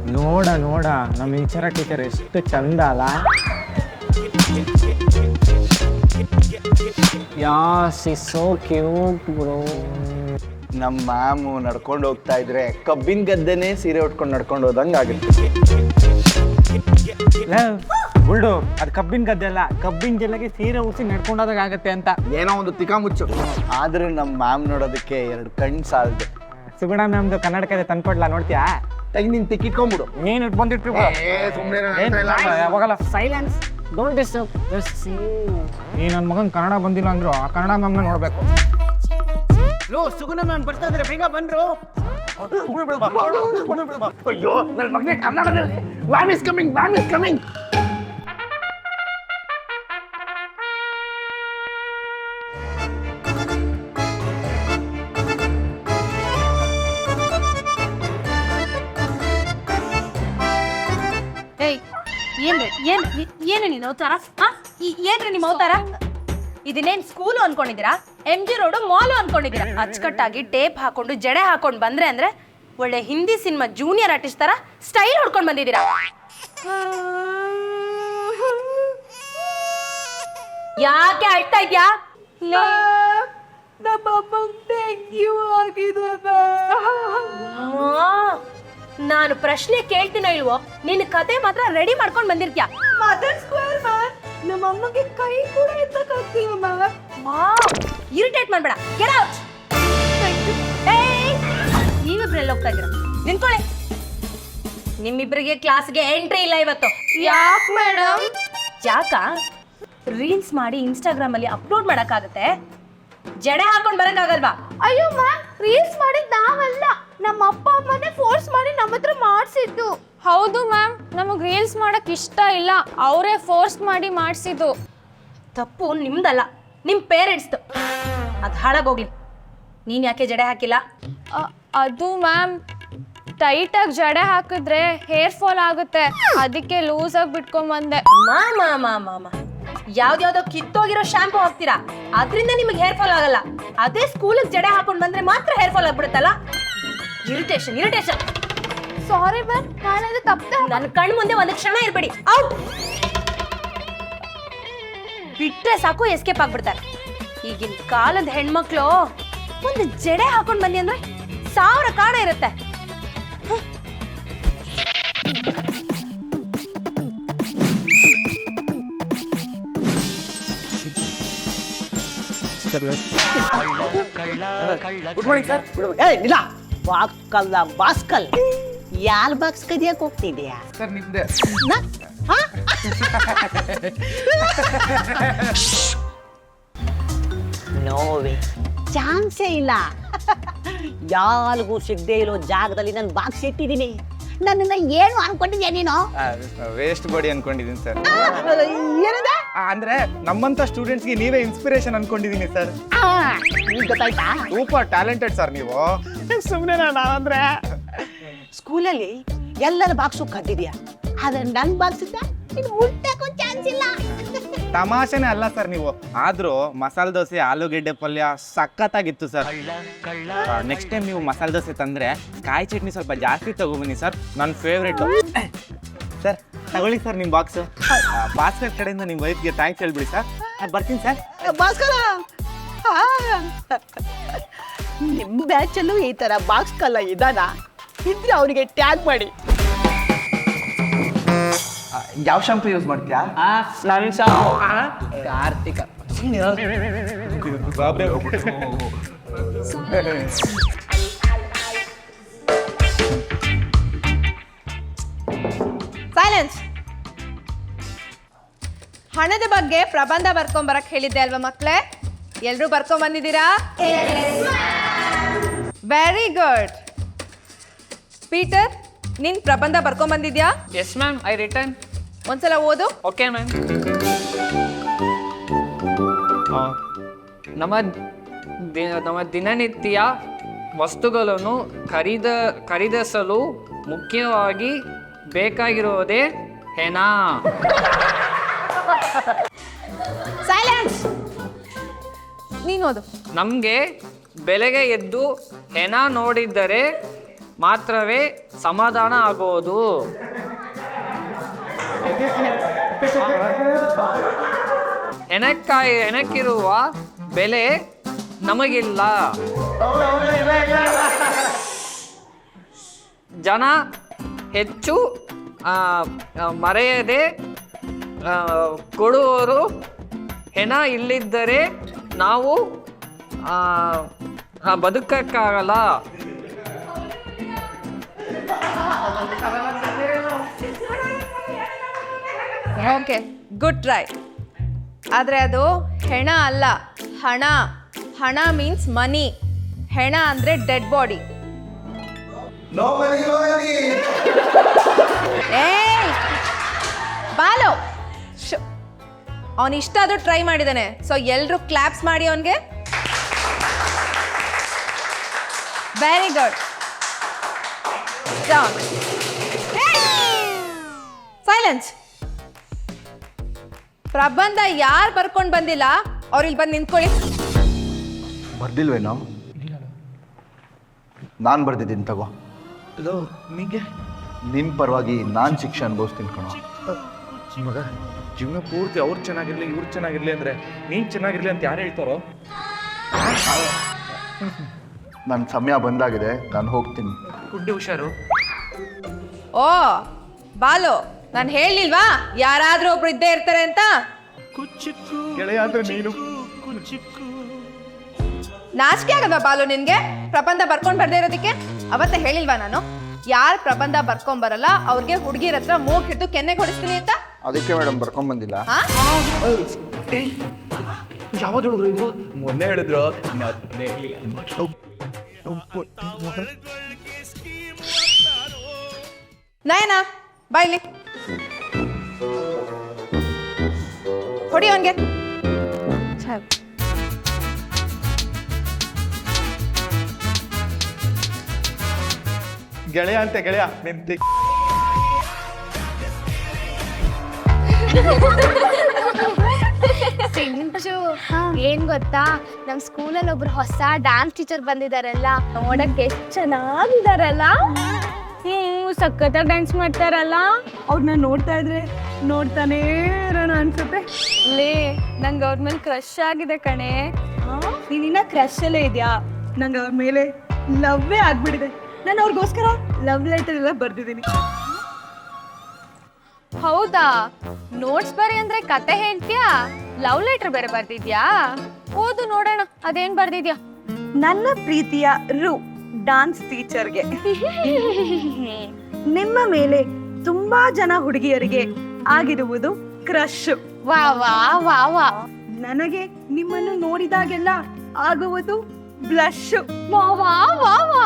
= ನೋಡ ನೋಡ ನೋಡ ನಮ್ಮ ಇಂಚರ ಟೀಚರ್ ಎಷ್ಟು ಚಂದ ಅಲ್ಲ. So cute bro. ನಮ್ಮ ಮ್ಯಾಮು ನಡ್ಕೊಂಡು ಹೋಗ್ತಾ ಇದ್ರೆ ಕಬ್ಬಿನ ಗದ್ದೆನೇ ಸೀರೆ ಉಟ್ಕೊಂಡು ನಡ್ಕೊಂಡು ಹೋದಂಗೆ ಆಗುತ್ತೆ. ಬಿಡು, ಅದು ಕಬ್ಬಿನ ಗದ್ದೆ ಅಲ್ಲ, ಕಬ್ಬಿನ ಜಲ್ಲೆಗೆ ಸೀರೆ ಉಡಿಸಿ ನಡ್ಕೊಂಡೋದಾಗ ಆಗತ್ತೆ ಅಂತ. ಏನೋ ಒಂದು ತಿಕಾ ಮುಚ್ಚು. ಆದ್ರೆ ನಮ್ಮ ಮ್ಯಾಮ್ ನೋಡೋದಕ್ಕೆ 2 ಕಣ್ಣು ಸಾಲದು. ಸುಗುಣ ಮ್ಯಾಮ್ದು ಕನ್ನಡಕ ತಂದ್ಕೊಡ್ಲಾ, ನೋಡ್ತೀಯಾ? ತೆಗಿ ನೀನು ತಿಕ್ಕಿಟ್ಕೊಂಡ್ಬಿಡು. ನೀನು ಬಂದಿಟ್ಟು ಯಾವಾಗಲ್ಲ ಸೈಲೆನ್ಸ್, ಡೋಂಟ್ ಡಿಸ್ಟರ್ಬ್. ನೀ ನನ್ನ ಮಗನ್ ಕನ್ನಡ ಬಂದಿಲ್ಲ ಅಂದ್ರು ಆ ಕನ್ನಡ ಮ್ಯಾಮ್ನ ನೋಡ್ಬೇಕು. ಸುಗುಣ ಮ್ಯಾಮ್ ಬರ್ತಾ ಇದ್ರೆ ಬೇಗ ಬಂದ್ರು. ಅಯ್ಯೋ ನನ್ನ ಮಗನೇ ಕನ್ನಡದಲ್ಲಿ ma'am is coming, ma'am is coming. ಏಯ್, ಏನು ನೀನು ಅವತಾರ? ಏನ್ರಿ ನಿಮ್ಮ ಅವತಾರ? ಇದನ್ನೇನು ಸ್ಕೂಲು ಅನ್ಕೊಂಡಿದ್ದೀರಾ? MG ರೋಡು ಮಾಲು ಅನ್ಕೊಂಡಿದ್ದೀರಾ? ಅಚ್ಚುಕಟ್ಟಾಗಿ ಟೇಪ್ ಹಾಕೊಂಡು ಜಡೆ ಹಾಕೊಂಡು ಬಂದ್ರೆ ಅಂದ್ರೆ ಒಳ್ಳೆ ಹಿಂದಿ ಸಿನಿಮಾ ಜೂನಿಯರ್ ಆರ್ಟಿಸ್ಟ್ ತರ ಸ್ಟೈಲ್ ಹೊಡ್ಕೊಂಡು ಬಂದಿದ್ದೀರಾ. ಯಾಕೆ ಅಳ್ತಾ ಇದ್ಯಾ? ನಾನು ಪ್ರಶ್ನೆ ಕೇಳ್ತೀನೋ ಇಲ್ವೋ, ನಿನ್ನ ಕತೆ ಮಾತ್ರ ರೆಡಿ ಮಾಡ್ಕೊಂಡು ಬಂದಿರ್ತೀಯ. ನಮ್ಮ ಅಮ್ಮಗೆ ಕೈ ಕೂಡ ಎತ್ತಕ್ಕಾಗ್ತಿಲ್ಲ. ಇರಿಟೇಟ್ ಮಾಡ್ಬೇಡ, ಗೆಟ್ ಔಟ್. ನೀವಿಬ್ರೆಲ್ಲ ಹೋಗ್ತಾ ಇದ್ದೀರಾ? ನಿಂತ್ಕೊಳ್ಳಿ. ನಿಮ್ಮಿಬ್ಬರಿಗೆ ಕ್ಲಾಸ್ಗೆ ಎಂಟ್ರಿ ಇಲ್ಲ ಇವತ್ತು. ಯಾಕೆ ಮೇಡಮ್? ಯಾಕ? ರೀಲ್ಸ್ ಮಾಡಿ ಇನ್ಸ್ಟಾಗ್ರಾಮ್ ಅಲ್ಲಿ ಅಪ್ಲೋಡ್ ಮಾಡಕ್ಕಾಗತ್ತೆ, ಜಡೆ ಹಾಕೊಂಡ್ ಬರಕ್ಕಾಗಲ್ವಾ? ಅಯ್ಯೋ ಮ್ಯಾಮ್, ರೀಲ್ಸ್ ಮಾಡಿದ್ ನಾವಲ್ಲ, ನಮ್ಮ ಅಪ್ಪ ಅಮ್ಮನೇ ಫೋರ್ಸ್ ಮಾಡಿ ನಮ್ಮ ಹತ್ರ ಮಾಡಿಸಿದ್ದು. ಹೌದು ಮ್ಯಾಮ್, ನಮಗೆ ರೀಲ್ಸ್ ಮಾಡಕ್ ಇಷ್ಟ ಇಲ್ಲ, ಅವರೇ ಫೋರ್ಸ್ ಮಾಡಿ ಮಾಡಿಸಿದ್ದು. ತಪ್ಪು ನಿಮ್ದಲ್ಲ, ನಿಮ್ ಪೇರೆಂಟ್ಸ್ದು. ಅದು ಹಾಳಾಗೋಗ್ಲಿ. ನೀನ್ ಯಾಕೆ ಜಡೆ ಹಾಕಿಲ್ಲ? ಅದು ಮ್ಯಾಮ್, ಟೈಟಾಗಿ ಜಡೆ ಹಾಕಿದ್ರೆ ಹೇರ್ ಫಾಲ್ ಆಗುತ್ತೆ, ಅದಕ್ಕೆ ಲೂಸ್ ಆಗಿ ಬಿಟ್ಕೊಂಡ್ಬಂದೆ. ಮಾಮ ಯಾವ್ದ್ಯಾವ್ದೋ ಕಿತ್ತೋಗಿರೋ ಶಾಂಪು ಹಾಕ್ತೀರಾ, ಅದರಿಂದ ನಿಮಗೆ ಹೇರ್ ಫಾಲ್ ಆಗಲ್ಲ. ಅದೇ ಸ್ಕೂಲಿಗೆ ಜಡೆ ಹಾಕೊಂಡ್ ಬಂದ್ರೆ ಮಾತ್ರ ಹೇರ್ ಫಾಲ್ ಆಗ್ಬಿಡುತ್ತಲ್ಲ. ಇರಿಟೇಷನ್. ಸಾರಿ ಮ್ಯಾಮ್, ನಾಳೆ ತಪ್ಪದೆ. ನನ್ನ ಕಣ್ಣು ಮುಂದೆ ಒಂದು ಕ್ಷಣ ಇರ್ಬೇಡಿ. ಔಟ್. ಬಿಟ್ರೆ ಸಾಕು ಎಸ್ಕೇಪ್ ಆಗ್ಬಿಡ್ತಾರೆ. ಈಗಿನ ಕಾಲದ ಹೆಣ್ಮಕ್ಳು ಒಂದು ಜಡೆ ಹಾಕೊಂಡ್ ಬನ್ನಿ ಅಂದ್ರೆ 1000 ಕಾರಣ ಇರುತ್ತೆ. Good morning sir. ಏಯ್ ನಿಲ್ಲ, ಬಾಕಲ್ಲ ಬಾಸ್ಕಲ್. ಯಾಲ್ ಬಾಕ್ಸ್ ಕದಿಯಕ್ಕೆ ಹೋಗ್ತಿದ್ಯಾ? ಸರ್ ನಿಮ್ದೆ. ನೋವೇ ಚಾನ್ಸೇ ಇಲ್ಲ. ಯಾರಿಗೂ ಸಿಗದೆ ಇರೋ ಜಾಗದಲ್ಲಿ ನಾನು ಬಾಕ್ಸ್ ಇಟ್ಟಿದ್ದೀನಿ. ನನ್ನನ್ನ ಏನು ಅನ್ಕೊಂಡಿದ್ಯಾ ನೀನು? ವೇಸ್ಟ್ ಬಾಡಿ ಅನ್ಕೊಂಡಿದ್ದೀನಿ ಸರ್. ಏನದ? ಅಂದ್ರೆ ನಮ್ಮಂತ ಸ್ಟೂಡೆಂಟ್ಸ್ಗೆ ನೀವೇ ಇನ್ಸ್ಪಿರೇಷನ್ ಅನ್ಕೊಂಡಿದ್ದೀನಿ ಸರ್. ನಿಮ್ಗೆ ಗೊತ್ತಾಯ್ತಾ? ಸೂಪರ್ ಟ್ಯಾಲೆಂಟೆಡ್ ಸರ್ ನೀವು. ಸುಮ್ಮನೆ ನಾವಂದ್ರೆ ಸ್ಕೂಲಲ್ಲಿ ಎಲ್ಲರ ಬಾಕ್ಸು ಕದ್ದಿದ್ಯಾ, ಆದ್ರೆ ನನ್ನ ಬಾಕ್ಸ್ ಇದ್ದ ನೀನು ಮುಟ್ಟಕ್ಕೂ ಚಾನ್ಸ್ ಇಲ್ಲ. ತಮಾಷೆನೇ ಅಲ್ಲ ಸರ್ ನೀವು. ಆದ್ರೂ ಮಸಾಲೆ ದೋಸೆ ಆಲೂಗೆಡ್ಡೆ ಪಲ್ಯ ಸಖತ್ತಾಗಿತ್ತು ಸರ್. ನೆಕ್ಸ್ಟ್ ಟೈಮ್ ನೀವು ಮಸಾಲೆ ದೋಸೆ ತಂದ್ರೆ ಕಾಯಿ ಚಟ್ನಿ ಸ್ವಲ್ಪ ಜಾಸ್ತಿ ತಗೊಬನ್ನಿ ಸರ್, ನನ್ನ ಫೇವ್ರೇಟು. ಸರ್ ತಗೊಳ್ಳಿ ಸರ್ ನಿಮ್ಮ ಬಾಕ್ಸ್. ಭಾಸ್ಕರ್ ಕಡೆಯಿಂದ ನಿಮ್ಮ ವೈಫ್ಗೆ ಥ್ಯಾಂಕ್ಸ್ ಹೇಳ್ಬಿಡಿ ಸರ್. ಬರ್ತೀನಿ ಸರ್. ಭಾಸ್ಕರ, ನಿಮ್ಮ ಬ್ಯಾಚಲ್ಲೂ ಈ ಥರ ಬಾಕ್ಸ್ ಕಲ್ಲ ಇದ್ದಾನ? ಇದ್ರೆ ಅವನಿಗೆ ಟ್ಯಾಗ್ ಮಾಡಿ. ಯಾವ ಶಾಂಪು ಯೂಸ್ ಮಾಡ್ತೀಯಾ? ನನ್ನ ಶಾಂಪು ಕಾರ್ತಿಕ. ಸೈಲೆನ್ಸ್. ಹಣದ ಬಗ್ಗೆ ಪ್ರಬಂಧ ಬರ್ಕೊಂಬರಕ್ ಹೇಳಿದ್ದೆ ಅಲ್ವಾ ಮಕ್ಕಳೇ? ಎಲ್ರೂ ಬರ್ಕೊಂಬಂದಿದ್ದೀರಾ? Very good. ಪೀಟರ್, ನೀನ್ ಪ್ರಬಂಧ ಬರ್ಕೊಂಬಂದಿದ್ಯಾ? Yes ma'am, I return. ಒಂದ್ಸಲ ಓದು. Okay ma'am. ನಮ್ಮ ದಿನನಿತ್ಯ ವಸ್ತುಗಳನ್ನು ಖರೀದಿಸಲು ಮುಖ್ಯವಾಗಿ ಬೇಕಾಗಿರುವುದೇ ಹೆಣ. ಸೈಲೆನ್ಸ್. ನೀನು ಓದು. ನಮಗೆ ಬೆಳಗ್ಗೆ ಎದ್ದು ಹೆಣ ನೋಡಿದ್ದರೆ ಮಾತ್ರವೇ ಸಮಾಧಾನ ಆಗುವುದು. ಹೆಣಕ್ಕಿರುವ ಬೆಲೆ ನಮಗಿಲ್ಲ. ಜನ ಹೆಚ್ಚು ಮರೆಯದೆ ಕೊಡುವವರು. ಹೆಣ ಇಲ್ಲಿದ್ದರೆ ನಾವು ಬದುಕಕ್ಕಾಗಲ್ಲ. Okay, good try. ಆದರೆ ಅದು ಹೆಣ ಅಲ್ಲ, ಹಣ. ಹಣ ಮೀನ್ಸ್ ಮನಿ. ಹೆಣ ಅಂದರೆ ಡೆಡ್ ಬಾಡಿ. ಏಯ್ ಬಾಲು, ಅವನು ಇಷ್ಟಾದರೂ ಟ್ರೈ ಮಾಡಿದ್ದಾನೆ. ಸೊ ಎಲ್ಲರೂ ಕ್ಲಾಪ್ಸ್ ಮಾಡಿ ಅವನಿಗೆ. Very good. ಸೈಲೆನ್ಸ್. ಪ್ರಬಂಧ ಯಾರು ಬರ್ಕೊಂಡು ಬಂದಿಲ್ಲ ಅವ್ರು ಇಲ್ಲಿ ಬಂದು ನಿಂತ್ಕೊಳ್ಳಿ. ಬರ್ದಿಲ್ವೇನೋ? ನಾನು ಬರ್ದಿದ್ದೀನಿ, ತಗೋ. ನಿಂಗೆ ನಿನ್ನ ಪರವಾಗಿ ನಾನು ಶಿಕ್ಷೆ ಅನುಭವಿಸ್ತೀನಿ ಕಣೋ. ಮಗ, ಜೀವನ ಪೂರ್ತಿ ಅವ್ರು ಚೆನ್ನಾಗಿರ್ಲಿ ಇವ್ರು ಚೆನ್ನಾಗಿರ್ಲಿ ಅಂದ್ರೆ ನೀನ್ ಚೆನ್ನಾಗಿರ್ಲಿ ಅಂತ ಯಾರು ಹೇಳ್ತಾರೋ? ನನ್ನ ಸಮಯ ಬಂದಾಗಿದೆ, ನಾನು ಹೋಗ್ತೀನಿ. ಗುಡ್ಡಿ ಹುಷಾರು. ಓ ಬಾಲು, ನಾನು ಹೇಳಿಲ್ವಾ ಯಾರಾದ್ರೂ ಒಬ್ರು ಇದ್ದೇ ಇರ್ತಾರೆ ಅಂತ? ಗೆಳೆಯ ಅಂದ್ರೆ ನೀನು. ನಾಚಿಕೆ ಆಗಲ್ವಾ ಬಾಲು ನಿನ್ಗೆ ಪ್ರಬಂಧ ಬರ್ಕೊಂಡ್ ಬರ್ದೇ ಇರೋದಕ್ಕೆ? ಅವತ್ತ ಹೇಳಿಲ್ವಾ ನಾನು ಯಾರು ಪ್ರಬಂಧ ಬರ್ಕೊಂಡ್ ಬರಲ್ಲ ಅವ್ರಿಗೆ ಹುಡುಗಿರ ಹತ್ರ ಮೂಗ್ ಹಿಡಿದು ಕೆನ್ನೆ ಕೊಡಿಸ್ತೀನಿ ಅಂತ? ಅದಕ್ಕೆ ಮೇಡಮ್ ಬರ್ಕೊಂಡ್ ಬಂದಿಲ್ಲ. ಯಾವಾಗ ಹೇಳಿದ್ರು ಇದು? ಮೊನ್ನೆ ಹೇಳಿದ್ರು. ನಯನ ಬಾಯ್ಲಿ ಹೊಡಿ ಅವನ್ಗೆ. ಗೆಳೆಯ ಅಂತೆ ಗೆಳೆಯ ನಿಂತಿ. ಸಿಂಚು, ಏನ್ ಗೊತ್ತಾ, ನಮ್ ಸ್ಕೂಲಲ್ಲಿ ಒಬ್ರು ಹೊಸ ಡ್ಯಾನ್ಸ್ ಟೀಚರ್ ಬಂದಿದಾರಲ್ಲ, ನೋಡಕ್ಕೆ ಎಷ್ಟು ಚೆನ್ನಾಗಿದಾರಲ್ಲ. ಸಖತ್ತಾಗಿ ಡ್ಯಾನ್ಸ್ ಮಾಡ್ತಾರಲ್ಲ. ಅವ್ರನ್ನ ನೋಡ್ತಾ ಇದ್ರೆ ನೋಡ್ತಾನೇ ಇರೋಣ ಅನ್ಸುತ್ತೆ. ಲೇ, ನಂಗೆ ಅವ್ರ ಮೇಲೆ ಕ್ರಶ್ ಆಗಿದೆ ಕಣೆ. ನೀನಿನ್ನ ಕ್ರಶ್ ಅಲ್ಲೇ ಇದೆಯಾ? ನಂಗೆ ಅವ್ರ ಮೇಲೆ ಲವ್ವೇ ಆಗ್ಬಿಟ್ಟಿದೆ. ನಾನು ಅವ್ರಿಗೋಸ್ಕರ ಲವ್ ಲೆಟರ್ ಎಲ್ಲ ಬರ್ದಿದ್ದೀನಿ. ಹೌದಾ? ನೋಟ್ಸ್ ಬರಿ ಅಂದ್ರೆ ಕತೆ ಹೇಳ್ತೀಯಾ? ಲವ್ ಲೆಟರ್ ಬೇರೆ ಬರ್ದಿದ್ಯಾ? ಓದು ನೋಡೋಣ, ಅದೇನ್ ಬರ್ದಿದ್ಯಾ? ನನ್ನ ಪ್ರೀತಿಯ ರು ಡಾನ್ಸ್ ಟೀಚರ್ಗೆ, ನಿಮ್ಮ ಮೇಲೆ ತುಂಬಾ ಜನ ಹುಡುಗಿಯರಿಗೆ ಆಗಿರುವುದು ಕ್ರಶ್. ವಾ ವಾ ವಾ ವಾ. ನನಗೆ ನಿಮ್ಮನ್ನು ನೋಡಿದಾಗೆಲ್ಲ ಆಗುವುದು ಬ್ಲಶ್. ವಾ ವಾ ವಾ ವಾ.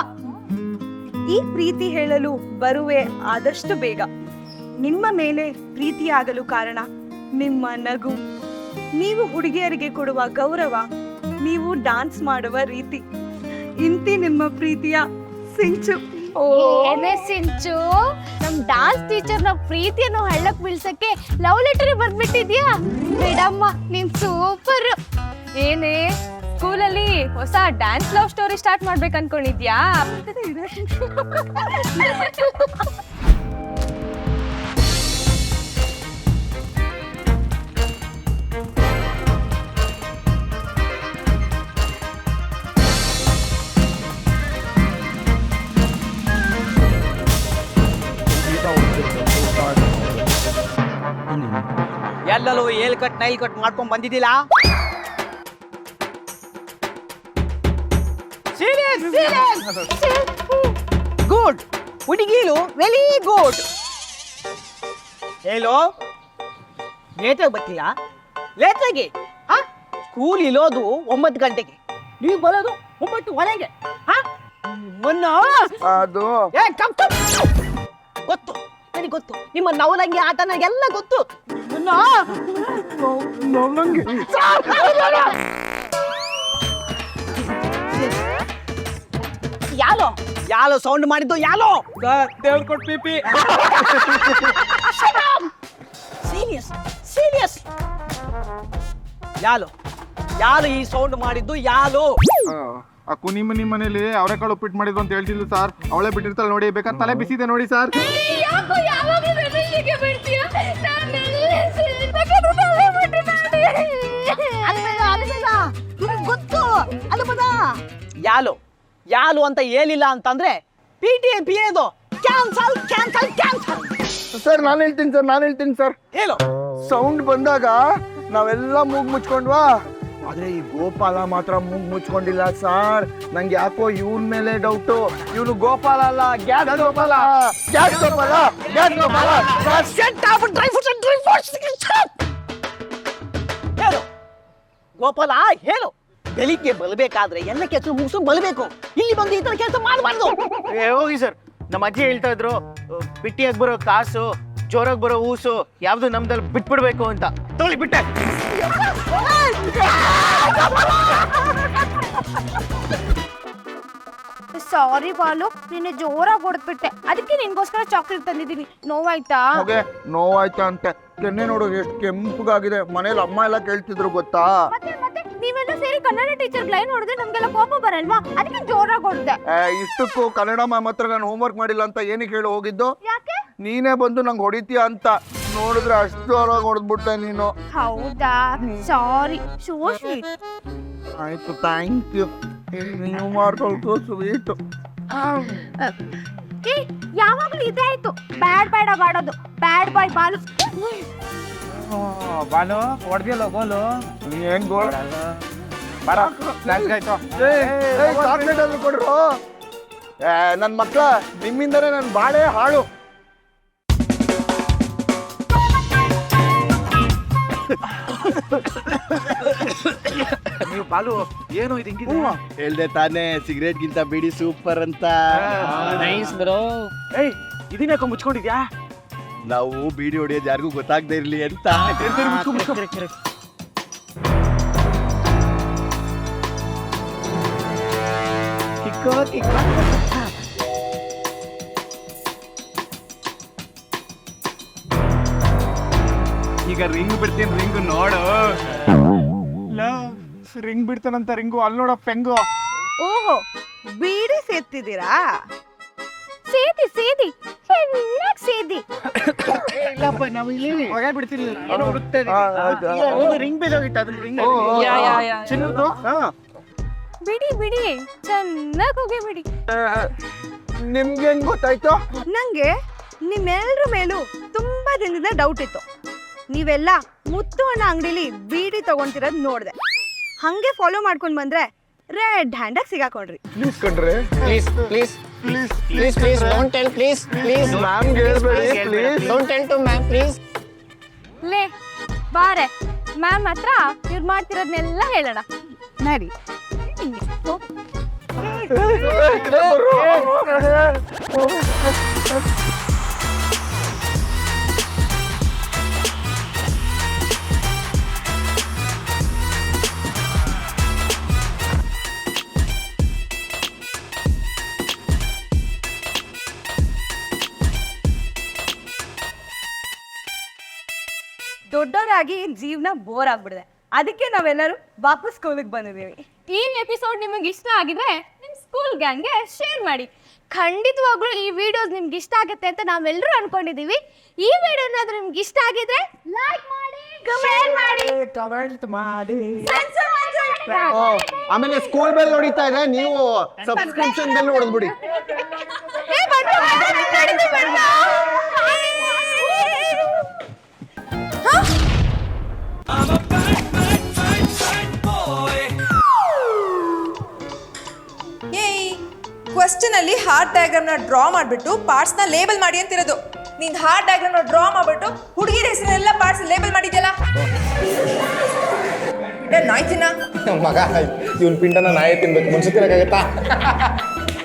ಈ ಪ್ರೀತಿ ಹೇಳಲು ಬರುವೆ ಆದಷ್ಟು ಬೇಗ. ನಿಮ್ಮ ಮೇಲೆ ಪ್ರೀತಿಯಾಗಲು ಕಾರಣ ನಿಮ್ಮ ನಗು, ನೀವು ಹುಡುಗಿಯರಿಗೆ ಕೊಡುವ ಗೌರವ, ನೀವು ಡಾನ್ಸ್ ಮಾಡುವ ರೀತಿ. ಇಂತಿ ನಿಮ್ಮ ಪ್ರೀತಿಯ ಸಿಂಚು. ಏನೇ ಸಿಂಚು, ನಮ್ ಡಾನ್ಸ್ ಟೀಚರ್ ನ ಪ್ರೀತಿಯನ್ನು ಹಳ್ಳಕ್ ಬೀಳ್ಸಕ್ಕೆ ಲವ್ ಲೆಟರ್ ಬರ್ದ್ಬಿಟ್ಟಿದ್ಯಾ? ಬಿಡಮ್ಮ, ನೀನ್ ಸೂಪರ್. ಏನೇ ಸ್ಕೂಲಲ್ಲಿ ಹೊಸ ಡ್ಯಾನ್ಸ್ ಲವ್ ಸ್ಟೋರಿ ಸ್ಟಾರ್ಟ್ ಮಾಡ್ಬೇಕು ಅನ್ಕೊಂಡಿದ್ಯಾ? ಎಲ್ಲರೂ ಏಲ್ ಕಟ್ ನೈಲ್ ಕಟ್ ಮಾಡ್ಕೊಂಡ್ ಬಂದಿದ್ದಿಲ್ಲ. ಗುಡ್ ಹುಡುಗಿಲು, ವೆರಿ ಗುಡ್. ಹೇಳೋ, ಲೇಟಾಗಿ ಬರ್ತೀಯ? ಲೇಟಾಗಿ ಸ್ಕೂಲ್ ಇರೋದು 9 ಗಂಟೆಗೆ, ನೀವು ಬರೋದು 9:15ಗೆ. ಅದು ಗೊತ್ತು, ನನಗೆ ಗೊತ್ತು. ನಿಮ್ಮ ನವಲಂಗಿ ಆಟ ನನಗೆಲ್ಲ ಗೊತ್ತು. ಯಾಲೋ ಯಾಲೋ ಸೌಂಡ್ ಮಾಡಿದ್ದು ಯಾಲೋ? ದೇವ್ರ ಕೊಟ್ಟು ಪಿಪಿ. Serious serious. ಯಾಲೋ ಯಾಲು ಈ ಸೌಂಡ್ ಮಾಡಿದ್ದು ಯಾಲು? ಆ ಕುನಿಮನಿ ಮನೇಲಿ ಅವರೆಕಾಳು ಉಪ್ಪಿಟ್ಟು ಮಾಡಿದ್ರು ಅಂತ ಹೇಳ್ತಿದ್ಲು ಸರ್. ಅವಳೇ ಬಿಟ್ಟಿರ್ತಾಳೆ ನೋಡಿ, ಬೇಕಾದ್ರೆ ತಲೆ ಬಿಸಿದೆ ನೋಡಿ ಸರ್. ಗೊತ್ತು ಅದು ಪದ ಯಾಲು ಯಾಲು ಅಂತ ಹೇಳಿಲ್ಲ ಅಂತಂದ್ರೆ PTA PAದು ಕ್ಯಾನ್ಸಲ್ ಕ್ಯಾನ್ಸಲ್ ಕ್ಯಾನ್ಸಲ್. ಸರ್ ನಾನು ಹೇಳ್ತೀನಿ ಸರ್. ಹೇಳು. ಸೌಂಡ್ ಬಂದಾಗ ನಾವೆಲ್ಲ ಮೂಗ್ ಮುಚ್ಕೊಂಡ್ವಾ, ಆದ್ರೆ ಈ ಗೋಪಾಲ ಮಾತ್ರ ಮೂಗ್ ಮುಚ್ಕೊಂಡಿಲ್ಲ ಸರ್. ನಂಗೆ ಯಾಕೋ ಇವನ್ ಮೇಲೆ ಡೌಟು. ಇವನು ಗೋಪಾಲ ಅಲ್ಲ, ಗ್ಯಾಸ್ ಗೋಪಾಲ. ಹೇಳು ಗೋಪಾಲ ಹೇಳು. ಬೆಳಿಗ್ಗೆ ಬಲ್ಬೇಕಾದ್ರೆ ಎಲ್ಲ ಕೆಲಸ ಮುಗಿಸ್ಕೊಂಡು ಬಲ್ಬೇಕು. ಇಲ್ಲಿ ಬಂದು ಈ ತರ ಕೆಲಸ ಮಾಡಬಾರ್ದು. ಹೋಗಿ ಸರ್, ನಮ್ಮ ಅಜ್ಜಿ ಹೇಳ್ತಾ ಇದ್ರು ಬಿಟ್ಟಿಯಾಗಿ ಬರೋ ಕಾಸು ಜೋರಾಗಿ ಬರೋ ಊಸು ಯಾವ್ದು ನಮ್ದಲ್ಲಿ ಬಿಟ್ಬಿಡ್ಬೇಕು ಅಂತ. ತೊಳಿ ಬಿಟ್ಟೆ. ಸಾರಿ ಬಾಲು, ನಿನ್ನೆ ಜೋರಾಗಿ ಹೊಡೆದ್ಬಿಟ್ಟೆ, ಅದಕ್ಕೆ ನಿನ್ಗೋಸ್ಕರ ಚಾಕ್ಲೇಟ್ ತಂದಿದ್ದೀನಿ. ನೋವಾಯ್ತಾ? ನೋವಾಯ್ತಾ ಅಂತೆ. ಕೆನ್ನೆ ನೋಡು ಎಷ್ಟು ಕೆಂಪಗಾಗಿದೆ. ಮನೇಲಿ ಅಮ್ಮ ಎಲ್ಲ ಕೇಳ್ತಿದ್ರು ಗೊತ್ತಾ. ಮತ್ತೆ ನೀವೆಲ್ಲ ಸೇರಿ ಕನ್ನಡ ಟೀಚರ್ ಲೈನ್ ಹೊಡೆದ್ರೆ ನಮ್ಗೆಲ್ಲ ಕೋಪ ಬರಲ್ವಾ? ಅದಕ್ಕೆ ಜೋರಾಗಿ ಹೊಡೆದೆ. ಇಷ್ಟಕ್ಕೂ ಕನ್ನಡ ಮ್ಯಾಮ್ ಹತ್ರ ನಾನು ಹೋಮ್ವರ್ಕ್ ಮಾಡಿಲ್ಲ ಅಂತ ಏನಕ್ಕೆ ಹೇಳಿ ಹೋಗಿದ್ದು? ಯಾಕೆ? ನೀನೇ ಬಂದು ನಂಗೆ ಹೊಡಿತೀಯ ಅಂತ. ನೋಡಿದ್ರೆ ಅಷ್ಟು ಜೋರಾಗಿ ಹೊಡೆದ್ಬಿಟ್ಟೆ ನೀನು. ಹೌದಾ? ಸಾರಿ. So sweet. ಆಯ್ತು, ಥ್ಯಾಂಕ್ ಯು. ನೀವು ಮಾಡ್ಕೊಳ್ತು ಸ್ವೀಟ್. ಯಾವಾಗ್ಲೂ ಇದೇ ಆಯ್ತು, ಬ್ಯಾಡ್ ಆಡೋದು. ಬ್ಯಾಡ್ ಬಾಯ್ ಬಾಲು. ಬಾಲು ಹೊಡೆದಿಲ್ಲ ಗೋಲು. ಏನ್ ಗೋಲ್? ಬರ ಆಯ್ತು. ಚಾಕ್ಲೇಟ್ ಅಲ್ಲಿ ಕೊಡ್ರು. ನನ್ನ ಮಕ್ಕಳ, ನಿಮ್ಮಿಂದನೇ ನನ್ನ ಬಾಳೆ ಹಾಳು. ನೀವು ಬಾಲು ಏನು ಇದು ಹಿಂಗಿದೆ? ಹೇಳ್ದೆ ತಾನೇ ಸಿಗರೇಟ್ ಗಿಂತ ಬಿಡಿ ಸೂಪರ್ ಅಂತ. Nice bro. ಏಯ್ ಇದನ್ನ ಯಾಕೋ ಮುಚ್ಕೊಂಡಿದ್ಯಾ? ನಾವು ಬೀಡಿ ಹೊಡಿಯೋದು ಯಾರಿಗೂ ಗೊತ್ತಾಗದೆ ಇರ್ಲಿ ಅಂತ. ಈಗ ರಿಂಗ್ ಬಿಡ್ತೀನಿ, ರಿಂಗ್ ನೋಡು. ರಿಂಗ್ ಬಿಡ್ತಾನಂತ ರಿಂಗು. ಅಲ್ಲಿ ನೋಡ ಪೆಂಗು. ಓಹೋ, ಬೀಡಿ ಸೇರ್ತಿದ್ದೀರಾ? ಸೇದಿ ಚೆನ್ನಾಗಿ ಸೇದಿ. ಇಲ್ಲಪ್ಪ, ನಾವು ಇಲ್ಲಿ ಹೊಗೆ ಬಿಡ್ತೀನಿ. ರಿಂಗ್ ಬೇಜಾಗಿತ್ತು, ಅದ್ರ ರಿಂಗ್ ಚಿನ್ನದು. ಬಿಡಿ ಚೆನ್ನಾಗಿ ಹೋಗಿ ಬಿಡಿ. ನಿಮ್ಗೆ ಹೆಂಗ್ ಗೊತ್ತಾಯ್ತು? ನಂಗೆ ನಿಮ್ಮೆಲ್ರ ಮೇಲೂ ತುಂಬಾ ದಿನದಿಂದ ಡೌಟ್ ಇತ್ತು. ನೀವೆಲ್ಲ ಮುತ್ತು ಅಣ್ಣ ಅಂಗಡಿಲಿ ಬೀಡಿ ತಗೊಂತಿರೋದು ನೋಡಿದೆ. ಹಂಗೆ ಫಾಲೋ ಮಾಡ್ಕೊಂಡು ಬಂದ್ರೆ ರೆಡ್ ಹ್ಯಾಂಡಾಗಿ ಸಿಗಾಕೊಂಡ್ರಿ. ಪ್ಲೀಸ್ ಕಣ್ರೆ, please please please please please don't tell please please ಮ್ಯಾಮ್ಗೆ ಹೇಳ್ಬೇಡಿ please. Don't tell to ma'am please. ಲೇ ಬಾರೆ, ಮ್ಯಾಮ್ ಹತ್ರ ಇವ್ರು ಮಾಡ್ತಿರೋದ್ನೆಲ್ಲ ಹೇಳೋಣ. ನಡಿ. ದೊಡ್ಡವರಾಗಿ ಜೀವನ ಬೋರ್ ಆಗ್ಬಿಡಿದೆ, ಅದಕ್ಕೆ ನಾವೆಲ್ಲರೂ ವಾಪಸ್ ಸ್ಕೂಲಿಗೆ ಬಂದಿದ್ದೀವಿ. ಈ ಎಪಿಸೋಡ್ ನಿಮಗೆ ಇಷ್ಟ ಆಗಿದ್ರೆ ನಿಮ್ಮ ಸ್ಕೂಲ್ ಗ್ಯಾಂಗ್ಗೆ ಶೇರ್ ಮಾಡಿ. ಖಂಡಿತವಾಗ್ಲೂ ಈ ವಿಡಿಯೋಸ್ ನಿಮ್ಗೆ ಇಷ್ಟ ಆಗುತ್ತೆ ಅಂತ ನಾವೆಲ್ಲರೂ ಅನ್ಕೊಂಡಿದೀವಿ. ಈ ವಿಡಿಯೋ ಏನಾದ್ರೂ ನಿಮ್ಗೆ ಇಷ್ಟ ಆಗಿದ್ರೆ ಲೈಕ್ ಮಾಡಿ, ಕಮೆಂಟ್ ಮಾಡಿ. ಆಮೇಲೆ ಸ್ಕೂಲ್ ಬೆಲ್ ಹೊಡಿತಾ ಇದೆ, ನೀವು ಸಬ್ಸ್ಕ್ರಿಪ್ಷನ್ ಬೆಲ್ ಹೊಡೆದ್ಬಿಡಿ. ಕ್ವೆಶ್ಚನ್ ಅಲ್ಲಿ ಹಾರ್ಟ್ ಡಯಾಗ್ರಾಮ್ನ ಡ್ರಾ ಮಾಡಿಬಿಟ್ಟು ಪಾರ್ಟ್ಸ್ನ ಲೇಬಲ್ ಮಾಡಿ ಅಂತಿರೋದು. ನೀನ್ ಹಾರ್ಟ್ ಡಯಾಗ್ರಾಮ್ನ ಡ್ರಾ ಮಾಡ್ಬಿಟ್ಟು ಹುಡುಗಿರ ಹೆಸರೆಲ್ಲ ಪಾರ್ಟ್ಸ್ ಲೇಬಲ್ ಮಾಡಿದ್ಯಲ್ಲ, ನಾಯ್ತಿನ ಮಗ, ಇವನ್ ಪಿಂಡನ ನಾಯಿ ತಿನ್ಬೇಕು, ಮುನ್ಸು ತಿನ್ನಕ್ಕಾಗತ್ತಾ?